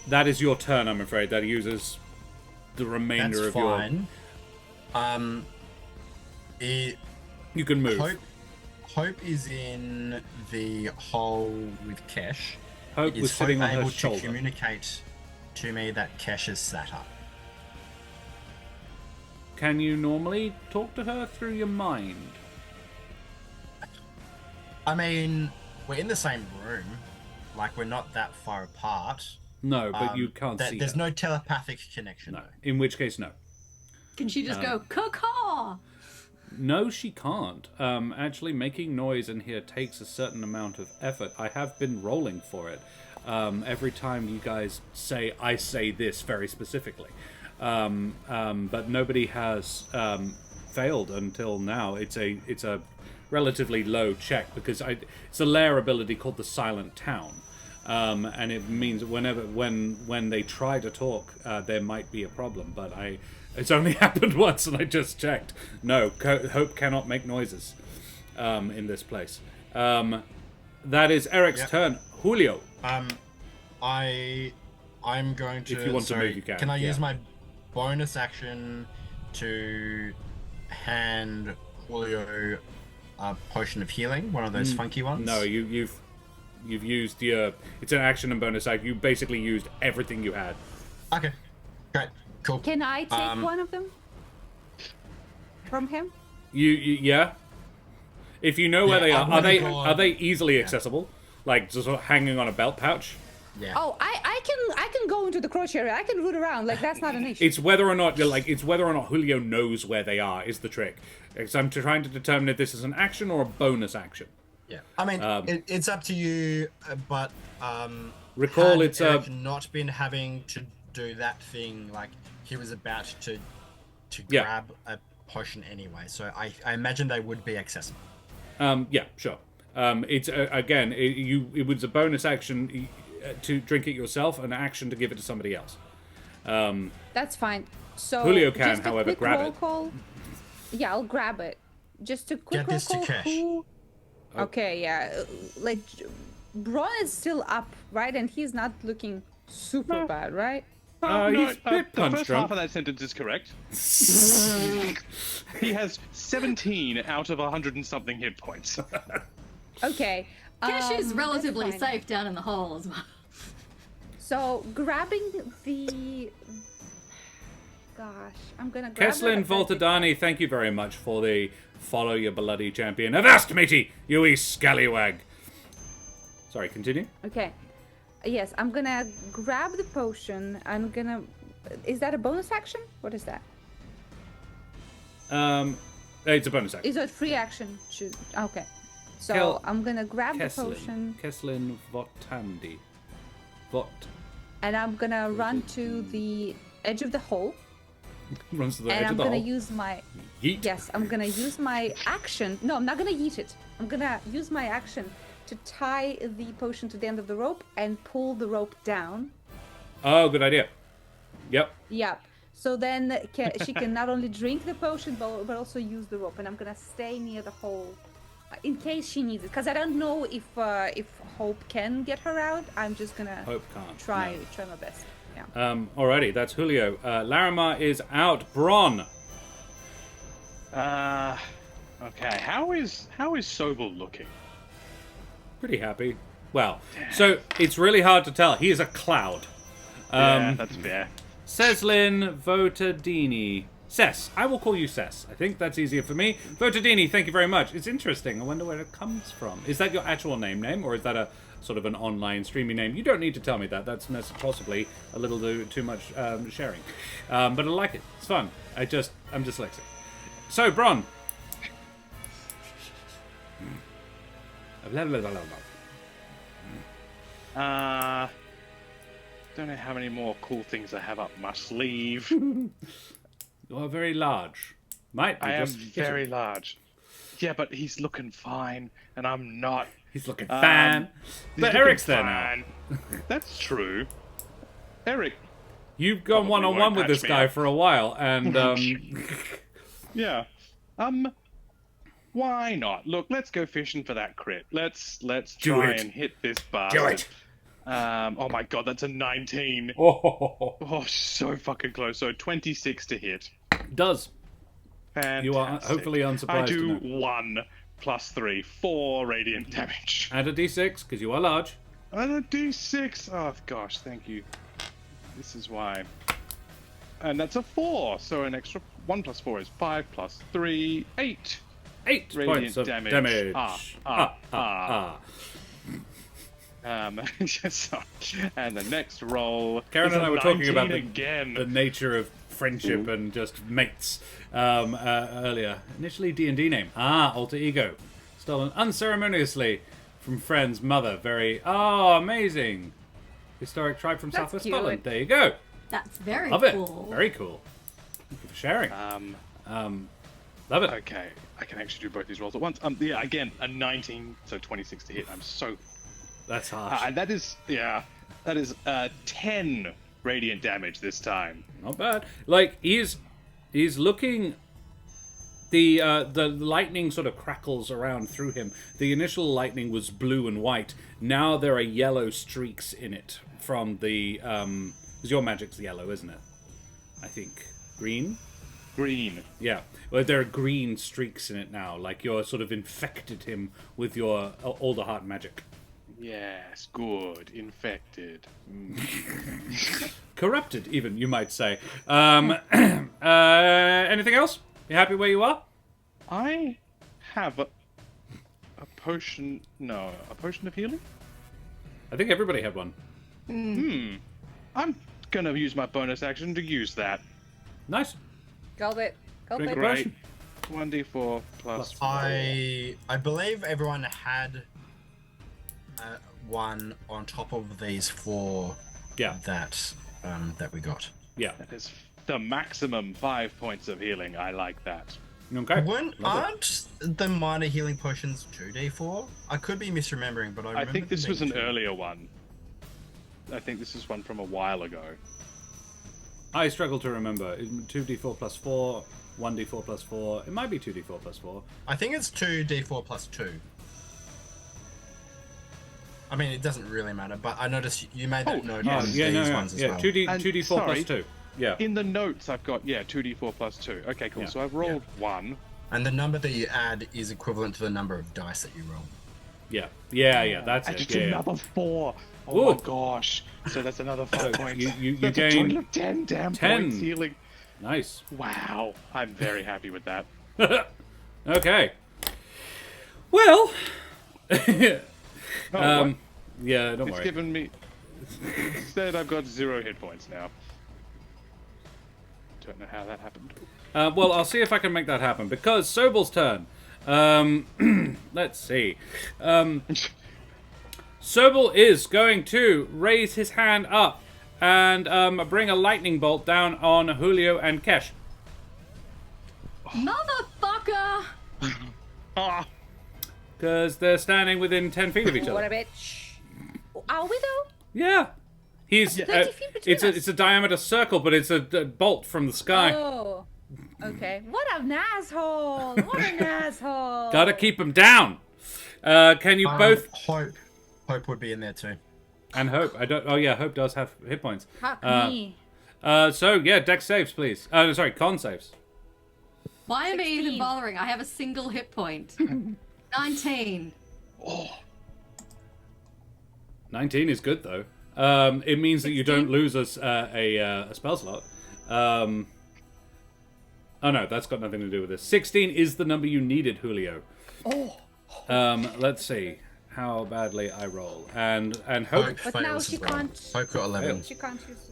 That is your turn, I'm afraid. That uses the remainder That's of your... fine. You can move. Hope is in the hole with Kesh. Hope was Is sitting Hope on her able to shoulder. communicate to me that Kesh is sat up? Can you normally talk to her through your mind? I mean, we're in the same room. Like, we're not that far apart. No, but you can't see There's her. no telepathic connection. No. In which case, no. Can she just go, caw? No, she can't. Actually, making noise in here takes a certain amount of effort. I have been rolling for it. Every time you guys say, I say this very specifically. But nobody has failed until now. It's a relatively low check because it's a lair ability called the Silent Town. And it means when they try to talk, there might be a problem. But it's only happened once, and I just checked. No, Hope cannot make noises in this place. That is Eric's turn. Julio. I'm going to. If you want to move, you can. Can I use my bonus action to hand Julio a potion of healing? One of those funky ones? No, you've used your. It's an action and bonus act. You basically used everything you had. Okay, great, cool. Can I take one of them from him? Yeah. If you know where they are are they easily accessible? Like just sort of hanging on a belt pouch? Yeah. Oh, I can go into the crotch area. I can root around. Like that's not an issue. It's whether or not Julio knows where they are is the trick. Because I'm trying to determine if this is an action or a bonus action. Yeah. I mean, it's up to you, but Recall had it's Eric not been having to do that thing, like he was about to grab a potion anyway. So I imagine they would be accessible. Yeah, sure. It's again, it was a bonus action to drink it yourself, an action to give it to somebody else. That's fine. So Julio can, just a however, quick grab roll it. Call. Yeah, I'll grab it. Just a quick Get roll this to call. Kesh. Who? Okay, yeah. Like Braun is still up, right? And he's not looking super bad, right? He's a bit the punch first drunk. half of that sentence is correct. He has 17 out of 100 and something hit points. Okay. Kesh is that's relatively fine. safe down in the hole as well. So grabbing the. Gosh, I'm gonna grab. Kesslin the- Voltadani, thank you very much for the follow your bloody champion. Avast, matey, you wee scallywag. Sorry, continue. Okay. Yes, I'm gonna grab the potion. I'm gonna. Is that a bonus action? What is that? It's a bonus action. Is it free action? Okay. So Kel- I'm gonna grab the potion Kesslin Votandi. and I'm gonna run to the edge of the hole. Runs to the And edge I'm of the gonna hole. use my. Yeet. Yes, I'm gonna use my action. No, I'm not gonna yeet it. I'm gonna use my action to tie the potion to the end of the rope and pull the rope down. Oh, good idea. Yep. Yep. So then she can not only drink the potion but also use the rope. And I'm gonna stay near the hole in case she needs it. Because I don't know if Hope can get her out. I'm just gonna Hope can't. try my best. Yeah. Alrighty, that's Julio. Larimar is out. Bron. Okay. How is Sobel looking? Pretty happy. Well, so it's really hard to tell. He is a cloud. Yeah, that's fair. Seslin Votadini. Ses. I will call you Ses. I think that's easier for me. Votadini, thank you very much. It's interesting. I wonder where it comes from. Is that your actual name, or is that a sort of an online streaming name? You don't need to tell me that. That's possibly a little too much sharing. But I like it. It's fun. I'm dyslexic. So, Bron. Blah, blah, blah, blah, blah. Don't know how many more cool things I have up my sleeve. You are very large. Might be I am just very large. Yeah, but he's looking fine, and I'm not. He's looking fine. He's But looking Eric's there now. fine. That's true. Eric, You've gone Probably one-on-one won't with patch this me guy up. for a while, and yeah. Why not? Look, let's go fishing for that crit. Let's try it. and hit this bastard. Do it. Oh my god, that's a 19. oh, Oh, so fucking close. So 26 to hit. does. Fantastic. You are hopefully unsurprised I do to know. 1 plus 3, 4 radiant damage. And a d6, because you are large. And a d6. Oh gosh, thank you. This is why. And that's a 4. So an extra 1 plus 4 is 5 plus 3, 8. 8 Radiant points of damage. damage. Ah. so- and the next roll. Karen is and a I were talking about 19 again. the nature of friendship and just mates earlier. Initially D&D name. Alter ego. Stolen unceremoniously from friend's mother. Very, amazing. Historic tribe from That's Southwest cute. Scotland. There you go. That's very Love it. cool. Very cool. Thank you for sharing. Love it. Okay, I can actually do both these rolls at once. Yeah, again, a 19, so 26 to hit. I'm so... That's harsh. and that is 10 radiant damage this time. Not bad. Like he's looking. The lightning sort of crackles around through him. The initial lightning was blue and white. Now there are yellow streaks in it from the. Because your magic's yellow, isn't it? I think green. Green. Yeah. Well, there are green streaks in it now. Like you're sort of infected him with your older heart magic. Yes, good. Infected. Corrupted, even, you might say. Anything else? You happy where you are? I have a potion. No, a potion of healing. I think everybody had one. I'm gonna use my bonus action to use that. Nice. Gulp it. Gulp Drink it. a Great. 1d4 plus 4. I believe everyone had one on top of these 4 Yeah. that we got. Yeah. That is the maximum 5 points of healing. I like that. Okay. Aren't the minor healing potions 2d4? I could be misremembering, but I remember I think this them was an being 2. earlier one. I think this is one from a while ago. I struggle to remember. 2d4 plus 4, 1d4 plus 4. It might be 2d4 plus 4. I think it's 2d4 plus 2. I mean, it doesn't really matter, but I noticed you made that note yes. on Yeah, these no, ones as yeah. well. 2d4 sorry. plus 2. Yeah. In the notes, I've got 2d4 plus 2. Okay, cool. Yeah. So I've rolled 1. And the number that you add is equivalent to the number of dice that you roll. Yeah. Yeah, that's I it. just Yeah, did yeah. another 4. Oh Ooh. my gosh. So that's another 5 points. you That's a gain total of 10 damn 10. points healing. Nice. Wow. I'm very happy with that. Okay. Well. Oh, what? Yeah, don't It's worry. given me... Instead, I've got 0 hit points now. Don't know how that happened. Well, I'll see if I can make that happen because Sobel's turn. Let's see. Sobel is going to raise his hand up and bring a lightning bolt down on Julio and Kesh. Motherfucker! Ah! Because they're standing within 10 feet of each What other. a bitch. Are we though? Yeah. He's 30 feet between it's us. it's a diameter circle, but it's a bolt from the sky. Oh. Okay. What an asshole. What an asshole. Gotta keep him down. Can you both Hope would be in there too. and Hope? I don't. Oh yeah, Hope does have hit points. Fuck me. So yeah, Dex saves, please. Sorry, con saves. Why am I even 16. bothering? I have a single hit point. 19. 19 is good though. It means that you don't lose a spell slot. Oh no, that's got nothing to do with this. 16 is the number you needed, Julio. Oh. Let's see how badly I roll. And Hope. But now fails she as well. can't. Hope got 11. She can't use.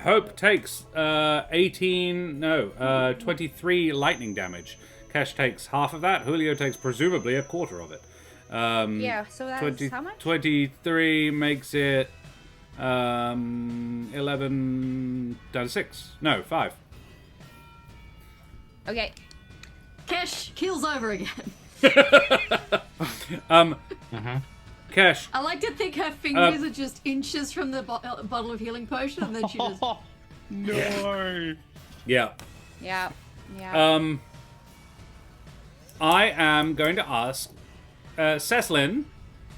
Hope takes 23 lightning damage. Kesh takes half of that. Julio takes presumably a quarter of it. Yeah, so that's 20, how much? 23 makes it 11 down to 6. No, 5. Okay. Kesh keels over again. Kesh, I like to think her fingers are just inches from the bottle of healing potion, and then she just. No! yeah. Yeah. Yeah. I am going to ask Ceslin,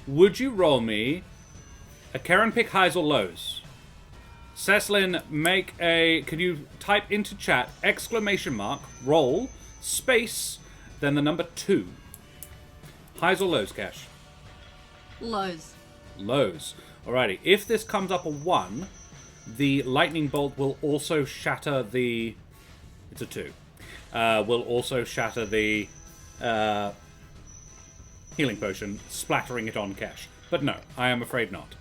would you roll me a Karen pick highs or lows? Ceslin, can you type into chat ! roll space then the number 2. Highs or lows, Cash? Lows. Lows. Alrighty. If this comes up a 1, the lightning bolt will also shatter the. It's a 2. Will also shatter the healing potion, splattering it on Cash. But no, I am afraid not.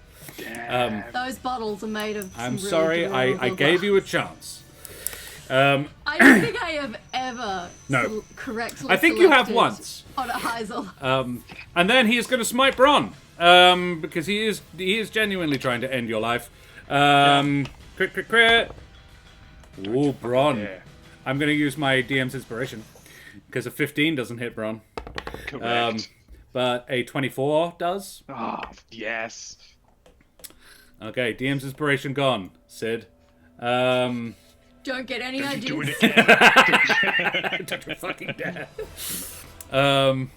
Those bottles are made of. I'm some sorry, really I durable gave you a glass. chance. I don't think I have ever No. correctly. I think you have selected once. on a Heisel. And then he is going to smite Bron, because he is genuinely trying to end your life. Crit, crit, crit. Ooh, Bron. Yeah. I'm going to use my DM's inspiration, because a 15 doesn't hit Bron. Correct. But a 24 does. Yes. Okay, DM's inspiration gone. Sid. Don't get any ideas. Do it again. Don't you fucking dare. And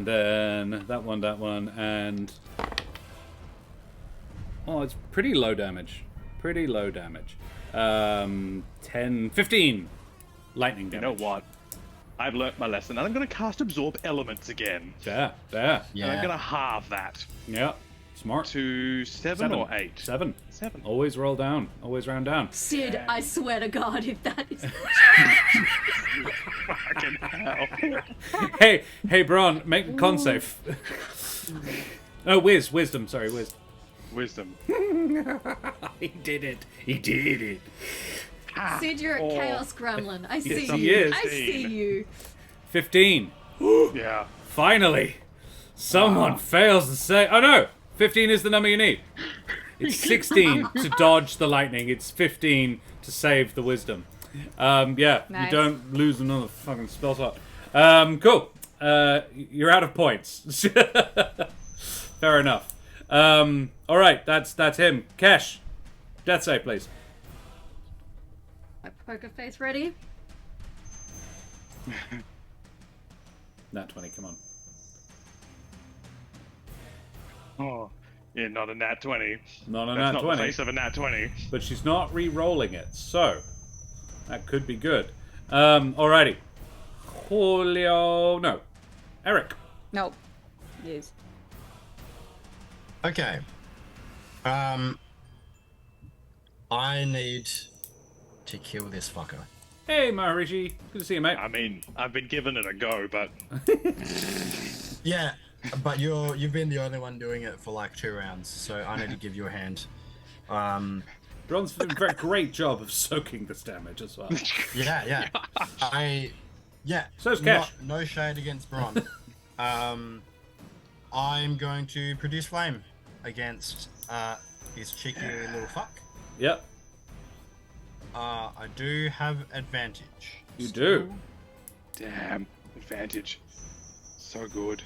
then that one, and... Oh, it's pretty low damage. Pretty low damage. 10, 15 lightning You damage. know what? I've learnt my lesson, and I'm going to cast Absorb Elements again. There. And I'm Yeah. going to halve that Yeah, smart. to 7 or 8. 7. 7. Always roll down. Always round down. Sid, I swear to God, if that is. Fucking hell. Hey, Bron, make a con save. Oh, wisdom. Sorry, wisdom. Wisdom. He did it. He did it. Sid, you're a chaos gremlin. I see he you. is. I see you. 15. Yeah. Finally, someone fails to say. Oh no, 15 is the number you need. It's 16 to dodge the lightning. It's 15 to save the wisdom. Yeah, Nice. you don't lose another fucking spell slot. Cool. You're out of points. Fair enough. All right, that's him. Kesh, death save, please. My poker face ready? Nat 20. Come on. Oh, yeah, not a nat 20. Not a That's nat not 20. the face of a nat 20. But she's not re-rolling it, so that could be good. Alrighty. Julio, no, Eric. No. Yes. Okay. I need to kill this fucker. Hey, Maharishi. Good to see you, mate. I mean, I've been giving it a go, but Yeah, but you've been the only one doing it for like 2 rounds, so I need to give you a hand. Bron's doing a very great job of soaking this damage as well. Yeah. So's Cash. No shade against Bron. I'm going to produce flame against his cheeky little fuck. Yep, I do have advantage. you do. damn, advantage. So good.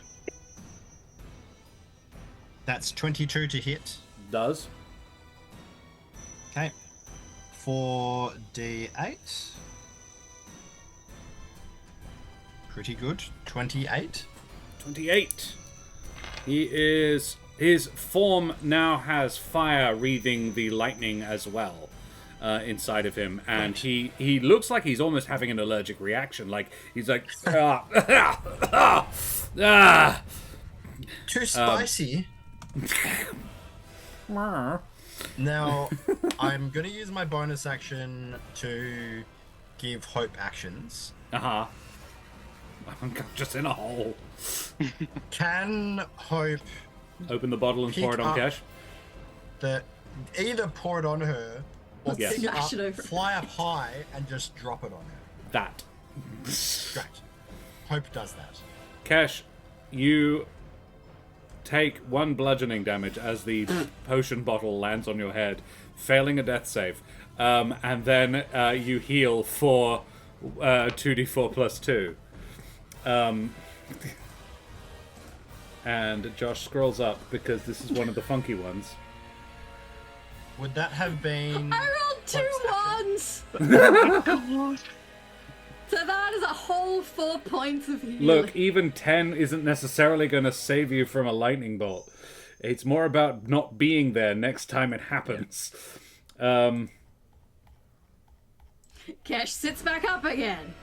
That's 22 to hit. Does. Okay. 4d8. Pretty good. 28. 28. His form now has fire wreathing the lightning as well inside of him, and he looks like he's almost having an allergic reaction. Like he's like, Too spicy. Now, I'm going to use my bonus action to give hope actions. Uh-huh. I'm just in a hole. Can hope Open the bottle and pour Pick it on up. Cash. either pour it on her or Yeah. pick it Smash up, it over. fly up high, and just drop it on her? That. Great. Hope does that. Cash, you take 1 bludgeoning damage as the potion bottle lands on your head, failing a death save. And then you heal for 2d4 plus 2. And Josh scrolls up because this is one of the funky ones. Would that have been... I rolled 2 ones! So that is a whole 4 points of healing. Look, even 10 isn't necessarily going to save you from a lightning bolt. It's more about not being there next time it happens. Cash sits back up again.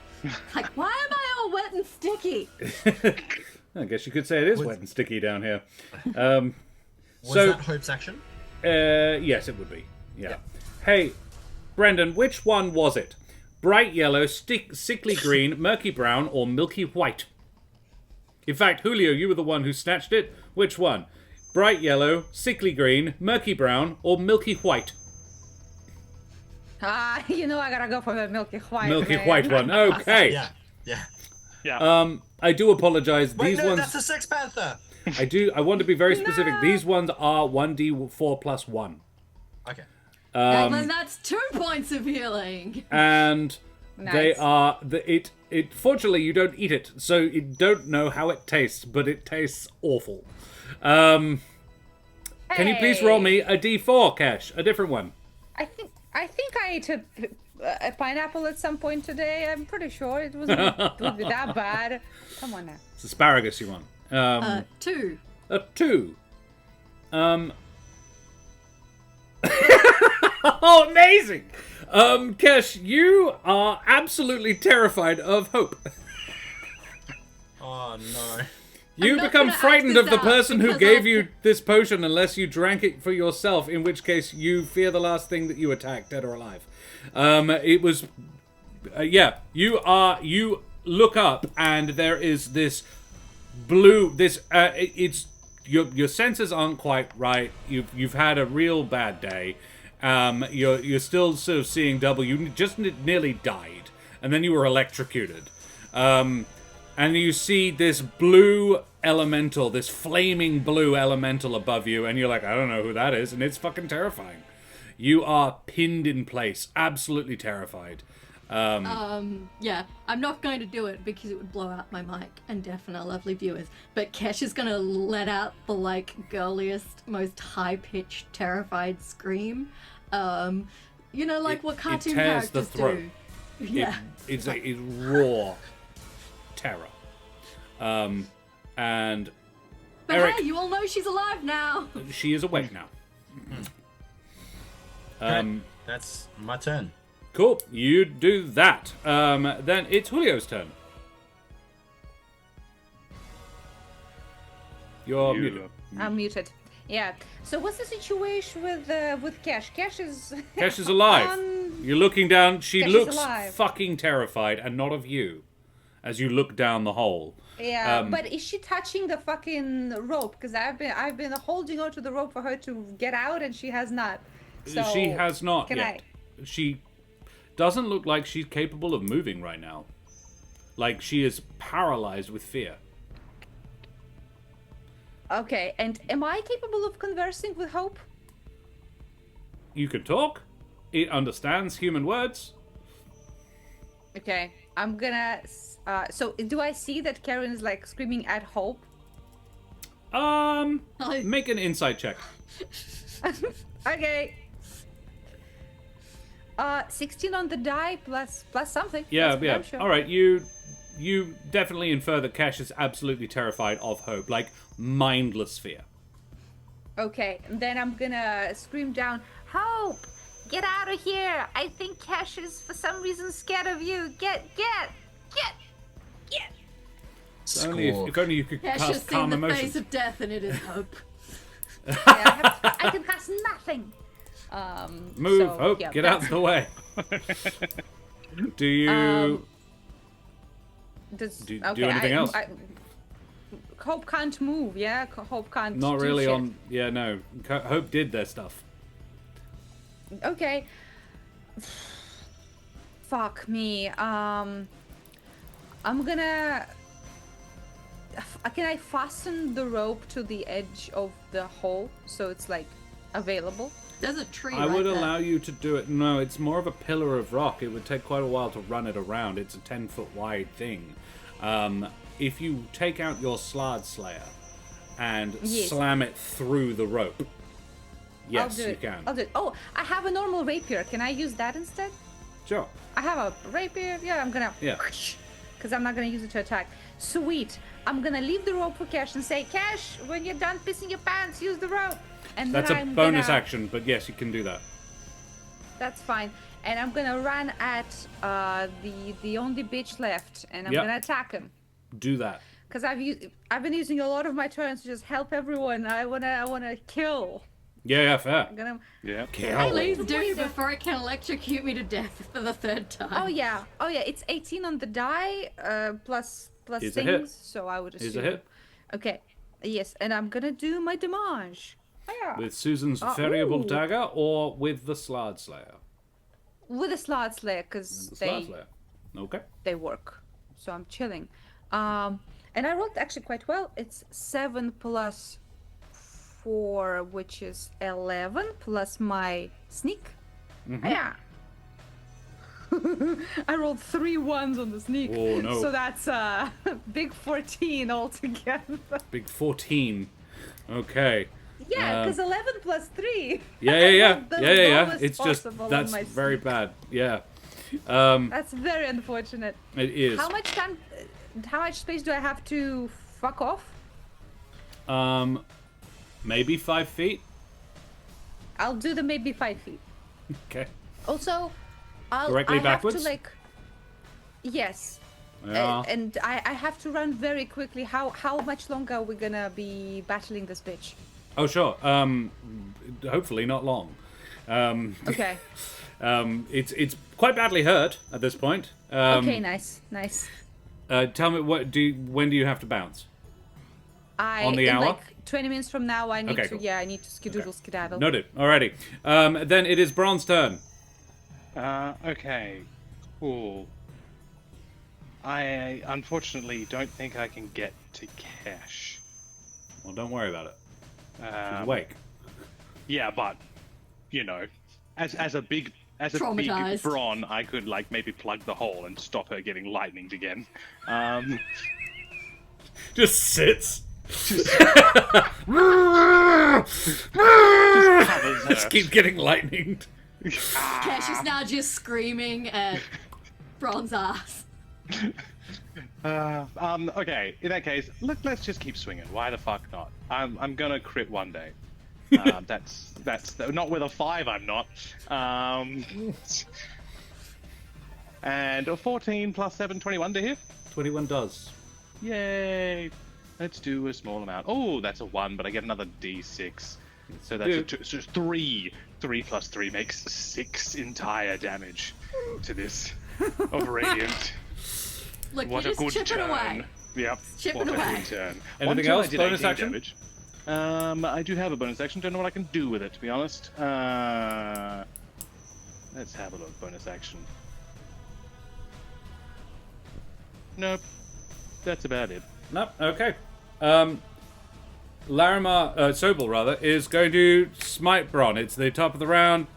Like, why am I all wet and sticky? I guess you could say it is wet and sticky down here. Was so- that Hope's action? Yes, it would be. Yeah. Hey, Brendan, which one was it? Bright yellow, sickly green, murky brown, or milky white? In fact, Julio, you were the one who snatched it. Which one? bright yellow, sickly green, murky brown, or milky white? You know I gotta go for the milky white. Milky man. white one. Okay. Yeah. I do apologize. Wait, These no, ones. that's the Sex Panther. I want to be very specific. No. These ones are 1d4 plus 1. Okay. Then that's 2 points of healing. And they Nice. are it fortunately you don't eat it, so you don't know how it tastes, but it tastes awful. Can you please roll me a d4, Cash? A different one. I think I ate a pineapple at some point today. I'm pretty sure it would be that bad. Come on now. It's asparagus you want. 2. A 2. Oh, amazing! Kesh, you are absolutely terrified of Hope. Oh no. You not become gonna act frightened this of the out person who because gave I'll- you this potion unless you drank it for yourself, in which case you fear the last thing that you attacked, dead or alive. It was... you look up and there is this blue... it's... Your senses aren't quite right. You've had a real bad day. You're still sort of seeing double. You just nearly died, and then you were electrocuted. And you see this blue elemental, this flaming blue elemental above you, and you're like, I don't know who that is, and it's fucking terrifying. You are pinned in place, absolutely terrified. Yeah, I'm not going to do it because it would blow out my mic and deafen our lovely viewers. But Kesh is going to let out the, like, girliest, most high-pitched, terrified scream. You know, like what cartoon tears the characters throat. do. Yeah. It's raw terror. And But Eric, hey, you all know she's alive now. she is awake now. Okay, that's my turn. Cool, you do that. Then it's Julio's turn. You're muted. I'm muted. Yeah. So what's the situation with Cash? Cash is Cash is alive. You're looking down. She Cash is looks alive. fucking terrified, and not of you, as you look down the hole. Yeah, but is she touching the fucking rope? Because I've been holding on to the rope for her to get out, and she has not. So She has not can yet. She doesn't look like she's capable of moving right now. Like she is paralyzed with fear. Okay, and am I capable of conversing with Hope? You can talk. It understands human words. Okay, I'm gonna. So do I see that Karen is like screaming at Hope? Make an insight check. Okay. 16 on the die plus something. Yeah, That's what yeah. I'm sure. All right, you definitely infer that Cash is absolutely terrified of Hope, like mindless fear. Okay, and then I'm gonna scream down, Hope, get out of here! I think Cash is for some reason scared of you. Get. If only you could Kesh has cast seen calm the emotions. face of death, and it is hope. Yeah, I can cast nothing. Move, so, Hope, yeah, get out of the way. Do you... do anything else? Hope can't move, yeah? Hope can't Not do really shit. on... Yeah, no. Hope did their stuff. Okay. Fuck me. I'm gonna... Can I fasten the rope to the edge of the hole so it's like available? There's a tree I right would there. allow you to do it. No, it's more of a pillar of rock. It would take quite a while to run it around. It's a 10-foot wide thing. If you take out your Slard Slayer and Yes. slam it through the rope, yes, I'll do you it. can. I'll do it. Oh, I have a normal rapier. Can I use that instead? Sure. I have a rapier. Yeah, I'm gonna. Yeah. Because I'm not gonna use it to attack. Sweet. I'm gonna leave the rope for Cash and say, Cash, when you're done pissing your pants, use the rope. And That's then a I'm bonus gonna... action, but yes, you can do that. That's fine. And I'm gonna run at the only bitch left, and I'm Yep. gonna attack him. Do that. Because I've been using a lot of my turns to just help everyone. I wanna kill. Yeah, fair. I'm gonna. Yeah. Please Oh. do before it can electrocute me to death for the 3rd time. Oh yeah. It's 18 on the die, plus Is a things. hit. So I would assume. Is a hit. Okay. Yes, and I'm gonna do my damage. With Susan's Ah, variable ooh. dagger or with the Slard Slayer? With a slot slayer, because The Slard Slayer. Okay. they work. So I'm chilling. And I rolled actually quite well. It's 7 plus 4, which is 11, plus my sneak. Yeah. I rolled 3 ones on the sneak. Oh, no. So that's big 14 altogether. Big 14. Okay. Yeah, because 11 plus 3. Yeah. lowest It's just possible on that's my very sneak. bad. Yeah. That's very unfortunate. It is. How much space do I have to fuck off? Maybe 5 feet. I'll do the maybe 5 feet. Okay. Also, Directly I backwards? have to yes. Yeah. And I have to run very quickly. How much longer are we gonna be battling this bitch? Oh sure. Hopefully not long. Okay. It's quite badly hurt at this point. Okay, nice. Tell me when do you have to bounce? On the in hour? like 20 minutes from now I need Okay, to cool. I need to skedaddle. Noted. Alrighty. Then it is Bron's turn. Okay. Cool. I unfortunately don't think I can get to Cash. Well, don't worry about it. She's awake. Yeah, but you know, as a big Traumatized. Bron, I could like maybe plug the hole and stop her getting lightninged again. Just sits. Covers her. Just keep getting lightninged. Cash is now just screaming at Bron's ass. Okay. In that case, let's just keep swinging. Why the fuck not? I'm gonna crit one day. That's not with a 5. I'm not. And a 14 plus 7, 21 to hit. 21 does. Yay! Let's do a small amount. Oh, that's a 1, but I get another d6. So that's a 2. So 3. 3 plus 3 makes 6 entire damage to this of radiant. Look, What you're a good just chipping turn. away. Yep. Chipping what a away. good turn. Anything One turn else? I did Bonus 18 action? damage. I do have a bonus action. Don't know what I can do with it, to be honest. Let's have a look. Bonus action. Nope. That's about it. No. Okay. Larimar, Sobel rather, is going to smite Bron. It's the top of the round.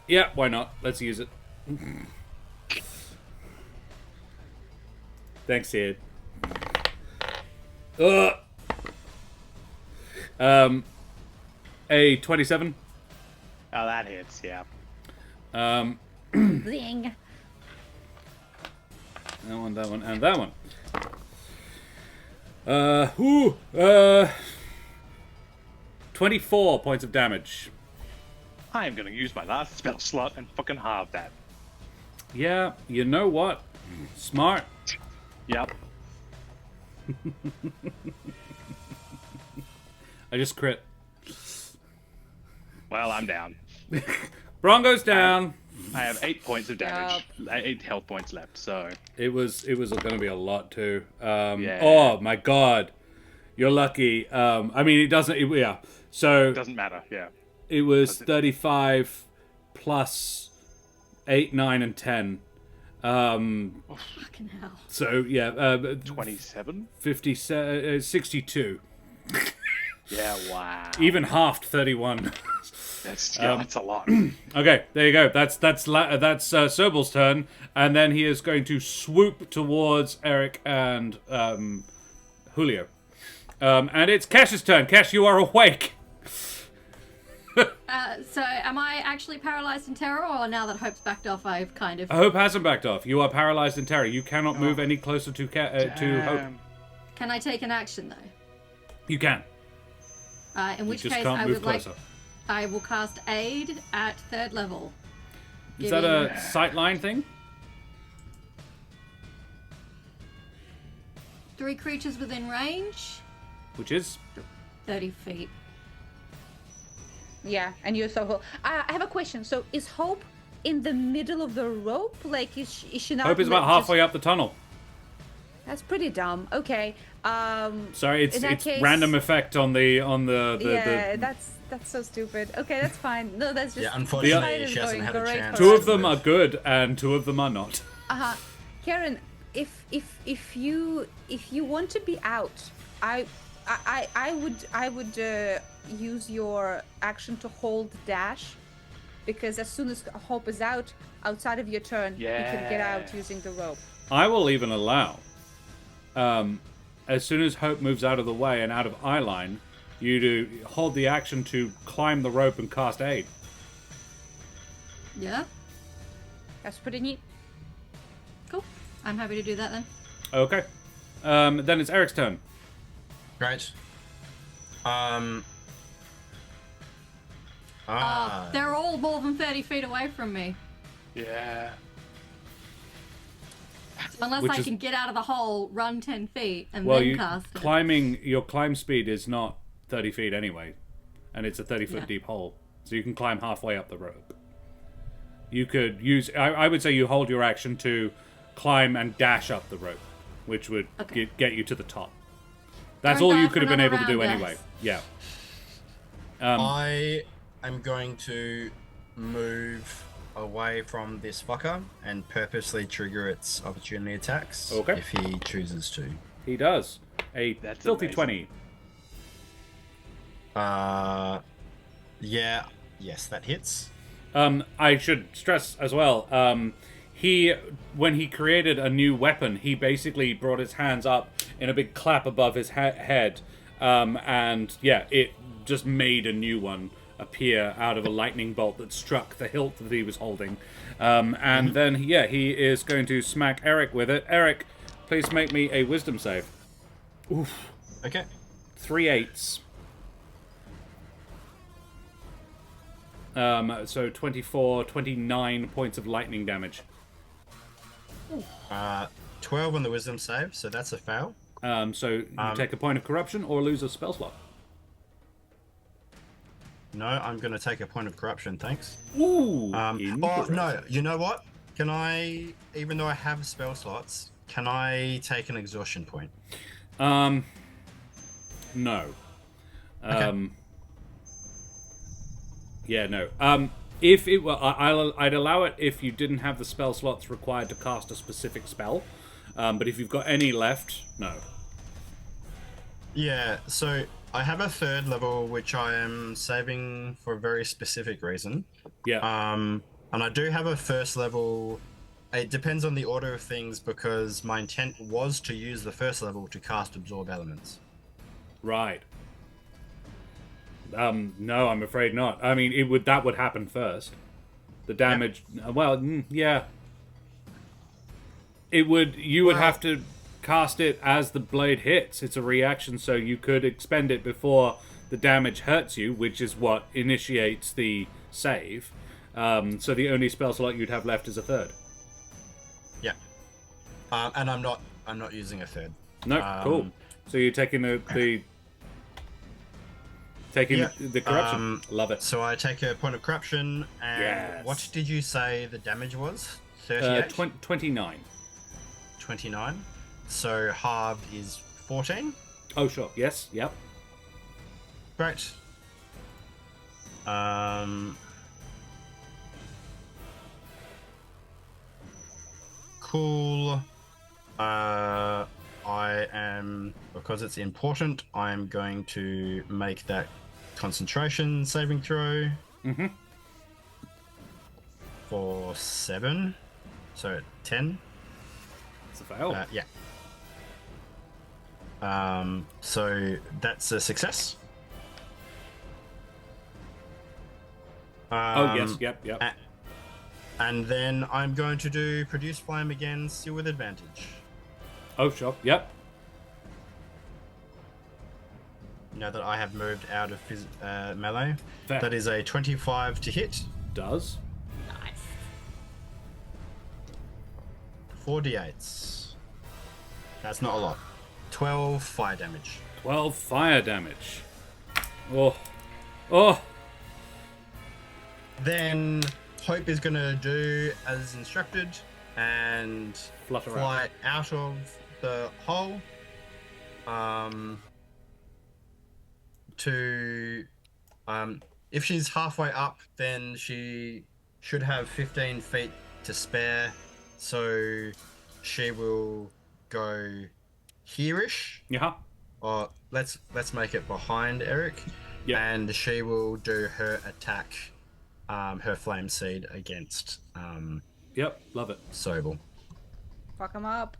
Yeah, why not? Let's use it. Thanks, Sid. A 27. Oh, that hits, yeah. Zing. That one, and that one. 24 points of damage. I am going to use my last spell slot and fucking halve that. Yeah, you know what? Smart. Yep. I just crit. Well, I'm down. Bron goes down. I have 8 points of damage. 8 health points left, so... It was going to be a lot too. Yeah. Oh my god, you're lucky. I mean, it doesn't. Yeah. So It doesn't matter, yeah. it was 35 plus 8, 9, and 10. Fucking hell. So yeah, 27? 62. Yeah, wow. Even halved 31. That's a lot. Okay, there you go. That's Sobel's turn, and then he is going to swoop towards Eric and Julio. And it's Cash's turn. Cash, you are awake. So am I actually paralyzed in terror, or now that Hope's backed off, I've kind of... Hope hasn't backed off. You are paralyzed in terror. You cannot move any closer to Hope. Can I take an action, though? You can. In which just case, can't I move would like... closer. I will cast Aid at 3rd level. Is that a sightline thing? 3 creatures within range, Which is? 30 feet. Yeah, and you're so. I have a question. So is Hope in the middle of the rope? Like, is she not? Hope is about halfway up the tunnel. That's pretty dumb. Okay. Sorry, in that it's case, random effect on the Yeah, the that's so stupid. Okay, that's fine. No, that's just Yeah, unfortunately, Fine is she hasn't going had a great chance. for two us. of them are good and two of them are not. Karen, if you want to be out, I would use your action to hold dash, because as soon as Hope is out, outside of your turn, you can get out using the rope. I will even allow, as soon as Hope moves out of the way and out of eye line, you to hold the action to climb the rope and cast aid. Yeah. That's pretty neat. Cool. I'm happy to do that then. Okay. Then it's Eric's turn. Great. They're all more than 30 feet away from me. Yeah. Unless Which I is- can get out of the hole, run 10 feet, and Well, then cast it. your climb speed is not 30 feet anyway, and it's a 30-foot Yeah. deep hole, so you can climb halfway up the rope. You could use, I would say you hold your action to climb and dash up the rope, which would Okay. get you to the top. That's Don't all die you for could have been another able to do round, anyway. guys. Yeah. I am going to move away from this fucker and purposely trigger its opportunity attacks Okay. if he chooses to. He does. A That's filthy amazing. 20. Yeah, yes, that hits. I should stress as well, when he created a new weapon, he basically brought his hands up in a big clap above his head, and yeah, it just made a new one appear out of a lightning bolt that struck the hilt that he was holding. And then, yeah, he is going to smack Eric with it. Eric, please make me a wisdom save. Oof. Okay. 3 8s. So 24, 29 points of lightning damage. 12 on the wisdom save, so that's a fail. So you take a point of corruption or lose a spell slot. No, I'm going to take a point of corruption, thanks. Ooh. Oh, interesting. no, you know what? Can I, even though I have spell slots, can I take an exhaustion point? No. Okay. Yeah, no. If it were, I'd allow it if you didn't have the spell slots required to cast a specific spell. But if you've got any left, no. Yeah, so I have a third level, which I am saving for a very specific reason. Yeah. And I do have a first level. It depends on the order of things because my intent was to use the first level to cast Absorb Elements. Right. No, I'm afraid not. I mean, that would happen first. The damage. Well, yeah. You would have to cast it as the blade hits. It's a reaction, so you could expend it before the damage hurts you, which is what initiates the save. So the only spell slot you'd have left is a third. Yeah. And I'm not using a third. No, cool. So you're taking the corruption. Love it. So I take a point of corruption, and Yes. what did you say the damage was? 38? 29. 29. So halved is 14. Oh, sure. Yes. Yep. Great. Cool. I am, because it's important, I'm going to make that concentration saving throw. Mm-hmm. For 7. So 10. It's a fail. Yeah. So that's a success. Oh, yes. Yep. And then I'm going to do Produce Flame again, still with advantage. Oh, sure. Yep. Now that I have moved out of melee. Fair. That is a 25 to hit. Does. Nice. 4d8s. That's not a lot. 12 fire damage. 12 fire damage. Oh. Then Hope is going to do as instructed and Flutter fly out of the hole. To if she's halfway up, then she should have 15 feet to spare. So she will go here-ish. Yeah. Or let's make it behind Eric. Yeah. And she will do her attack, her flame seed against Yep. Love it. Sobel. Fuck him up.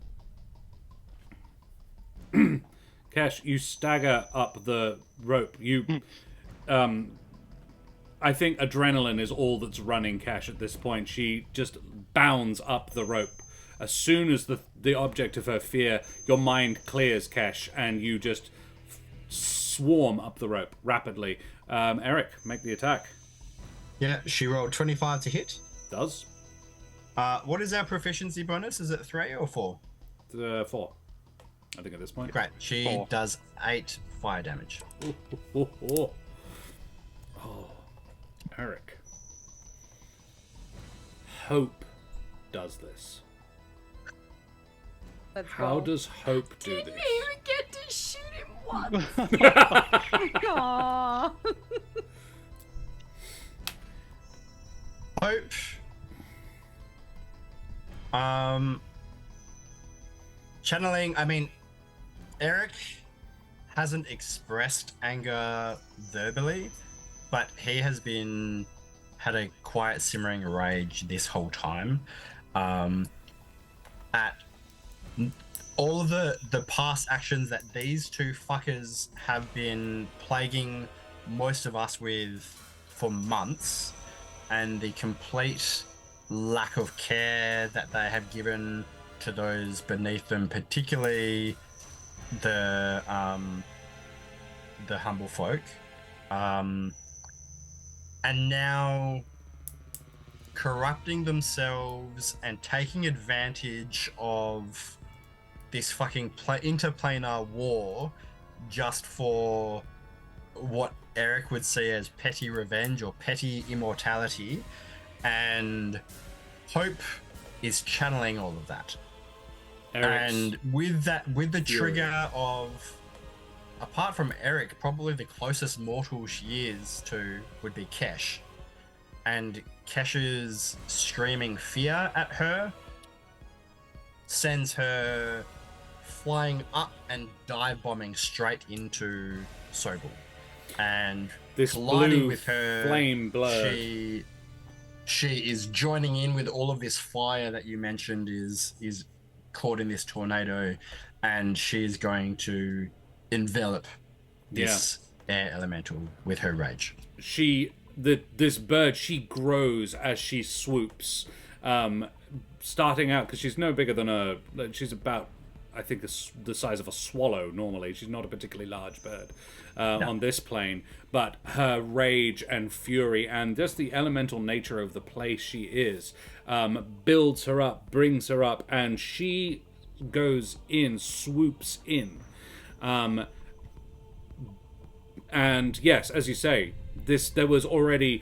Kesh, you stagger up the rope. I think adrenaline is all that's running Kesh at this point. She just bounds up the rope. As soon as the object of her fear, your mind clears, Kesh, and you just swarm up the rope rapidly. Eric, make the attack. Yeah, she rolled 25 to hit. Does. What is our proficiency bonus? Is it 3 or 4? 4. I think at this point. Great. She 4. does 8 fire damage. Oh, Eric. Hope does this. Let's How go. does Hope do Didn't this? even get to shoot him once. Aww. Hope. Channeling. I mean, Eric hasn't expressed anger verbally, but he has had a quiet simmering rage this whole time. At all of the past actions that these two fuckers have been plaguing most of us with for months, and the complete lack of care that they have given to those beneath them, particularly the humble folk, and now corrupting themselves and taking advantage of this fucking interplanar war just for what Eric would see as petty revenge or petty immortality, and Hope is channeling all of that. Eric's And with the fury. trigger of, apart from Eric, probably the closest mortal she is to would be Kesh. And Kesh's screaming fear at her sends her flying up and dive bombing straight into Sobel. And This colliding blue with her, flame blur. she is joining in with all of this fire that you mentioned is caught in this tornado, and she's going to envelop this air elemental with her rage. This bird, she grows as she swoops, starting out because she's no bigger than she's about, I think, the size of a swallow normally. She's not a particularly large bird on this plane, but her rage and fury and just the elemental nature of the place she is builds her up, brings her up, and she goes in, swoops in. And yes, as you say, there was already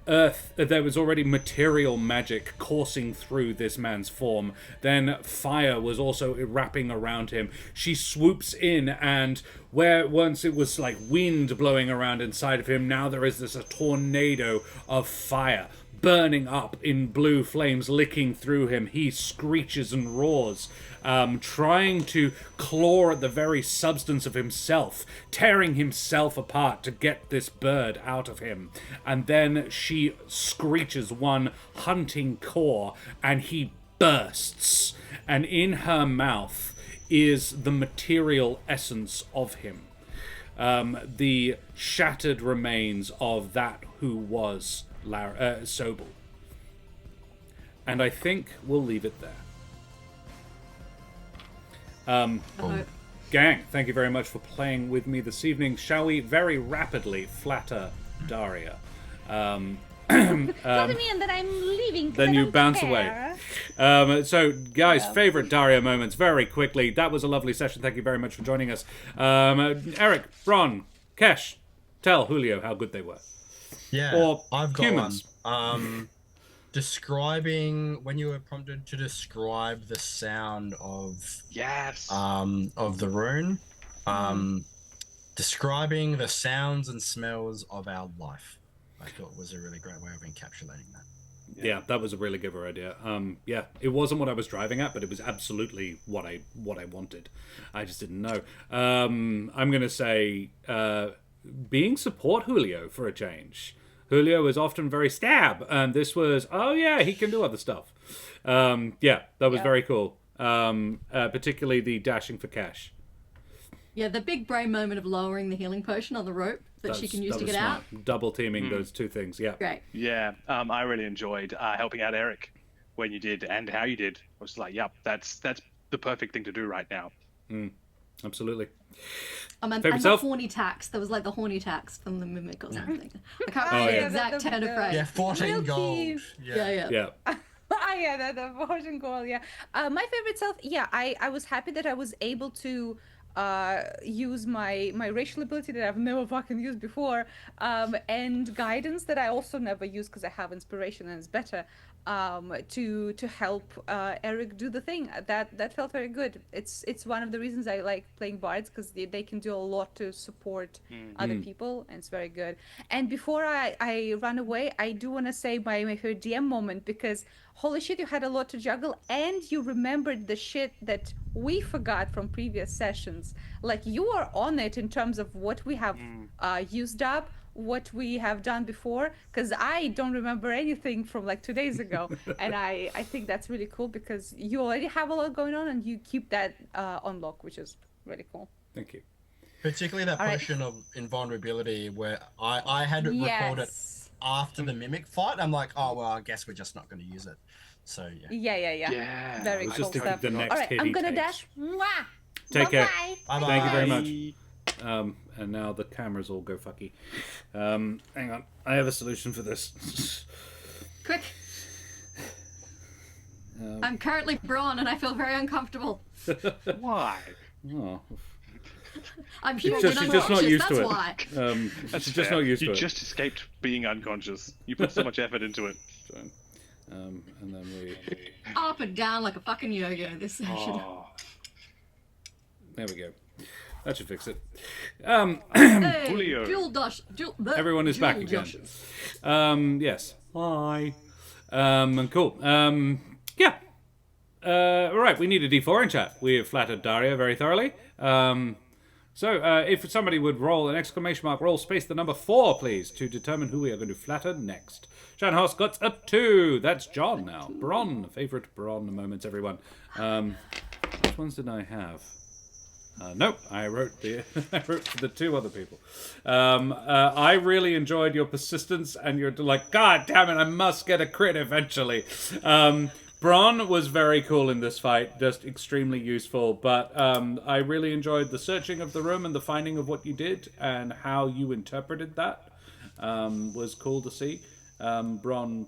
material magic coursing through this man's form. Then fire was also wrapping around him. She swoops in, and where once it was like wind blowing around inside of him, now there is a tornado of fire burning up in blue flames, licking through him. He screeches and roars, trying to claw at the very substance of himself, tearing himself apart to get this bird out of him. And then she screeches one hunting caw, and he bursts. And in her mouth is the material essence of him. The shattered remains of that who was Sobel. And I think we'll leave it there. Gang, thank you very much for playing with me this evening. Shall we very rapidly flatter Daria? Doesn't mean that I'm leaving. 'Cause Then I you don't bounce care. away. So, guys, favorite Daria moments, very quickly. That was a lovely session. Thank you very much for joining us. Eric, Bron, Kesh, tell Julio how good they were. Yeah, Or I've got humans. one. describing when you were prompted to describe the sound Yes. of the rune, describing the sounds and smells of our life, I thought was a really great way of encapsulating that. Yeah, that was a really good idea. Yeah, it wasn't what I was driving at, but it was absolutely what I wanted. I just didn't know. I'm gonna say being support Julio for a change. Julio is often very stab, and this was he can do other stuff. Yeah, that was very cool. Particularly the dashing for cash. Yeah, the big brain moment of lowering the healing potion on the rope that she can use to get out. Double teaming those two things, yeah. Great. Yeah, I really enjoyed helping out Eric when you did and how you did. I was like, yep, that's the perfect thing to do right now. Absolutely. And the horny tax. There was like the horny tax from the Mimic or something. I can't remember the exact turn of phrase. Yeah, 14 gold. Yeah. The version goal, yeah. My favorite self, I was happy that I was able to use my racial ability that I've never fucking used before, and guidance that I also never use because I have inspiration and it's better, to help Eric do the thing. That felt very good. It's one of the reasons I like playing bards, because they can do a lot to support other people, and it's very good. And before I run away, I do want to say my favorite DM moment, because holy shit, you had a lot to juggle and you remembered the shit that we forgot from previous sessions. Like, you are on it in terms of what we have used up, what we have done before, because I don't remember anything from like 2 days ago. And I think that's really cool, because you already have a lot going on and you keep that on lock, which is really cool. Thank you. Particularly that potion of invulnerability, where I had recalled it after the Mimic fight. I'm like, oh, well, I guess we're just not going to use it. So, Yeah. Very cool stuff. The next Alright, I'm going to dash. Mwah! Take care. Bye-bye. Thank you very much. And now the cameras all go fucky. Hang on. I have a solution for this. Quick. I'm currently Braun and I feel very uncomfortable. Why? Oh. I'm human She's and just not unconscious, used that's to it. why. She's just not used to you it. You just escaped being unconscious. You put so much effort into it. And then we... Up and down like a fucking yo-yo this session. Oh. There we go. That should fix it. Hey, Julio. Everyone is back again. Yes. Hi. And cool. Yeah. Alright, we need a D4 in chat. We have flattered Daria very thoroughly. So, if somebody would roll an exclamation mark, roll space the number 4, please, to determine who we are going to flatter next. Shanhos got a 2. That's John now. Bron. Favorite Bron moments, everyone. Which ones did I have? Nope, I wrote for the 2 other people. I really enjoyed your persistence and your like, God damn it, I must get a crit eventually. Bron was very cool in this fight, just extremely useful, but I really enjoyed the searching of the room and the finding of what you did and how you interpreted that. Was cool to see. Bron,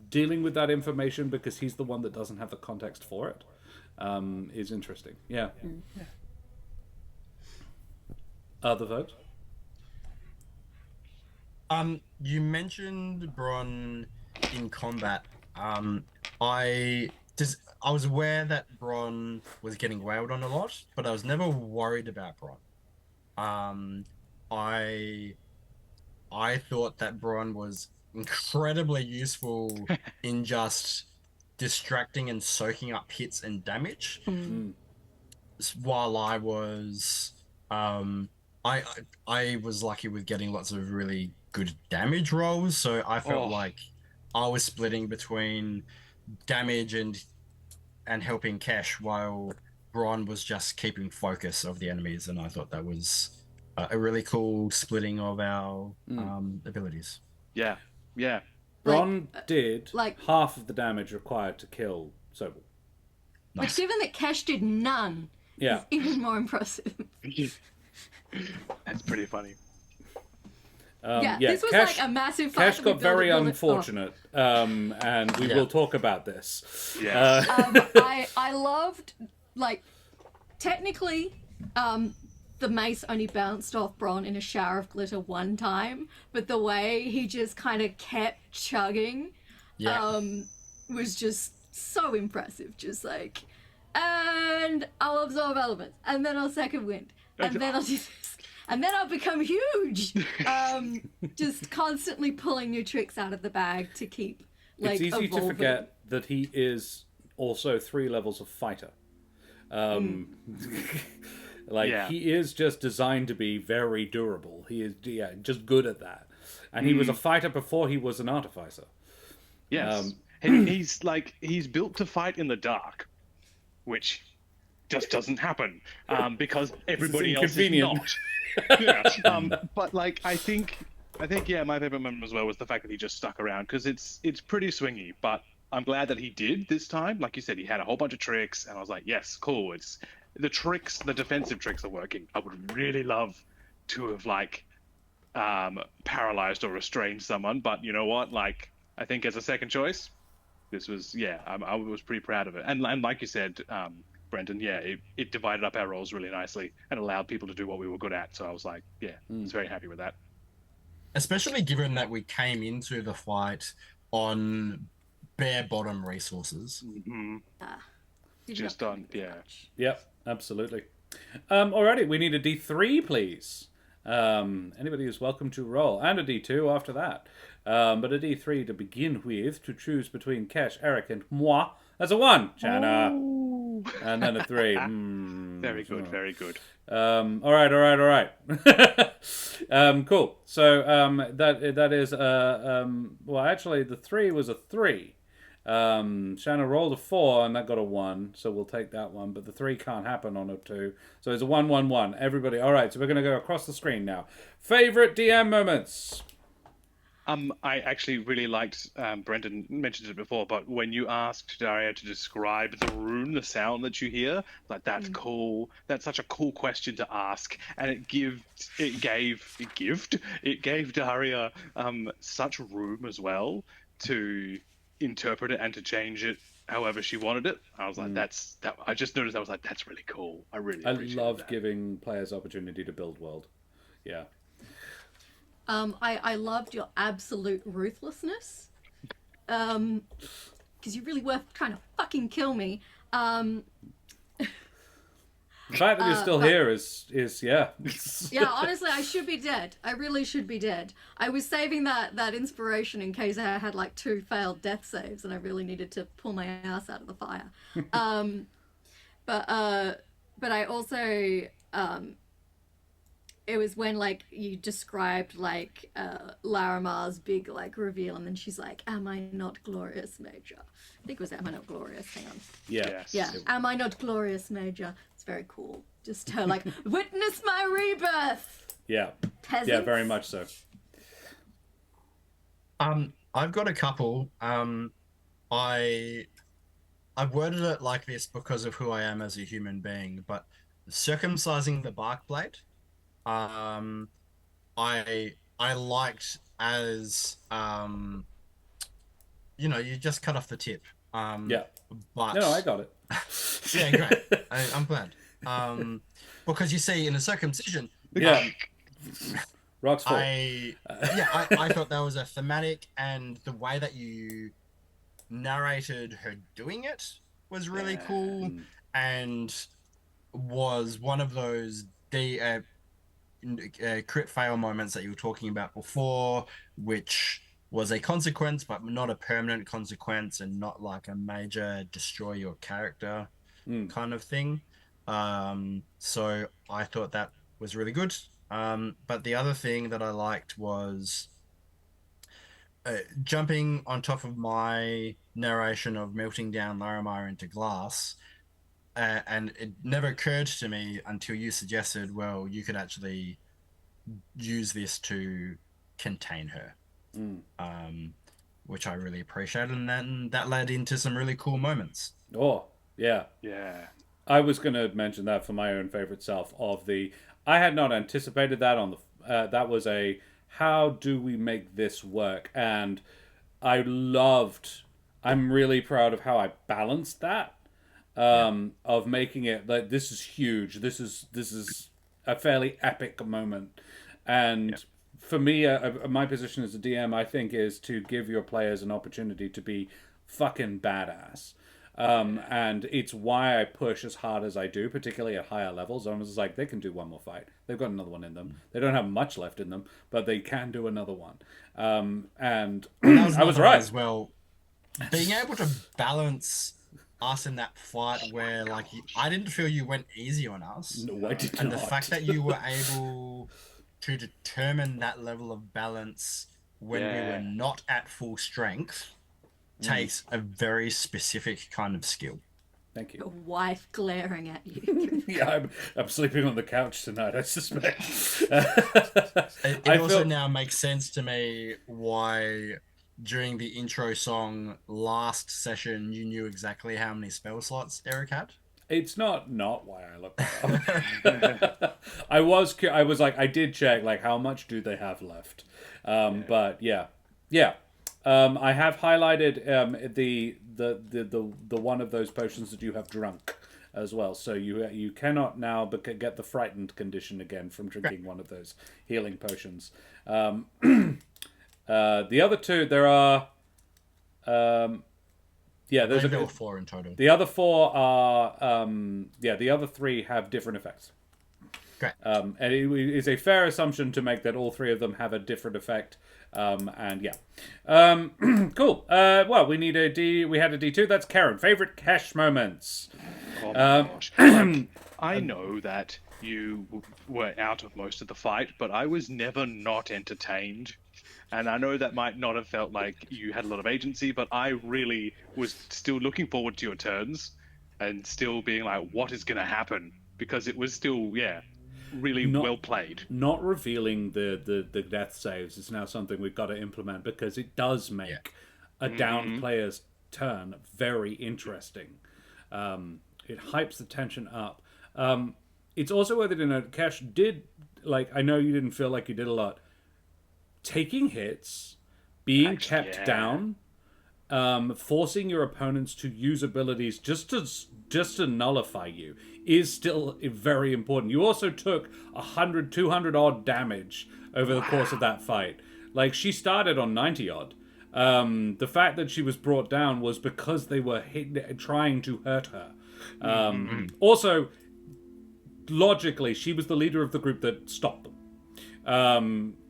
dealing with that information because he's the one that doesn't have the context for it. Is interesting. Yeah. Other votes? You mentioned Bron in combat. I was aware that Bron was getting wailed on a lot, but I was never worried about Bron. I thought that Bron was incredibly useful in just distracting and soaking up hits and damage. While I was I was lucky with getting lots of really good damage rolls, so I felt like I was splitting between damage and helping Kesh, while Bron was just keeping focus of the enemies, and I thought that was a really cool splitting of our abilities. Yeah. Bron did half of the damage required to kill Sobel. Nice. But given that Kesh did none, it's even more impressive. That's pretty funny. This was like a massive fight. Kesh got very unfortunate, and we will talk about this. Yeah. I loved, technically, the mace only bounced off Bron in a shower of glitter one time, but the way he just kind of kept chugging Yeah. Was just so impressive. Just like, and I'll absorb elements, and then I'll second wind, and then I'll do this, and then I'll become huge. Just constantly pulling new tricks out of the bag to keep like It's easy evolving. to forget that he is also 3 levels of fighter. Yeah. He is just designed to be very durable. He is just good at that. And he was a fighter before he was an artificer. Yes. He's built to fight in the dark, which just doesn't happen because everybody else is inconvenient. not. Yeah. But like I think yeah, my favorite moment as well was the fact that he just stuck around because it's pretty swingy. But I'm glad that he did this time. Like you said, he had a whole bunch of tricks, and I was like, yes, cool. It's the tricks, the defensive tricks are working. I would really love to have like paralyzed or restrained someone, but you know what? Like I think as a second choice, this was I was pretty proud of it. And like you said, Brendan, it divided up our roles really nicely and allowed people to do what we were good at. So I was like, I was very happy with that. Especially given that we came into the fight on bare bottom resources. Did Just not on, think much. Yep, absolutely. Alrighty, we need a D3, please. Anybody is welcome to roll, and a D2 after that. But a D3 to begin with, to choose between Kesh, Eric, and moi. That's a 1, Chana. And then a 3. Very good, very good. All right. Cool. So that is well, actually, the 3 was a 3. Shanna rolled a 4 and that got a 1, so we'll take that one. But the 3 can't happen on a 2, so it's a 1, 1, 1. Everybody, all right. So we're gonna go across the screen now. Favorite DM moments. I actually really liked, Brendan mentioned it before, but when you asked Daria to describe the room, the sound that you hear, like that's cool. That's such a cool question to ask, and it gave Daria such room as well to interpret it and to change it however she wanted it. I was like, I just noticed. I was like, that's really cool. I really appreciate love that. giving players opportunity to build world. Yeah. I loved your absolute ruthlessness. Because you really were trying to fucking kill me. The fact that you're still here is yeah. Yeah, honestly, I should be dead. I really should be dead. I was saving that inspiration in case I had like 2 failed death saves and I really needed to pull my ass out of the fire. But I also it was when like you described like Larimar's big like reveal, and then she's like, "Am I not glorious, Major?" I think it was "Am I not glorious?" Hang on. Yeah. Yes. Yeah, "Am I not glorious, Major?" It's very cool. Just her like, "Witness my rebirth." Yeah. Peasants. Yeah, very much so. I've got a couple. I worded it like this because of who I am as a human being, but circumcising the bark blade, I liked as you just cut off the tip. Yeah. But No, I got it. yeah, great. I'm glad. Because you see, in a circumcision, Yeah. Rocks fall. I thought that was a thematic, and the way that you narrated her doing it was really cool, and was one of those crit fail moments that you were talking about before, which was a consequence, but not a permanent consequence, and not like a major destroy your character kind of thing. So I thought that was really good. But the other thing that I liked was jumping on top of my narration of melting down Larimar into glass. And it never occurred to me until you suggested, well, you could actually use this to contain her, which I really appreciated. And then that led into some really cool moments. Oh, yeah. Yeah. I was going to mention that for my own favorite self I had not anticipated that on the that was a how do we make this work, and I'm really proud of how I balanced that of making it like this is huge, this is a fairly epic moment, and for me, my position as a DM, I think, is to give your players an opportunity to be fucking badass. And it's why I push as hard as I do, particularly at higher levels. I'm just like, they can do one more fight. They've got another one in them. They don't have much left in them, but they can do another one. And I was right as well. Being able to balance us in that fight where, like, I didn't feel you went easy on us. No, I did and not. the fact that you were able to determine that level of balance when we were not at full strength takes a very specific kind of skill. Thank Your you. wife glaring at you. Yeah, I'm sleeping on the couch tonight, I suspect. It I also feel- now makes sense to me why during the intro song last session you knew exactly how many spell slots Eric had. It's not why I looked it up. I was like, I did check, like, how much do they have left? But yeah. I have highlighted the one of those potions that you have drunk as well. So you cannot now get the frightened condition again from drinking one of those healing potions. The other two, there are. There's There were 4 in total. The other 4 are the other 3 have different effects. Great. And it is a fair assumption to make that all 3 of them have a different effect. Cool. Well, we need a D. We had a D2. That's Karen. Favorite cash moments. Oh my gosh. Like, I know that you were out of most of the fight, but I was never not entertained. And I know that might not have felt like you had a lot of agency, but I really was still looking forward to your turns and still being like, what is going to happen? Because it was still, really well played. Not revealing the death saves is now something we've got to implement because it does make a downed player's turn very interesting. It hypes the tension up. It's also worth it to note, Cash did, like, I know you didn't feel like you did a lot. Taking hits, being kept down, forcing your opponents to use abilities just to nullify you is still very important. You also took 100, 200 odd damage over the course of that fight. Like, she started on 90 odd. The fact that she was brought down was because they were trying to hurt her. Also, logically, she was the leader of the group that stopped them.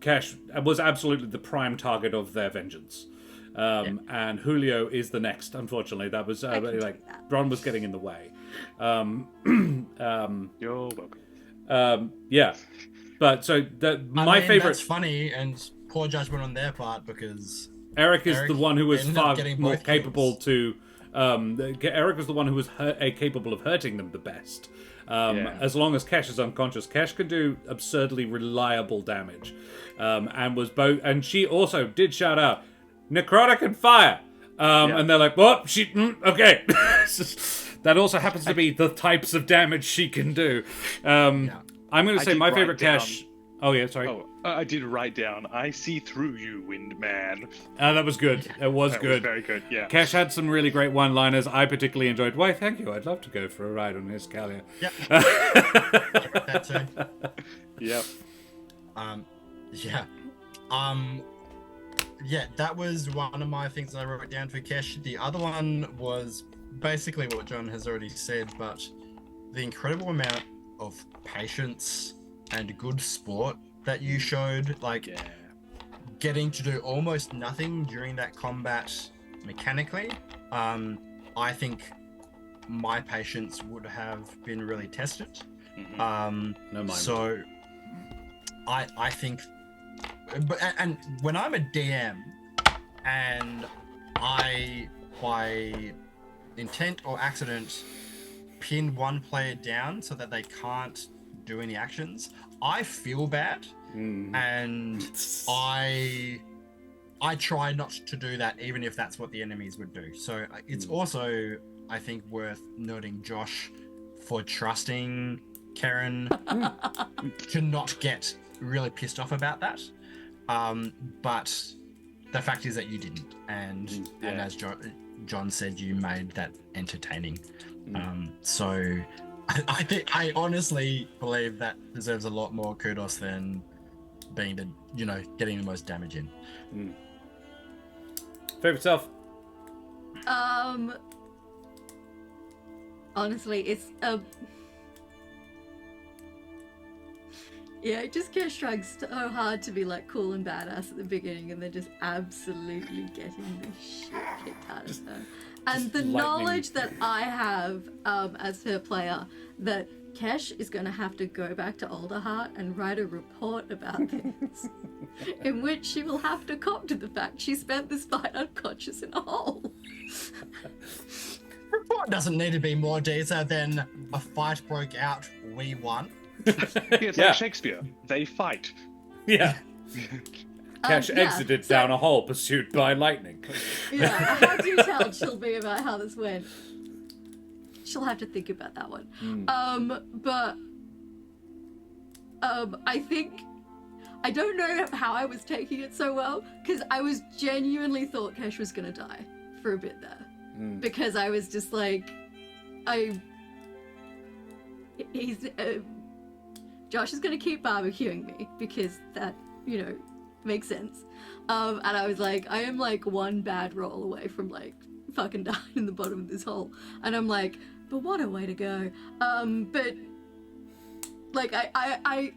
Cash was absolutely the prime target of their vengeance. And Julio is the next, unfortunately. That was Bron was getting in the way. You're welcome. But so my favorite. That's funny and poor judgment on their part because Eric is the one who was ended up far getting more both capable kills. to. Eric was the one who was capable of hurting them the best. As long as Cash is unconscious, Cash can do absurdly reliable damage, and was both. And she also did shout out, "Necrotic and fire," and they're like, "What? Okay." That also happens to be the types of damage she can do. I'm going to say my favorite Cash. Oh yeah, sorry. Oh, I did write down, I see through you, Windman. That was good. It was good. Was very good, yeah. Cash had some really great one-liners. I particularly enjoyed. Why, thank you. I'd love to go for a ride on his Callia. Yep. That too. Yep. That was one of my things that I wrote down for Kesh. The other one was basically what John has already said, but the incredible amount of patience and good sport that you showed, like getting to do almost nothing during that combat mechanically. I think my patience would have been really tested. No mind. So I think, and when I'm a DM and I, by intent or accident, pin one player down so that they can't do any actions, I feel bad, and I try not to do that, even if that's what the enemies would do. So it's also, I think, worth noting Josh for trusting Karen to not get really pissed off about that. But the fact is that you didn't, and as John said, you made that entertaining. So I honestly believe that deserves a lot more kudos than being the, getting the most damage in. Favorite self? Honestly, it's yeah, it just gets shrugs so hard to be like cool and badass at the beginning, and then just absolutely getting the shit kicked out of her. And the lightning. knowledge that I have as her player, that Kesh is going to have to go back to Alderheart and write a report about this, in which she will have to cop to the fact she spent this fight unconscious in a hole. Report doesn't need to be more detailed than a fight broke out, we won. It's like Shakespeare. They fight. Yeah. Cash Yeah, exited down a hole pursued by lightning. Yeah, how detailed she'll be about how this went. She'll have to think about that one. But I think I don't know how I was taking it so well, because I was genuinely thought Kesh was gonna die for a bit there. Because I was just like, Josh is gonna keep barbecuing me because that, makes sense. And I was like, I am like one bad roll away from like fucking dying in the bottom of this hole. And I'm like, but what a way to go. But like I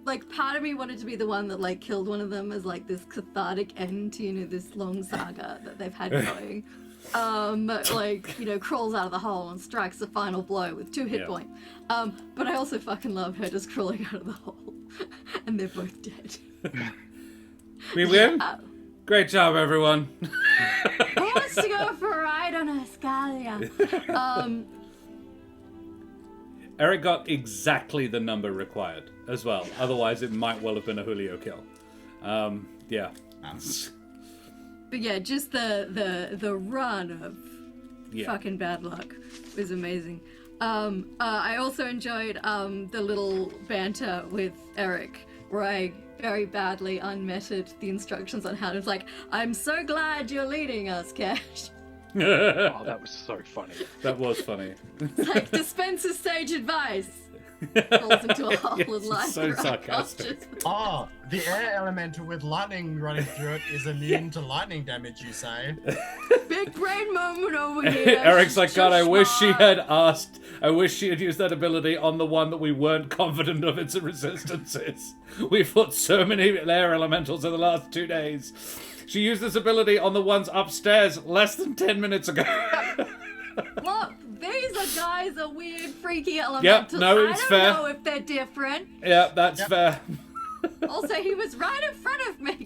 like part of me wanted to be the one that like killed one of them as like this cathartic end to, this long saga that they've had going. Crawls out of the hole and strikes the final blow with 2 hit points. But I also fucking love her just crawling out of the hole. And they're both dead. We win? Great job, everyone. Who wants to go for a ride on a Scalia? Eric got exactly the number required as well. Otherwise, it might well have been a Julio kill. Yeah. But yeah, just the run of fucking bad luck was amazing. I also enjoyed the little banter with Eric, where I very badly unmetted the instructions on how to, like, I'm so glad you're leading us, Cash. Oh, that was so funny. That was funny. It's like, dispense a sage advice. Falls into a hole and lies so sarcastic. Oh, the air elemental with lightning running through it is immune to lightning damage, you say? Big brain moment over here. Eric's like, God, I wish she smart." had used that ability on the one that we weren't confident of its resistances. We fought so many air elementals in the last 2 days. She used this ability on the ones upstairs less than 10 minutes ago. Look, these are guys are weird, freaky elementals. no, it's I fair. don't know if they're different. Yeah, that's fair. Also, he was right in front of me.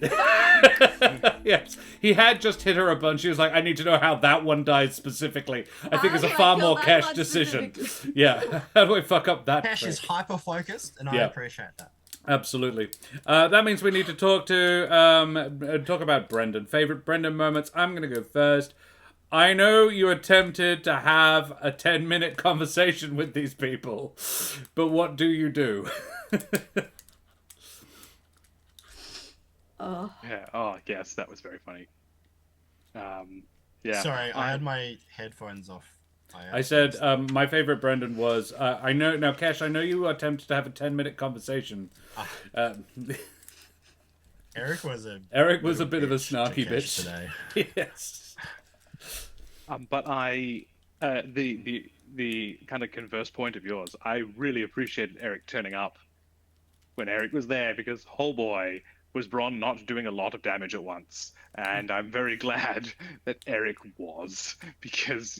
Yes, he had just hit her a bunch. He was like, I need to know how that one dies specifically. I think it's a far more Cash decision. Yeah, how do I fuck up that Cash trick? is hyper-focused, and I appreciate that. Absolutely. That means we need to talk about Brendan. Favorite Brendan moments. I'm going to go first. I know you attempted to have a 10-minute conversation with these people, but what do you do? Yeah. Oh, yes, that was very funny. Yeah. Sorry, I had my headphones off. I said my favorite Brendan was I know now, Cash. I know you attempted to have a 10-minute conversation. Eric was a bit of a snarky bitch today. Yes. But the kind of converse point of yours, I really appreciated Eric turning up when Eric was there, because oh boy, was Bron not doing a lot of damage at once. And I'm very glad that Eric was, because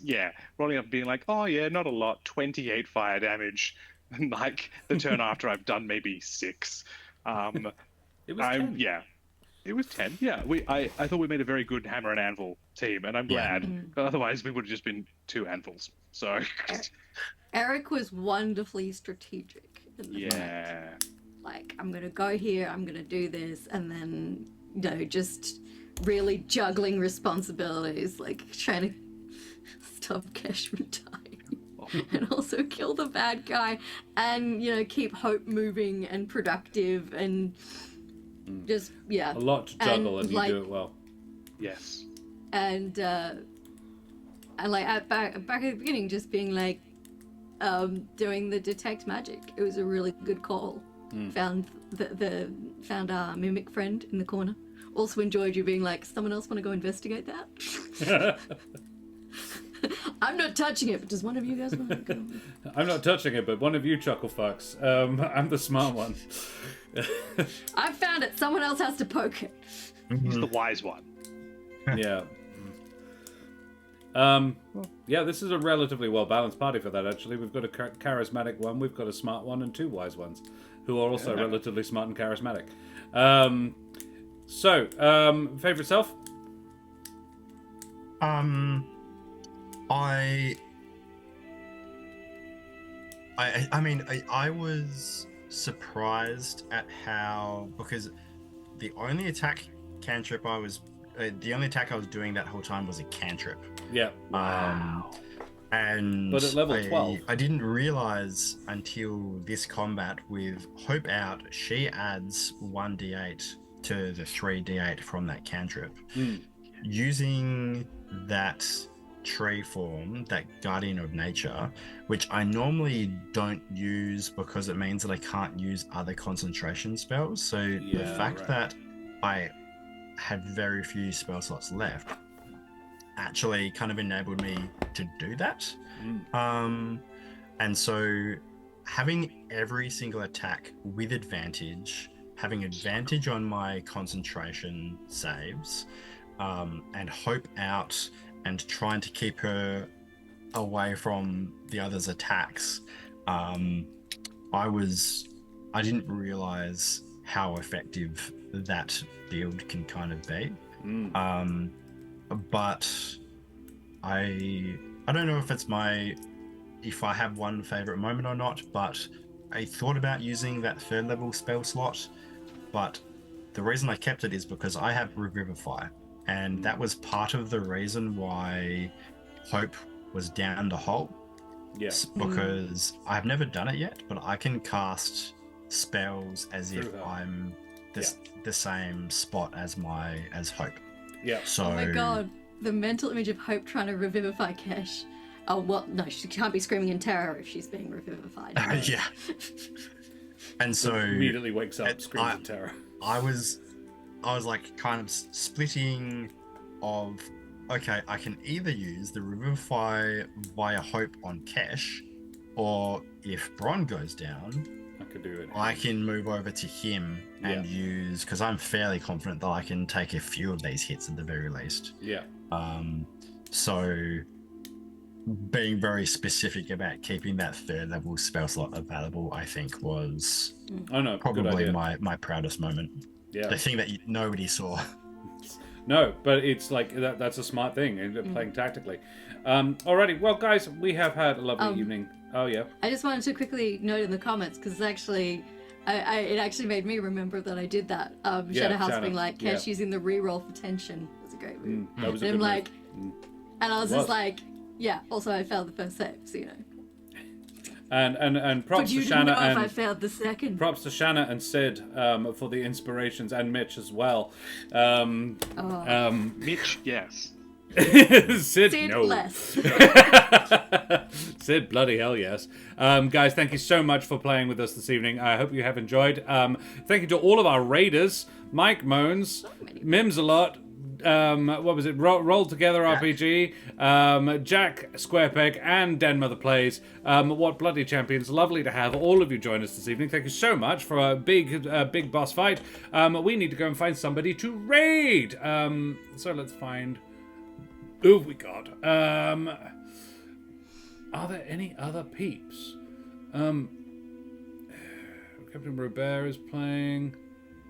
rolling up being like, oh yeah, not a lot, 28 fire damage, and like the turn after I've done maybe 6. It was 10. Yeah. It was 10. Yeah, I thought we made a very good hammer and anvil team, and I'm glad. Otherwise, we would have just been 2 anvils. So. Eric was wonderfully strategic. In the moment. Like, I'm gonna go here, I'm gonna do this, and then just really juggling responsibilities, like trying to stop Kesh from dying, and also kill the bad guy, and keep Hope moving and productive and. Just a lot to juggle, and you do it well. Yes. And like back at the beginning, just being like, doing the detect magic. It was a really good call. Found the found our mimic friend in the corner. Also enjoyed you being like, someone else want to go investigate that? I'm not touching it, but does one of you guys want to go? I'm not touching it, but one of you chuckle fucks. I'm the smart one. I found it. Someone else has to poke it. He's the wise one. Yeah. Yeah, this is a relatively well-balanced party for that, actually. We've got a charismatic one, we've got a smart one, and 2 wise ones, who are also relatively smart and charismatic. Favorite self? I was surprised at how, because the only attack I was doing that whole time was a cantrip. Yeah. And but at level 12. I didn't realize until this combat with Hope out, she adds 1d8 to the 3d8 from that cantrip. Using that tree form, that Guardian of Nature, which I normally don't use because it means that I can't use other concentration spells. So the fact that I had very few spell slots left actually kind of enabled me to do that. And so having every single attack with advantage, having advantage on my concentration saves, and Hope out and trying to keep her away from the others' attacks, I didn't realize how effective that build can kind of be. But I don't know if I have one favorite moment or not, but I thought about using that 3rd level spell slot, but the reason I kept it is because I have Revivify, and that was part of the reason why Hope was down the hole. Yes. Because I've never done it yet, but I can cast spells as if I'm the same spot as Hope. Yeah. So, oh my god, the mental image of Hope trying to revivify Kesh. Oh, well, no, she can't be screaming in terror if she's being revivified. Yeah. And so immediately wakes up, screams in terror. I was like kind of splitting of, okay, I can either use the Revivify via Hope on Kesh, or if Bron goes down, I could do it. I can move over to him and use, because I'm fairly confident that I can take a few of these hits at the very least. Yeah. So being very specific about keeping that 3rd level spell slot available, I think was probably my proudest moment. Yeah. The thing that nobody saw. No, but it's like that's a smart thing, playing tactically. Alrighty, well, guys, we have had a lovely evening. Oh yeah. I just wanted to quickly note in the comments, because actually, it actually made me remember that I did that. Shadow House being like, Kesh using the reroll for tension was a great move. That was a and good I'm move. like, and I was just like, yeah. Also, I failed the first save, so you know. And props But you to didn't Shanna know if and I failed the second. props to Shanna and Sid for the inspirations, and Mitch as well. Mitch, yes. Sid, no. less. Sid, bloody hell yes. Guys, thank you so much for playing with us this evening. I hope you have enjoyed. Thank you to all of our raiders. Mike Moans, Mims a lot. What was it? Roll Together RPG, Jack Squarepeg, and Den Mother Plays. What bloody champions! Lovely to have all of you join us this evening. Thank you so much for a big boss fight. We need to go and find somebody to raid. So let's find. Who have we got? Are there any other peeps? Captain Robert is playing.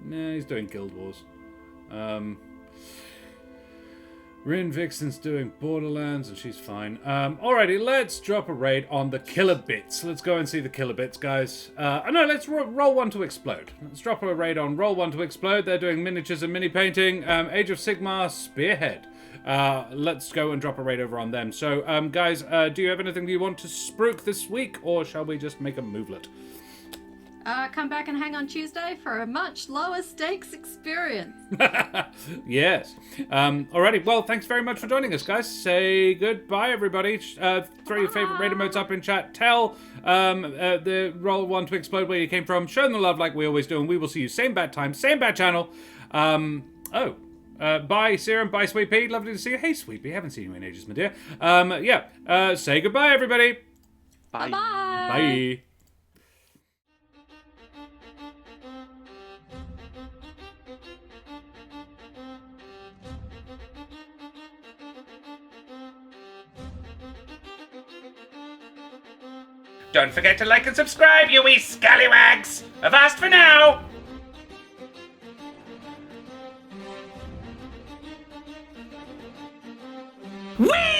Nah, he's doing Guild Wars. Rin Vixen's doing Borderlands, and she's fine. Alrighty, let's drop a raid on the Killer Bits. Let's go and see the Killer Bits, guys. No, let's roll one to explode. Let's drop a raid on Roll One to Explode. They're doing miniatures and mini painting. Age of Sigmar, Spearhead. Let's go and drop a raid over on them. So, guys, do you have anything you want to spruik this week, or shall we just make a movelet? come back and hang on Tuesday for a much lower stakes experience. Yes. Alrighty. Well, thanks very much for joining us, guys. Say goodbye, everybody. Throw your favorite raid emotes up in chat. Tell the Roll1 to explode where you came from. Show them the love like we always do, and we will see you same bad time, same bad channel. Bye, Serum. Bye, Sweet Pea. Lovely to see you. Hey, Sweet Pea. Haven't seen you in ages, my dear. Say goodbye, everybody. Bye. Bye. Bye. Don't forget to like and subscribe, you wee scallywags! Avast for now! Whee!